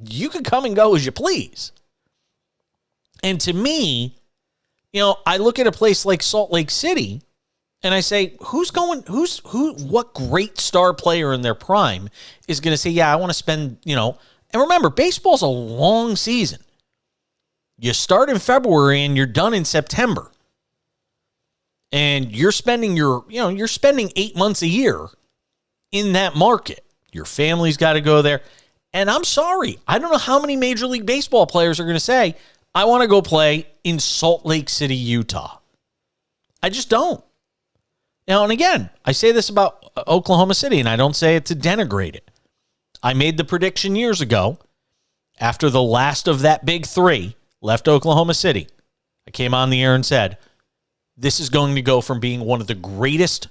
you can come and go as you please. And to me, I look at a place like Salt Lake City, and I say, what great star player in their prime is going to say, yeah, I want to spend, and remember, baseball's a long season. You start in February and you're done in September. And you're spending you're spending 8 months a year in that market. Your family's got to go there. And I'm sorry, I don't know how many Major League Baseball players are going to say, I want to go play in Salt Lake City, Utah. I just don't. Now, and again, I say this about Oklahoma City, and I don't say it to denigrate it. I made the prediction years ago, after the last of that big three left Oklahoma City. I came on the air and said, this is going to go from being one of the greatest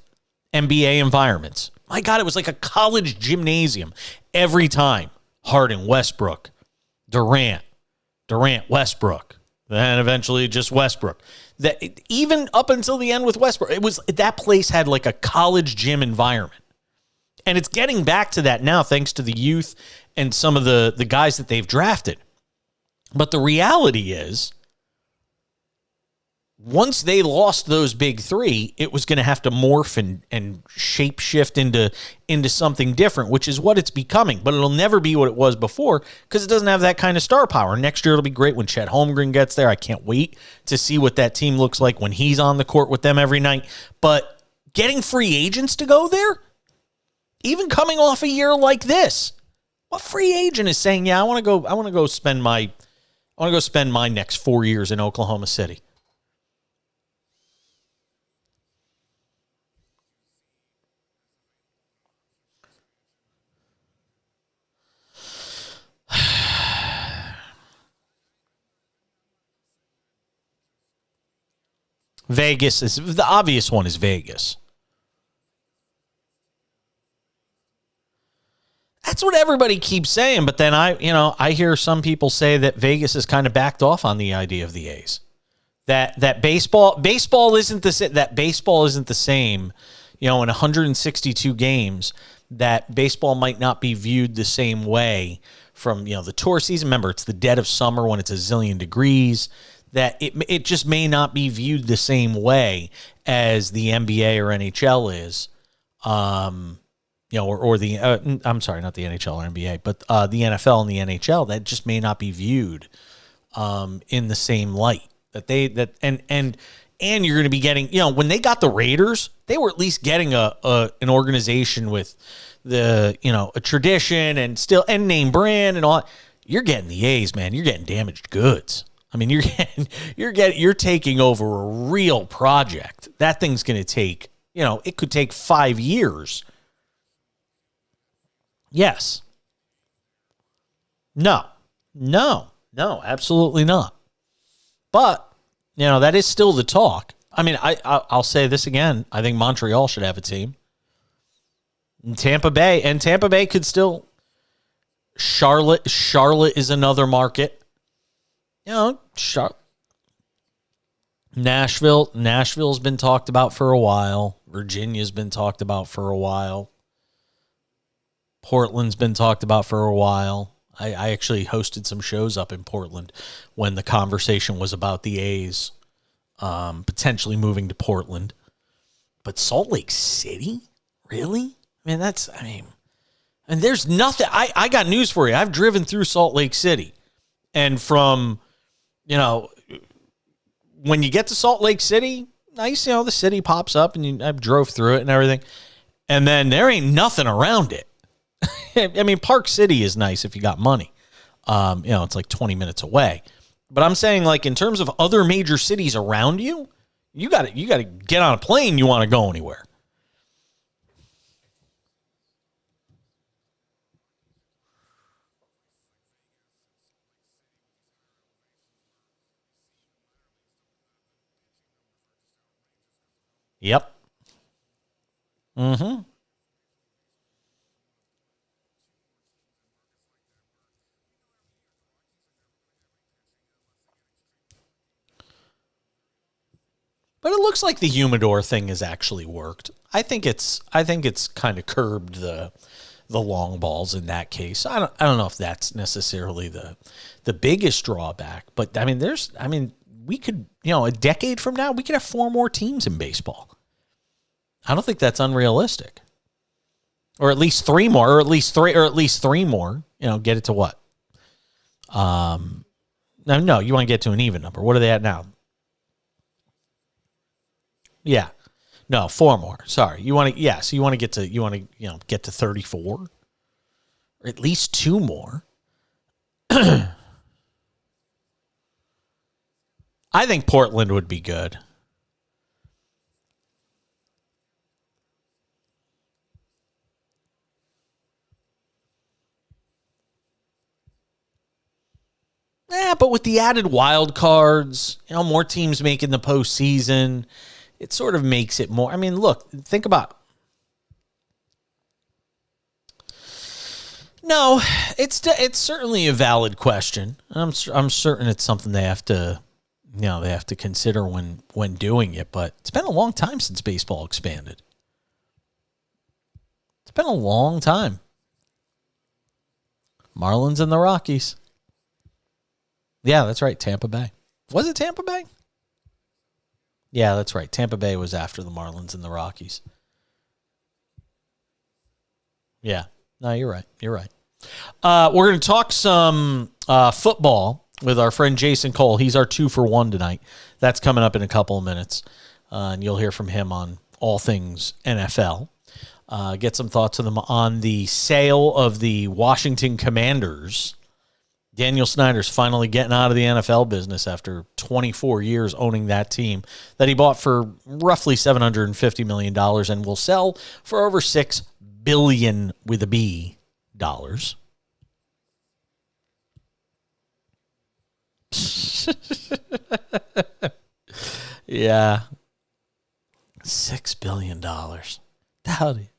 NBA environments. My God, it was like a college gymnasium every time. Harden, Westbrook, Durant, Westbrook, then eventually just Westbrook. That even up until the end with Westbrook, that place had like a college gym environment. And it's getting back to that now thanks to the youth and some of the guys that they've drafted. But the reality is, once they lost those big three, it was going to have to morph and shape shift into something different, which is what it's becoming. But it'll never be what it was before because it doesn't have that kind of star power. Next year it'll be great when Chet Holmgren gets there. I can't wait to see what that team looks like when he's on the court with them every night. But getting free agents to go there, even coming off a year like this, what free agent is saying, yeah, I want to go spend my next 4 years in Oklahoma City? Vegas is the obvious one. Is Vegas? That's what everybody keeps saying, but then I hear some people say that Vegas has kind of backed off on the idea of the A's. That baseball isn't the same. In 162 games, that baseball might not be viewed the same way from the tour season. Remember, it's the dead of summer when it's a zillion degrees. that it just may not be viewed the same way as the NBA or NHL is. Or the I'm sorry, not the NHL or NBA, but the NFL and the NHL, that just may not be viewed in the same light. And you're going to be getting, when they got the Raiders, they were at least getting an organization with the, a tradition and name brand and all. You're getting the A's, man. You're getting damaged goods. I mean, you're taking over a real project. That thing's going to take, it could take 5 years. Yes. No, absolutely not. But, that is still the talk. I mean, I'll say this again. I think Montreal should have a team. And Tampa Bay could still. Charlotte is another market. Nashville's been talked about for a while. Virginia's been talked about for a while. Portland's been talked about for a while. I actually hosted some shows up in Portland when the conversation was about the A's potentially moving to Portland. But Salt Lake City? Really? And there's nothing. I got news for you. I've driven through Salt Lake City. And from, when you get to Salt Lake City, nice, the city pops up and I drove through it and everything. And then there ain't nothing around it. I mean, Park City is nice if you got money. It's like 20 minutes away. But I'm saying, like, in terms of other major cities around you, you got to get on a plane. You want to go anywhere. Yep. Mm-hmm. But it looks like the humidor thing has actually worked. I think it's kind of curbed the long balls in that case. I don't know if that's necessarily the biggest drawback, but we could, a decade from now, we could have 4 more teams in baseball. I don't think that's unrealistic. Or at least 3 more, or at least 3 more, get it to what? No, you want to get to an even number. What are they at now? Yeah. No, 4 more. Sorry. So you want to get to, get to 34 or at least 2 more. I think Portland would be good. Yeah, but with the added wild cards, more teams making the postseason, it sort of makes it more. I mean, look, think about. No, it's certainly a valid question. I'm certain it's something they have to, consider when doing it. But it's been a long time since baseball expanded. It's been a long time. Marlins and the Rockies. Yeah, that's right. Tampa Bay. Was it Tampa Bay? Yeah, that's right. Tampa Bay was after the Marlins and the Rockies. Yeah. No, you're right. You're right. We're going to talk some football with our friend Jason Cole. He's our 2 for 1 tonight. That's coming up in a couple of minutes. And you'll hear from him on all things NFL. Get some thoughts on the sale of the Washington Commanders. Daniel Snyder's finally getting out of the NFL business after 24 years owning that team that he bought for roughly $750 million and will sell for over $6 billion with a B dollars. Yeah. $6 billion. Howdy.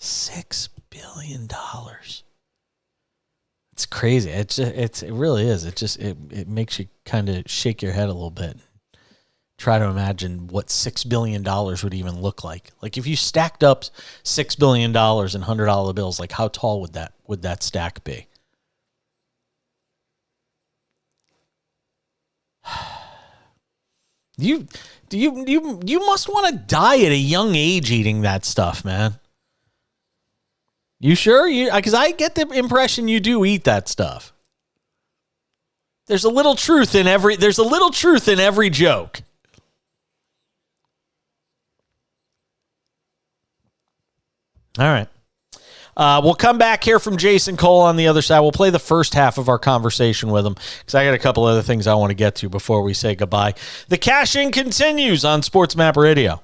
$6 billion. It's crazy. It really is. It makes you kind of shake your head a little bit. Try to imagine what $6 billion would even look like. Like if you stacked up $6 billion in $100 bills, like how tall would that stack be? You must want to die at a young age eating that stuff, man. You sure? Because I get the impression you do eat that stuff. There's a little truth in every joke. All right. We'll come back here from Jason Cole on the other side. We'll play the first half of our conversation with him because I got a couple other things I want to get to before we say goodbye. The cash-in continues on SportsMap Radio.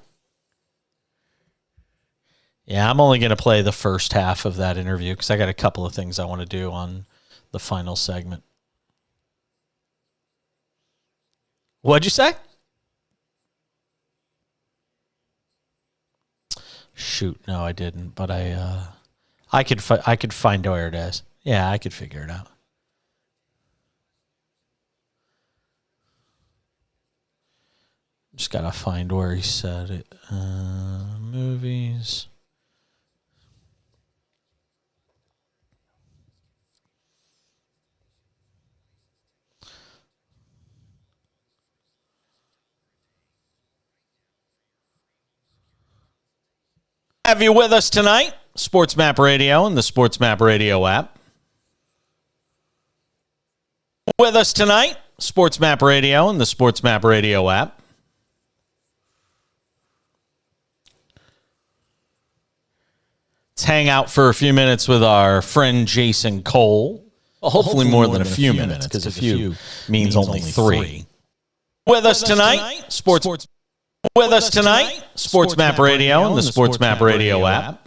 Yeah, I'm only going to play the first half of that interview because I got a couple of things I want to do on the final segment. What'd you say? Shoot, no, I didn't. But I could find where it is. Yeah, I could figure it out. Just gotta find where he said it. Movies. Have you with us tonight? SportsMap Radio and the SportsMap Radio app. With us tonight, SportsMap Radio and the SportsMap Radio app. Let's hang out for a few minutes with our friend Jason Cole. Well, hopefully more than a few minutes, because a few means only three. With us tonight, With us tonight, SportsMap Radio and the SportsMap Radio app.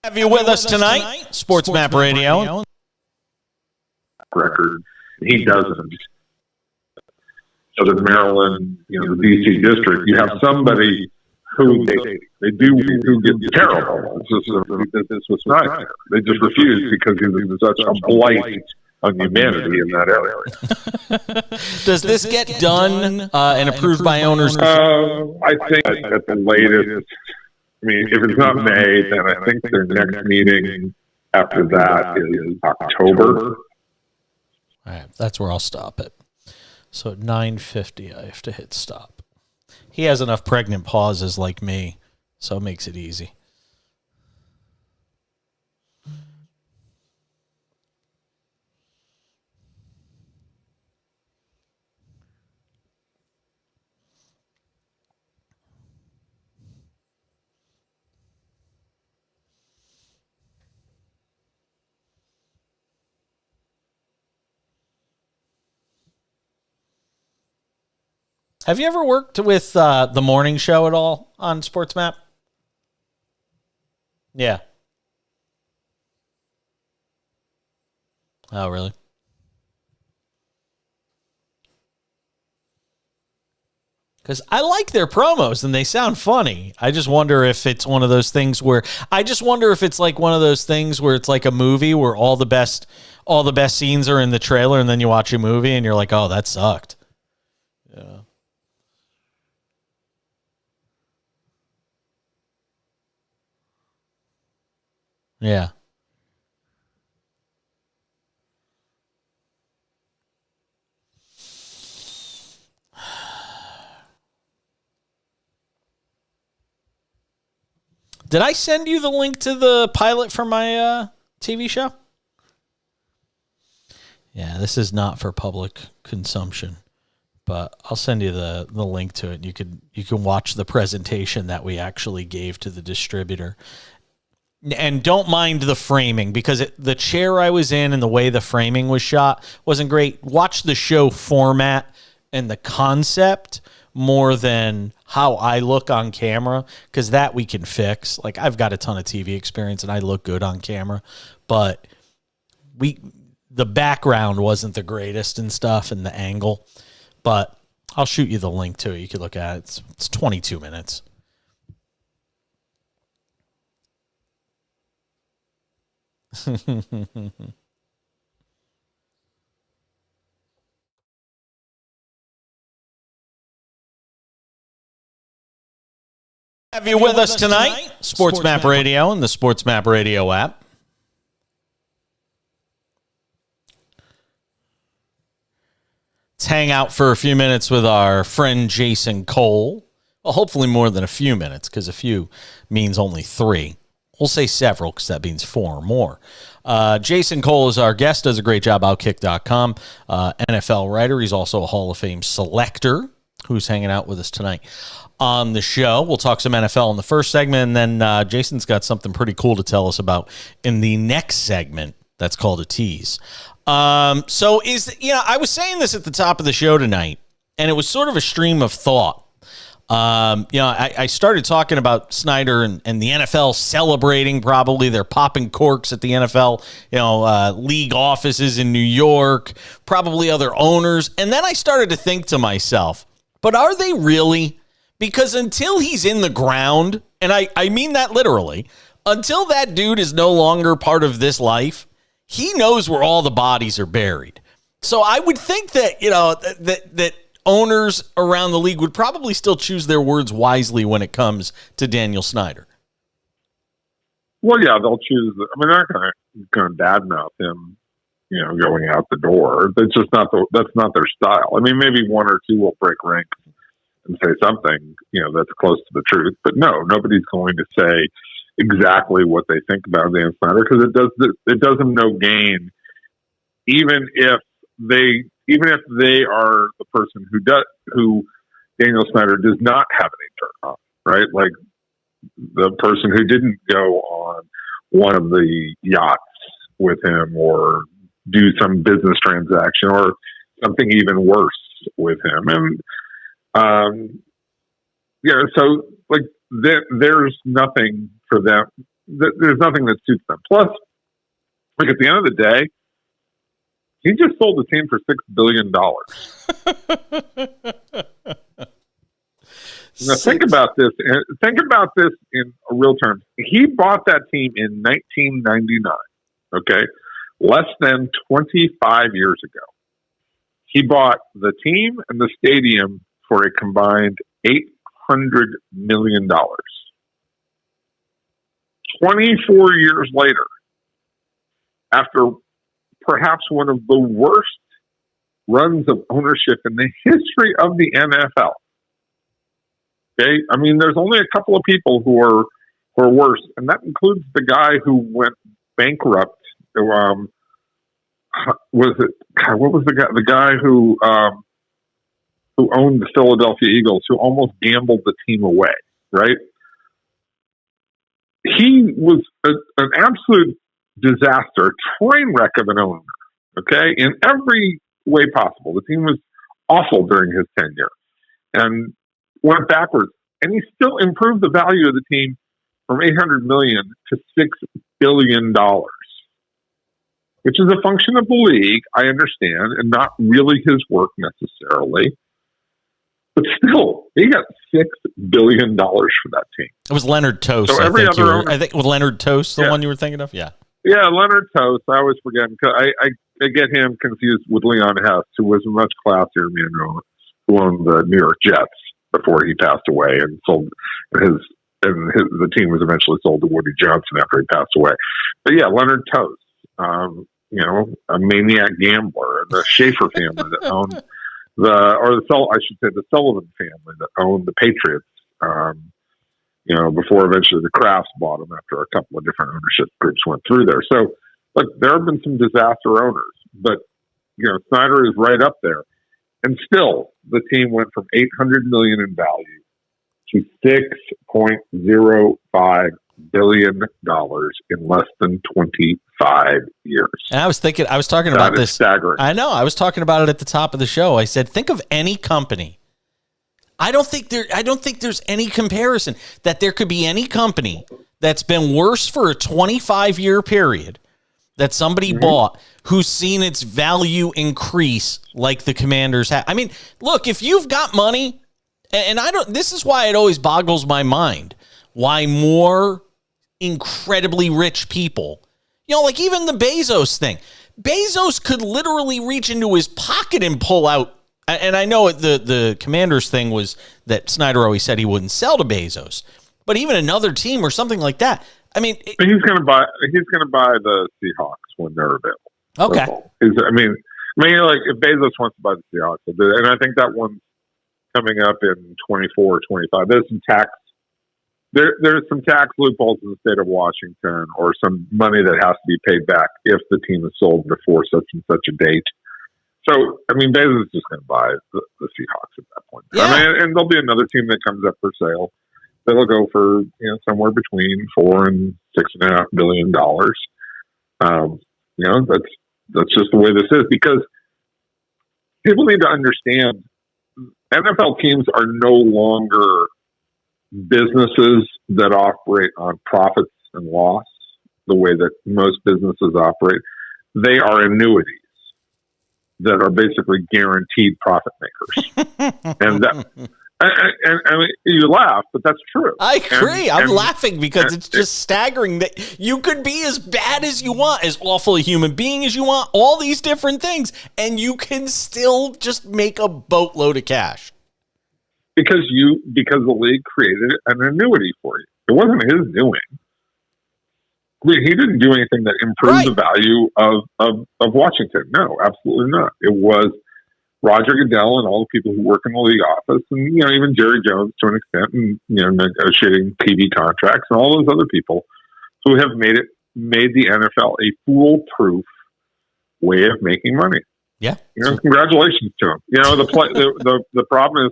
Have you with us tonight, SportsMap Radio? Record. He doesn't. So in Maryland, the D.C. district, you have somebody who they do who gets terrible. This was not there. They just refused because he was such a blight on humanity in that area. Does this get done and approved by owners? I think at the latest. I mean, if it's not May, then I think their next meeting after that is October. All right, that's where I'll stop it. So at 9:50, I have to hit stop. He has enough pregnant pauses like me, so it makes it easy. Have you ever worked with the morning show at all on SportsMap? Yeah. Oh, really? Because I like their promos and they sound funny. I just wonder if it's one of those things where it's like one of those things where it's like a movie where all the best scenes are in the trailer, and then you watch a movie and you're like, oh, that sucked. Yeah. Yeah. Did I send you the link to the pilot for my TV show? Yeah, this is not for public consumption, but I'll send you the link to it. You can watch the presentation that we actually gave to the distributor. And don't mind the framing, because the chair I was in and the way the framing was shot wasn't great. Watch the show format and the concept more than how I look on camera, because that we can fix. Like, I've got a ton of TV experience and I look good on camera, but the background wasn't the greatest and stuff, and the angle. But I'll shoot you the link to it. You can look at it. It's 22 minutes. Have you with us tonight? SportsMap Radio and the SportsMap Radio app. Let's hang out for a few minutes with our friend Jason Cole. Well, hopefully more than a few minutes, because a few means only 3. We'll say several, because that means 4 or more. Jason Cole is our guest, does a great job, Outkick.com, NFL writer. He's also a Hall of Fame selector who's hanging out with us tonight on the show. We'll talk some NFL in the first segment, and then Jason's got something pretty cool to tell us about in the next segment. That's called a tease. I was saying this at the top of the show tonight, and it was sort of a stream of thought. I started talking about Snyder and the NFL celebrating, probably they're popping corks at the NFL, league offices in New York, probably other owners. And then I started to think to myself, but are they really? Because until he's in the ground, and I mean that literally, until that dude is no longer part of this life, he knows where all the bodies are buried. So I would think that, that owners around the league would probably still choose their words wisely when it comes to Daniel Snyder. Well, yeah, they'll choose. They're not going to badmouth him, going out the door. That's just that's not their style. I mean, maybe one or two will break ranks and say something, that's close to the truth. But no, nobody's going to say exactly what they think about Dan Snyder, because it does them no gain, even if they are the person who Daniel Snyder does not have any turn on, right? Like the person who didn't go on one of the yachts with him or do some business transaction or something even worse with him. And, so like there's nothing for them. There's nothing that suits them. Plus, like at the end of the day, he just sold the team for $6 billion. Now think about this. Think about this in real terms. He bought that team in 1999. Okay, less than 25 years ago. He bought the team and the stadium for a combined $800 million. 24 years later, after perhaps one of the worst runs of ownership in the history of the NFL. Okay, I mean, there's only a couple of people who are worse, and that includes the guy who went bankrupt. What was the guy? The guy who owned the Philadelphia Eagles, who almost gambled the team away. Right? He was an absolute disaster, train wreck of an owner, okay, in every way possible. The team was awful during his tenure and went backwards. And he still improved the value of the team from $800 million to $6 billion, which is a function of the league, I understand, and not really his work necessarily. But still, he got $6 billion for that team. It was Leonard Toast. So I think was Leonard Toast the one you were thinking of? Yeah. Yeah, Leonard Toast. I always forget. I get him confused with Leon Hess, who was a much classier man who owned the New York Jets before he passed away, and the team was eventually sold to Woody Johnson after he passed away. But yeah, Leonard Toast, a maniac gambler, and the Schaefer family that owned the Sullivan family that owned the Patriots. Before eventually the Crafts bought them after a couple of different ownership groups went through there. So, look, there have been some disaster owners, but, Snyder is right up there. And still, the team went from $800 million in value to $6.05 billion in less than 25 years. And I was talking about this. Staggering. I know. I was talking about it at the top of the show. I said, think of any company. I don't think there's any comparison that there could be any company that's been worse for a 25-year period that somebody bought who's seen its value increase like the Commanders have. I mean, look, if you've got money, and this is why it always boggles my mind why more incredibly rich people, like even the Bezos thing. Bezos could literally reach into his pocket and pull out. And I know the Commanders thing was that Snyder always said he wouldn't sell to Bezos, but even another team or something like that. I mean, he's going to buy the Seahawks when they're available. Okay. I mean, like if Bezos wants to buy the Seahawks, he'll do it. And I think that one's coming up in 24 or 25. There's some there's some tax loopholes in the state of Washington, or some money that has to be paid back if the team is sold before such and such a date. So, I mean, Bezos is just going to buy the Seahawks at that point. Yeah. I mean, and there'll be another team that comes up for sale that'll go for somewhere between $4 and $6.5 billion. That's just the way this is, because people need to understand NFL teams are no longer businesses that operate on profits and loss the way that most businesses operate. They are annuities that are basically guaranteed profit makers. And that, I mean, you laugh, but that's true. I agree. I'm laughing because it's just staggering that you could be as bad as you want, as awful a human being as you want, all these different things, and you can still just make a boatload of cash. Because the league created an annuity for you. It wasn't his doing. I mean, he didn't do anything that improved the value of Washington. No, absolutely not. It was Roger Goodell and all the people who work in the league office, and even Jerry Jones to an extent, and negotiating TV contracts, and all those other people who have made the NFL a foolproof way of making money. Yeah, congratulations to them. The problem is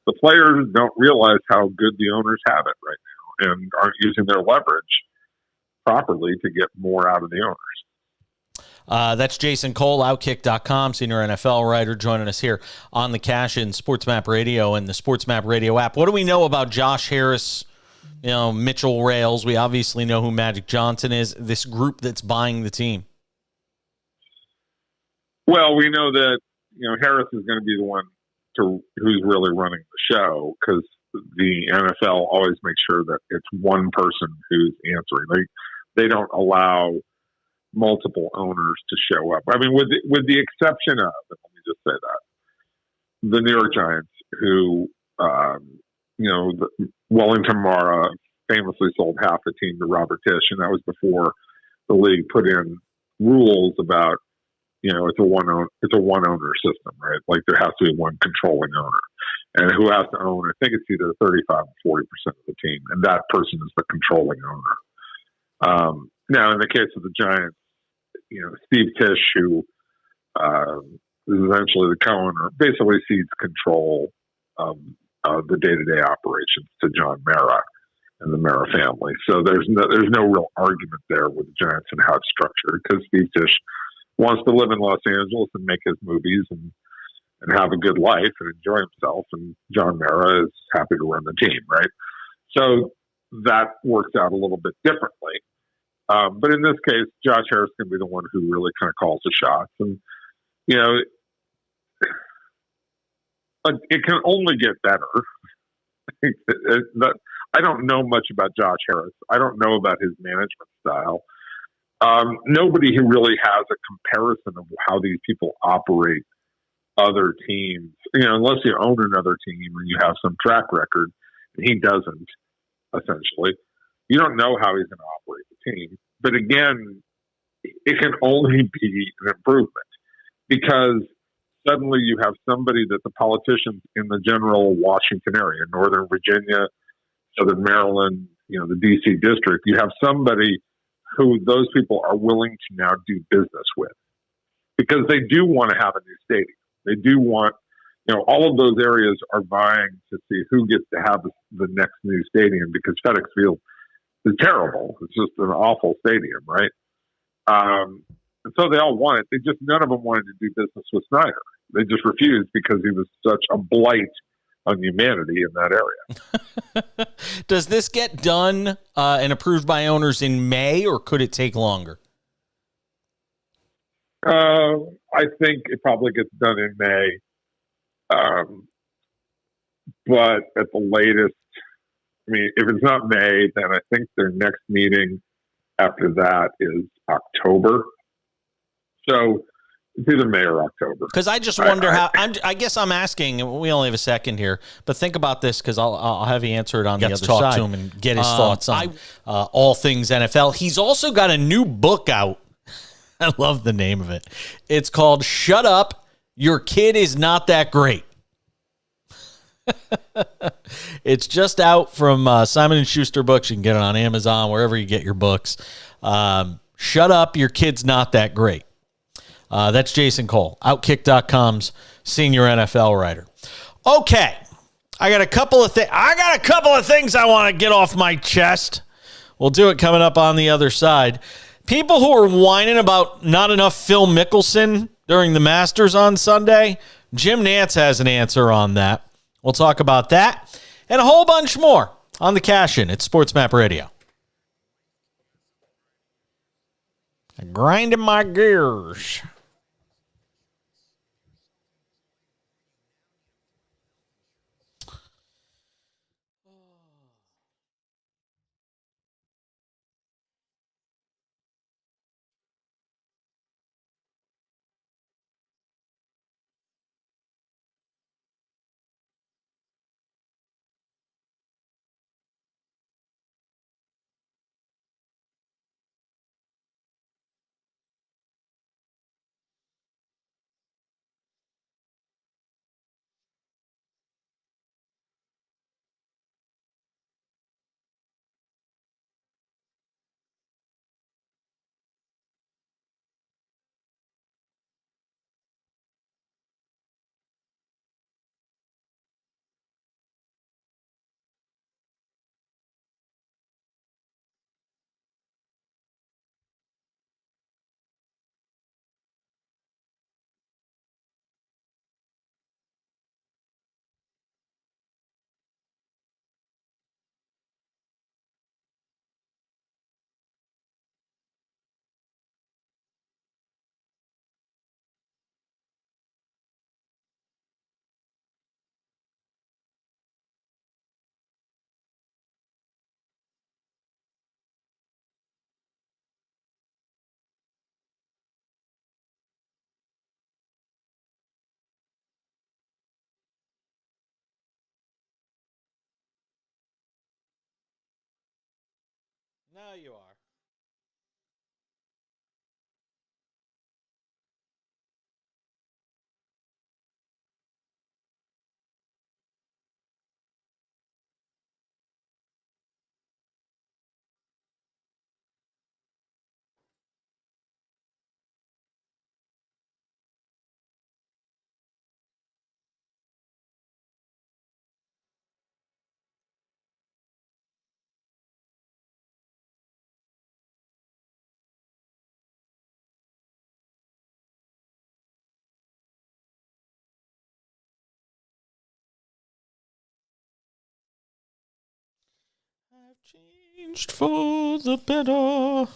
the players don't realize how good the owners have it right now, and aren't using their leverage properly to get more out of the owners. That's Jason Cole, Outkick.com, senior NFL writer, joining us here on the Cash In SportsMap Radio and the SportsMap Radio app. What do we know about Josh Harris, Mitchell Rales? We obviously know who Magic Johnson is, this group that's buying the team. Well, we know that Harris is going to be the one who's really running the show, because the NFL always makes sure that it's one person who's answering. They don't allow multiple owners to show up. I mean, with the exception of, let me just say that, the New York Giants, who, Wellington Mara famously sold half the team to Robert Tisch, and that was before the league put in rules about, it's a one owner system, right? Like there has to be one controlling owner, and who has to own, I think it's either 35 or 40% of the team, and that person is the controlling owner. Now, in the case of the Giants, Steve Tisch, who is essentially the co-owner, basically cedes control of the day-to-day operations to John Mara and the Mara family. So there's no real argument there with the Giants and how it's structured, because Steve Tisch wants to live in Los Angeles and make his movies and have a good life and enjoy himself, and John Mara is happy to run the team, right? So that works out a little bit differently. But in this case, Josh Harris can be the one who really kind of calls the shots. And, it can only get better. I don't know much about Josh Harris. I don't know about his management style. Nobody who really has a comparison of how these people operate other teams, unless you own another team and you have some track record, and he doesn't, essentially. You don't know how he's going to operate the team. But again, it can only be an improvement, because suddenly you have somebody that the politicians in the general Washington area, Northern Virginia, Southern Maryland, the D.C. district, you have somebody who those people are willing to now do business with, because they do want to have a new stadium. They do want, all of those areas are vying to see who gets to have the next new stadium, because FedEx Field is terrible. It's just an awful stadium, right? And so they all want it. None of them wanted to do business with Snyder. They just refused because he was such a blight on humanity in that area. Does this get done and approved by owners in May, or could it take longer? I think it probably gets done in May. But at the latest, if it's not May, then I think their next meeting after that is October. So it's either May or October. Because I just wonder I guess I'm asking, and we only have a second here, but think about this, because I'll have you answer it on the other side. Talk to him and get his thoughts on all things NFL. He's also got a new book out I love the name of it. It's called Shut Up, Your Kid Is Not That Great. It's just out from Simon & Schuster Books. You can get it on Amazon, wherever you get your books. Shut Up, Your Kid's Not That Great. That's Jason Cole, Outkick.com's senior NFL writer. Okay, I got a couple of things I want to get off my chest. We'll do it coming up on the other side. People who are whining about not enough Phil Mickelson during the Masters on Sunday, Jim Nantz has an answer on that. We'll talk about that and a whole bunch more on the Cash In at SportsMap Radio. Grinding my gears. Now you are. I've changed for the better.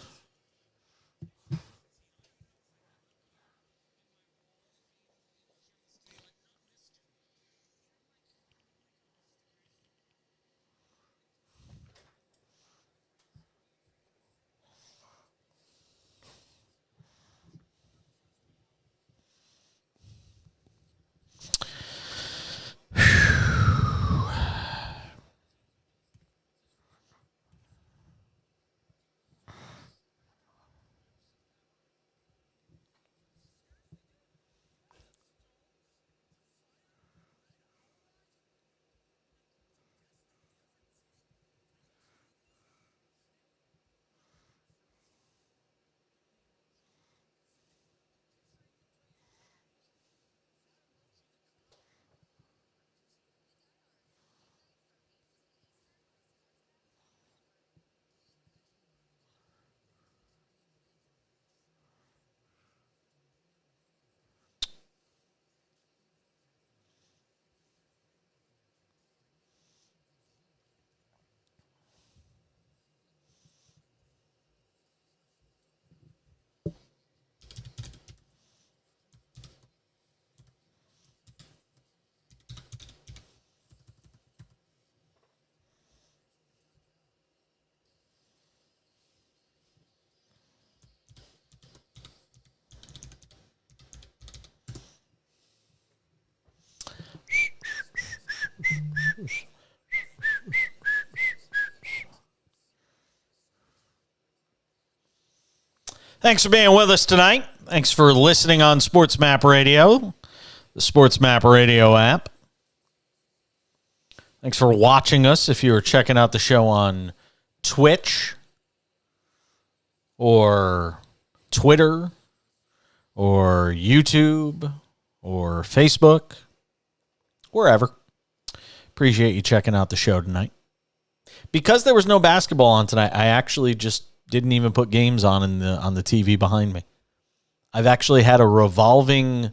Thanks for being with us tonight. Thanks for listening on SportsMap Radio, the SportsMap Radio app. Thanks for watching us if you were checking out the show on Twitch or Twitter or YouTube or Facebook, wherever. Appreciate you checking out the show tonight. Because there was no basketball on tonight, I actually just didn't even put games on on the TV behind me. I've actually had a revolving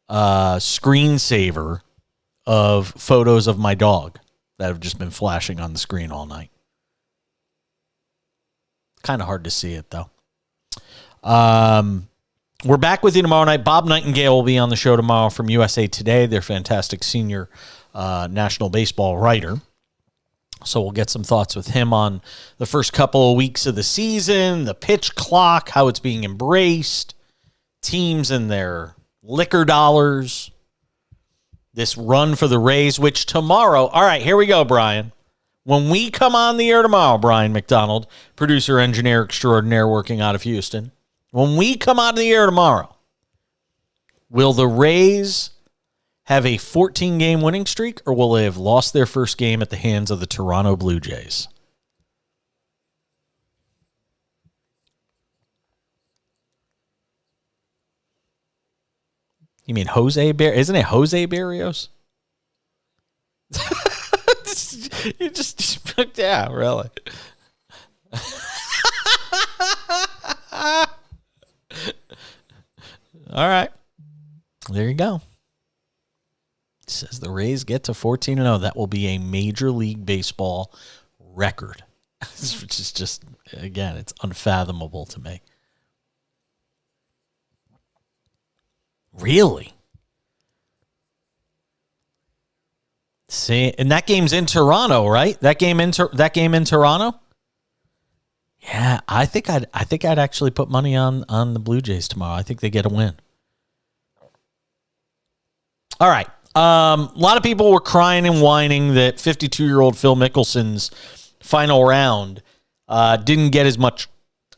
screensaver of photos of my dog that have just been flashing on the screen all night. Kind of hard to see it, though. We're back with you tomorrow night. Bob Nightingale will be on the show tomorrow from USA Today. They're fantastic senior national baseball writer. So we'll get some thoughts with him on the first couple of weeks of the season, the pitch clock, how it's being embraced, teams and their liquor dollars, this run for the Rays, which tomorrow, all right, here we go, Brian. When we come on the air tomorrow, Brian McDonald, producer, engineer extraordinaire working out of Houston, when we come on the air tomorrow, will the Rays have a 14-game winning streak, or will they have lost their first game at the hands of the Toronto Blue Jays? You mean Jose Barrios? Isn't it Jose Barrios? You just yeah, really. All right. There you go. It says the Rays get to 14-0. That will be a Major League Baseball record. Which is just, again, it's unfathomable to me. Really? See, and that game's in Toronto, right? That game in Toronto? Yeah, I think I'd actually put money on the Blue Jays tomorrow. I think they get a win. All right. A lot of people were crying and whining that 52-year-old Phil Mickelson's final round didn't get as much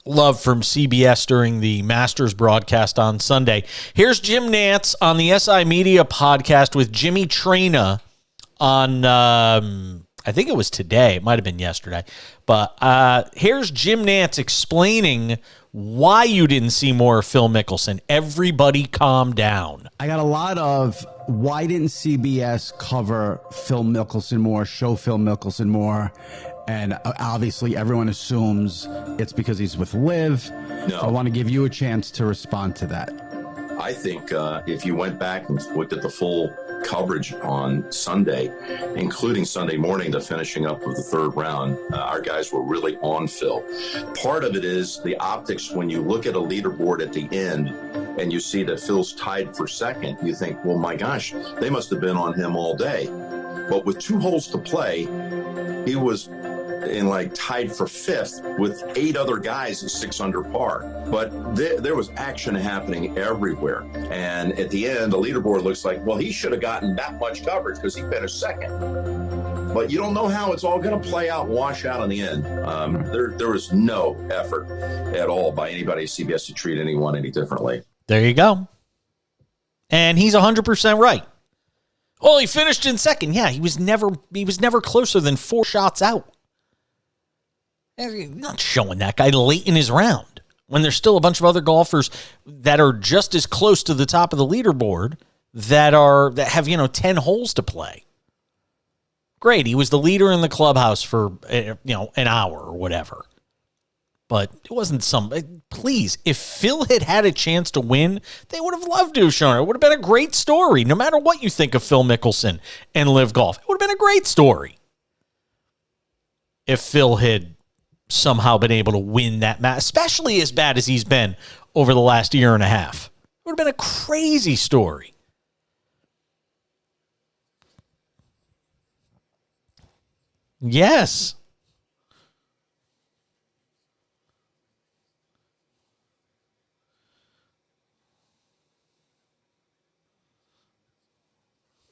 love from CBS during the Masters broadcast on Sunday. Here's Jim Nantz on the SI Media podcast with Jimmy Traina on, I think it was today. It might have been yesterday. But here's Jim Nantz explaining why you didn't see more of Phil Mickelson. Everybody calm down. I got a lot of why didn't CBS cover Phil Mickelson more, show Phil Mickelson more? And obviously everyone assumes it's because he's with Liv. No. I want to give you a chance to respond to that. I think if you went back and looked at the full coverage on Sunday, including Sunday morning to finishing up with the third round, our guys were really on Phil. Part of it is the optics. When you look at a leaderboard at the end and you see that Phil's tied for second, you think, well, my gosh, they must have been on him all day. But with 2 holes to play, he was tied for fifth with 8 other guys at 6 under par. But there was action happening everywhere. And at the end, the leaderboard looks like, well, he should have gotten that much coverage because he finished second. But you don't know how it's all going to play out and wash out in the end. There was no effort at all by anybody at CBS to treat anyone any differently. There you go. And he's 100% right. Well, he finished in second. Yeah, he was never closer than 4 shots out. Not showing that guy late in his round when there's still a bunch of other golfers that are just as close to the top of the leaderboard that have 10 holes to play. Great, he was the leader in the clubhouse for an hour or whatever. But it wasn't please, if Phil had a chance to win, they would have loved to have shown it. It would have been a great story, no matter what you think of Phil Mickelson and Liv Golf. It would have been a great story if Phil had somehow been able to win that match, especially as bad as he's been over the last year and a half. It would have been a crazy story. Yes.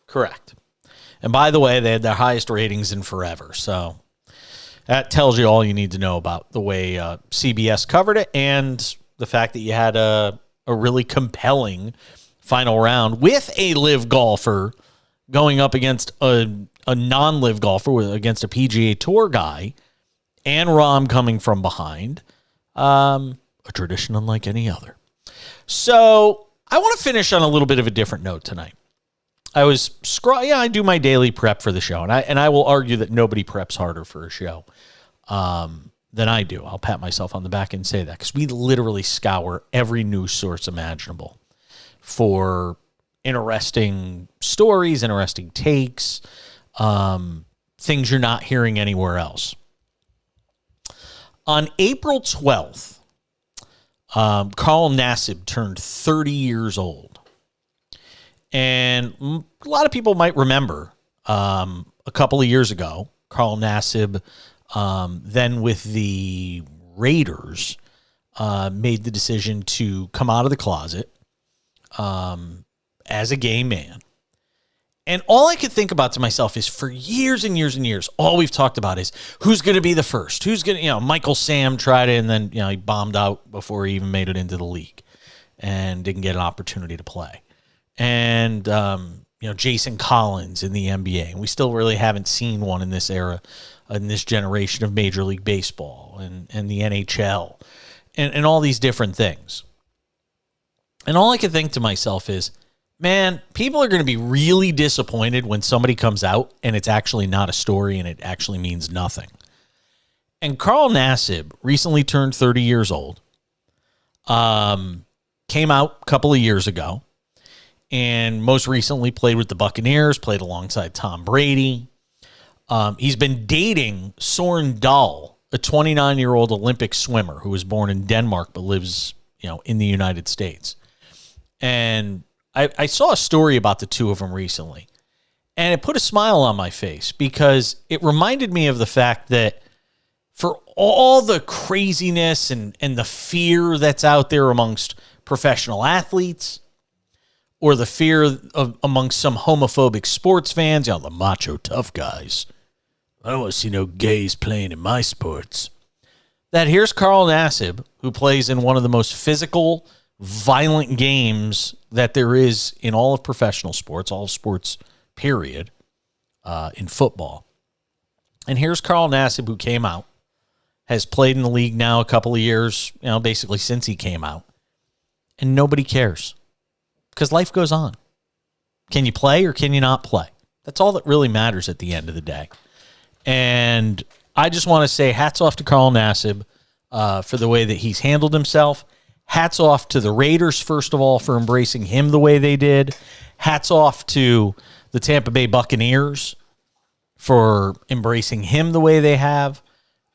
Correct. And by the way, they had their highest ratings in forever, so that tells you all you need to know about the way CBS covered it and the fact that you had a really compelling final round with a live golfer going up against a non-live golfer, against a PGA Tour guy, and Rahm coming from behind. A tradition unlike any other. So I want to finish on a little bit of a different note tonight. I was I do my daily prep for the show, and I will argue that nobody preps harder for a show than I do. I'll pat myself on the back and say that, because we literally scour every news source imaginable for interesting stories, interesting takes, things you're not hearing anywhere else. On April 12th, Carl Nassib turned 30 years old. And a lot of people might remember a couple of years ago, Carl Nassib, then with the Raiders, made the decision to come out of the closet as a gay man. And all I could think about to myself is, for years and years and years, all we've talked about is who's going to be the first. Who's going to, Michael Sam tried it, and then, he bombed out before he even made it into the league and didn't get an opportunity to play. And, Jason Collins in the NBA. And we still really haven't seen one in this era, in this generation of Major League Baseball and the NHL and all these different things. And all I could think to myself is, man, people are going to be really disappointed when somebody comes out and it's actually not a story and it actually means nothing. And Carl Nassib recently turned 30 years old, came out a couple of years ago, and most recently played with the Buccaneers, played alongside Tom Brady. He's been dating Soren Dahl, a 29-year-old Olympic swimmer who was born in Denmark but lives, in the United States. And I saw a story about the two of them recently, and it put a smile on my face, because it reminded me of the fact that for all the craziness and the fear that's out there amongst professional athletes, or the fear amongst some homophobic sports fans, the macho tough guys, I don't want to see no gays playing in my sports, that here's Carl Nassib, who plays in one of the most physical, violent games that there is in all of professional sports, all sports, period, in football. And here's Carl Nassib, who came out, has played in the league now a couple of years, basically since he came out, and nobody cares, because life goes on. Can you play or can you not play? That's all that really matters at the end of the day. And I just want to say hats off to Carl Nassib for the way that he's handled himself. Hats off to the Raiders, first of all, for embracing him the way they did. Hats off to the Tampa Bay Buccaneers for embracing him the way they have.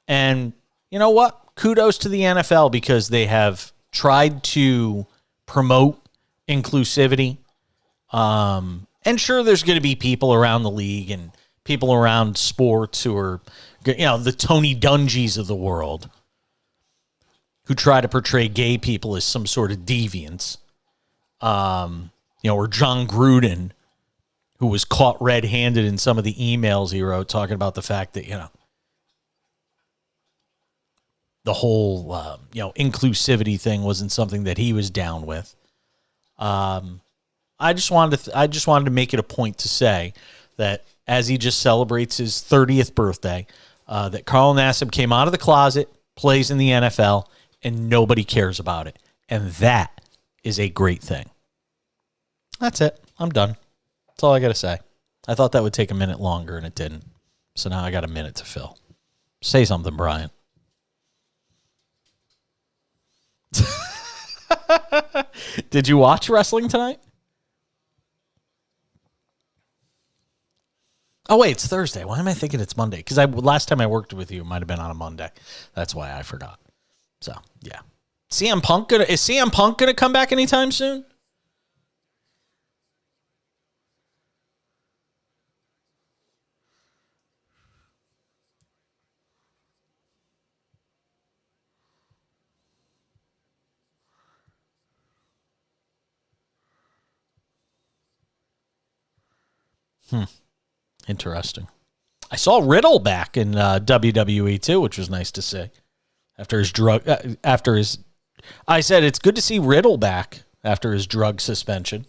And you know what? Kudos to the NFL, because they have tried to promote inclusivity. And sure, there's going to be people around the league and people around sports who are, the Tony Dungies of the world, who try to portray gay people as some sort of deviants. Or John Gruden, who was caught red-handed in some of the emails he wrote talking about the fact that, the whole, inclusivity thing wasn't something that he was down with. I just wanted to make it a point to say that as he just celebrates his 30th birthday, that Carl Nassib came out of the closet, plays in the NFL, and nobody cares about it. And that is a great thing. That's it. I'm done. That's all I got to say. I thought that would take a minute longer, and it didn't. So now I got a minute to fill. Say something, Brian. Did you watch wrestling tonight? Oh, wait, it's Thursday. Why am I thinking it's Monday? Because last time I worked with you, it might have been on a Monday. That's why I forgot. So, yeah. Is CM Punk gonna come back anytime soon? Interesting. I saw Riddle back in WWE too, which was nice to see. After his I said it's good to see Riddle back after his drug suspension.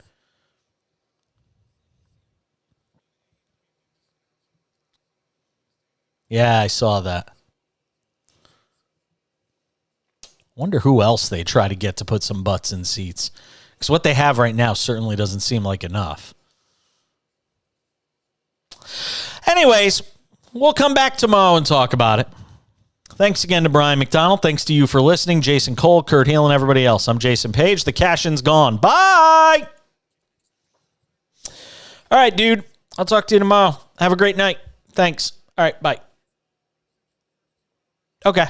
Yeah, I saw that. Wonder who else they try to get to put some butts in seats. Because what they have right now certainly doesn't seem like enough. Anyways, we'll come back tomorrow and talk about it. Thanks again to Brian McDonald. Thanks to you for listening. Jason Cole, Kurt Heel, and everybody else. I'm Jason Page. The cash-in's gone. Bye! All right, dude. I'll talk to you tomorrow. Have a great night. Thanks. All right, bye. Okay.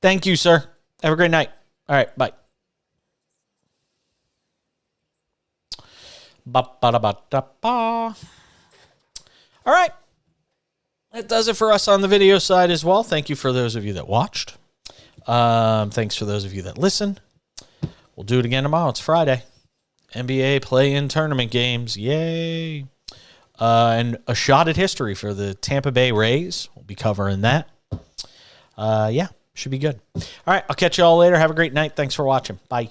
Thank you, sir. Have a great night. All right, bye. Ba-ba-da-ba-da-ba. All right. That does it for us on the video side as well. Thank you for those of you that watched. Thanks for those of you that listened. We'll do it again tomorrow. It's Friday. NBA play-in tournament games. Yay. And a shot at history for the Tampa Bay Rays. We'll be covering that. Yeah, should be good. All right, I'll catch you all later. Have a great night. Thanks for watching. Bye.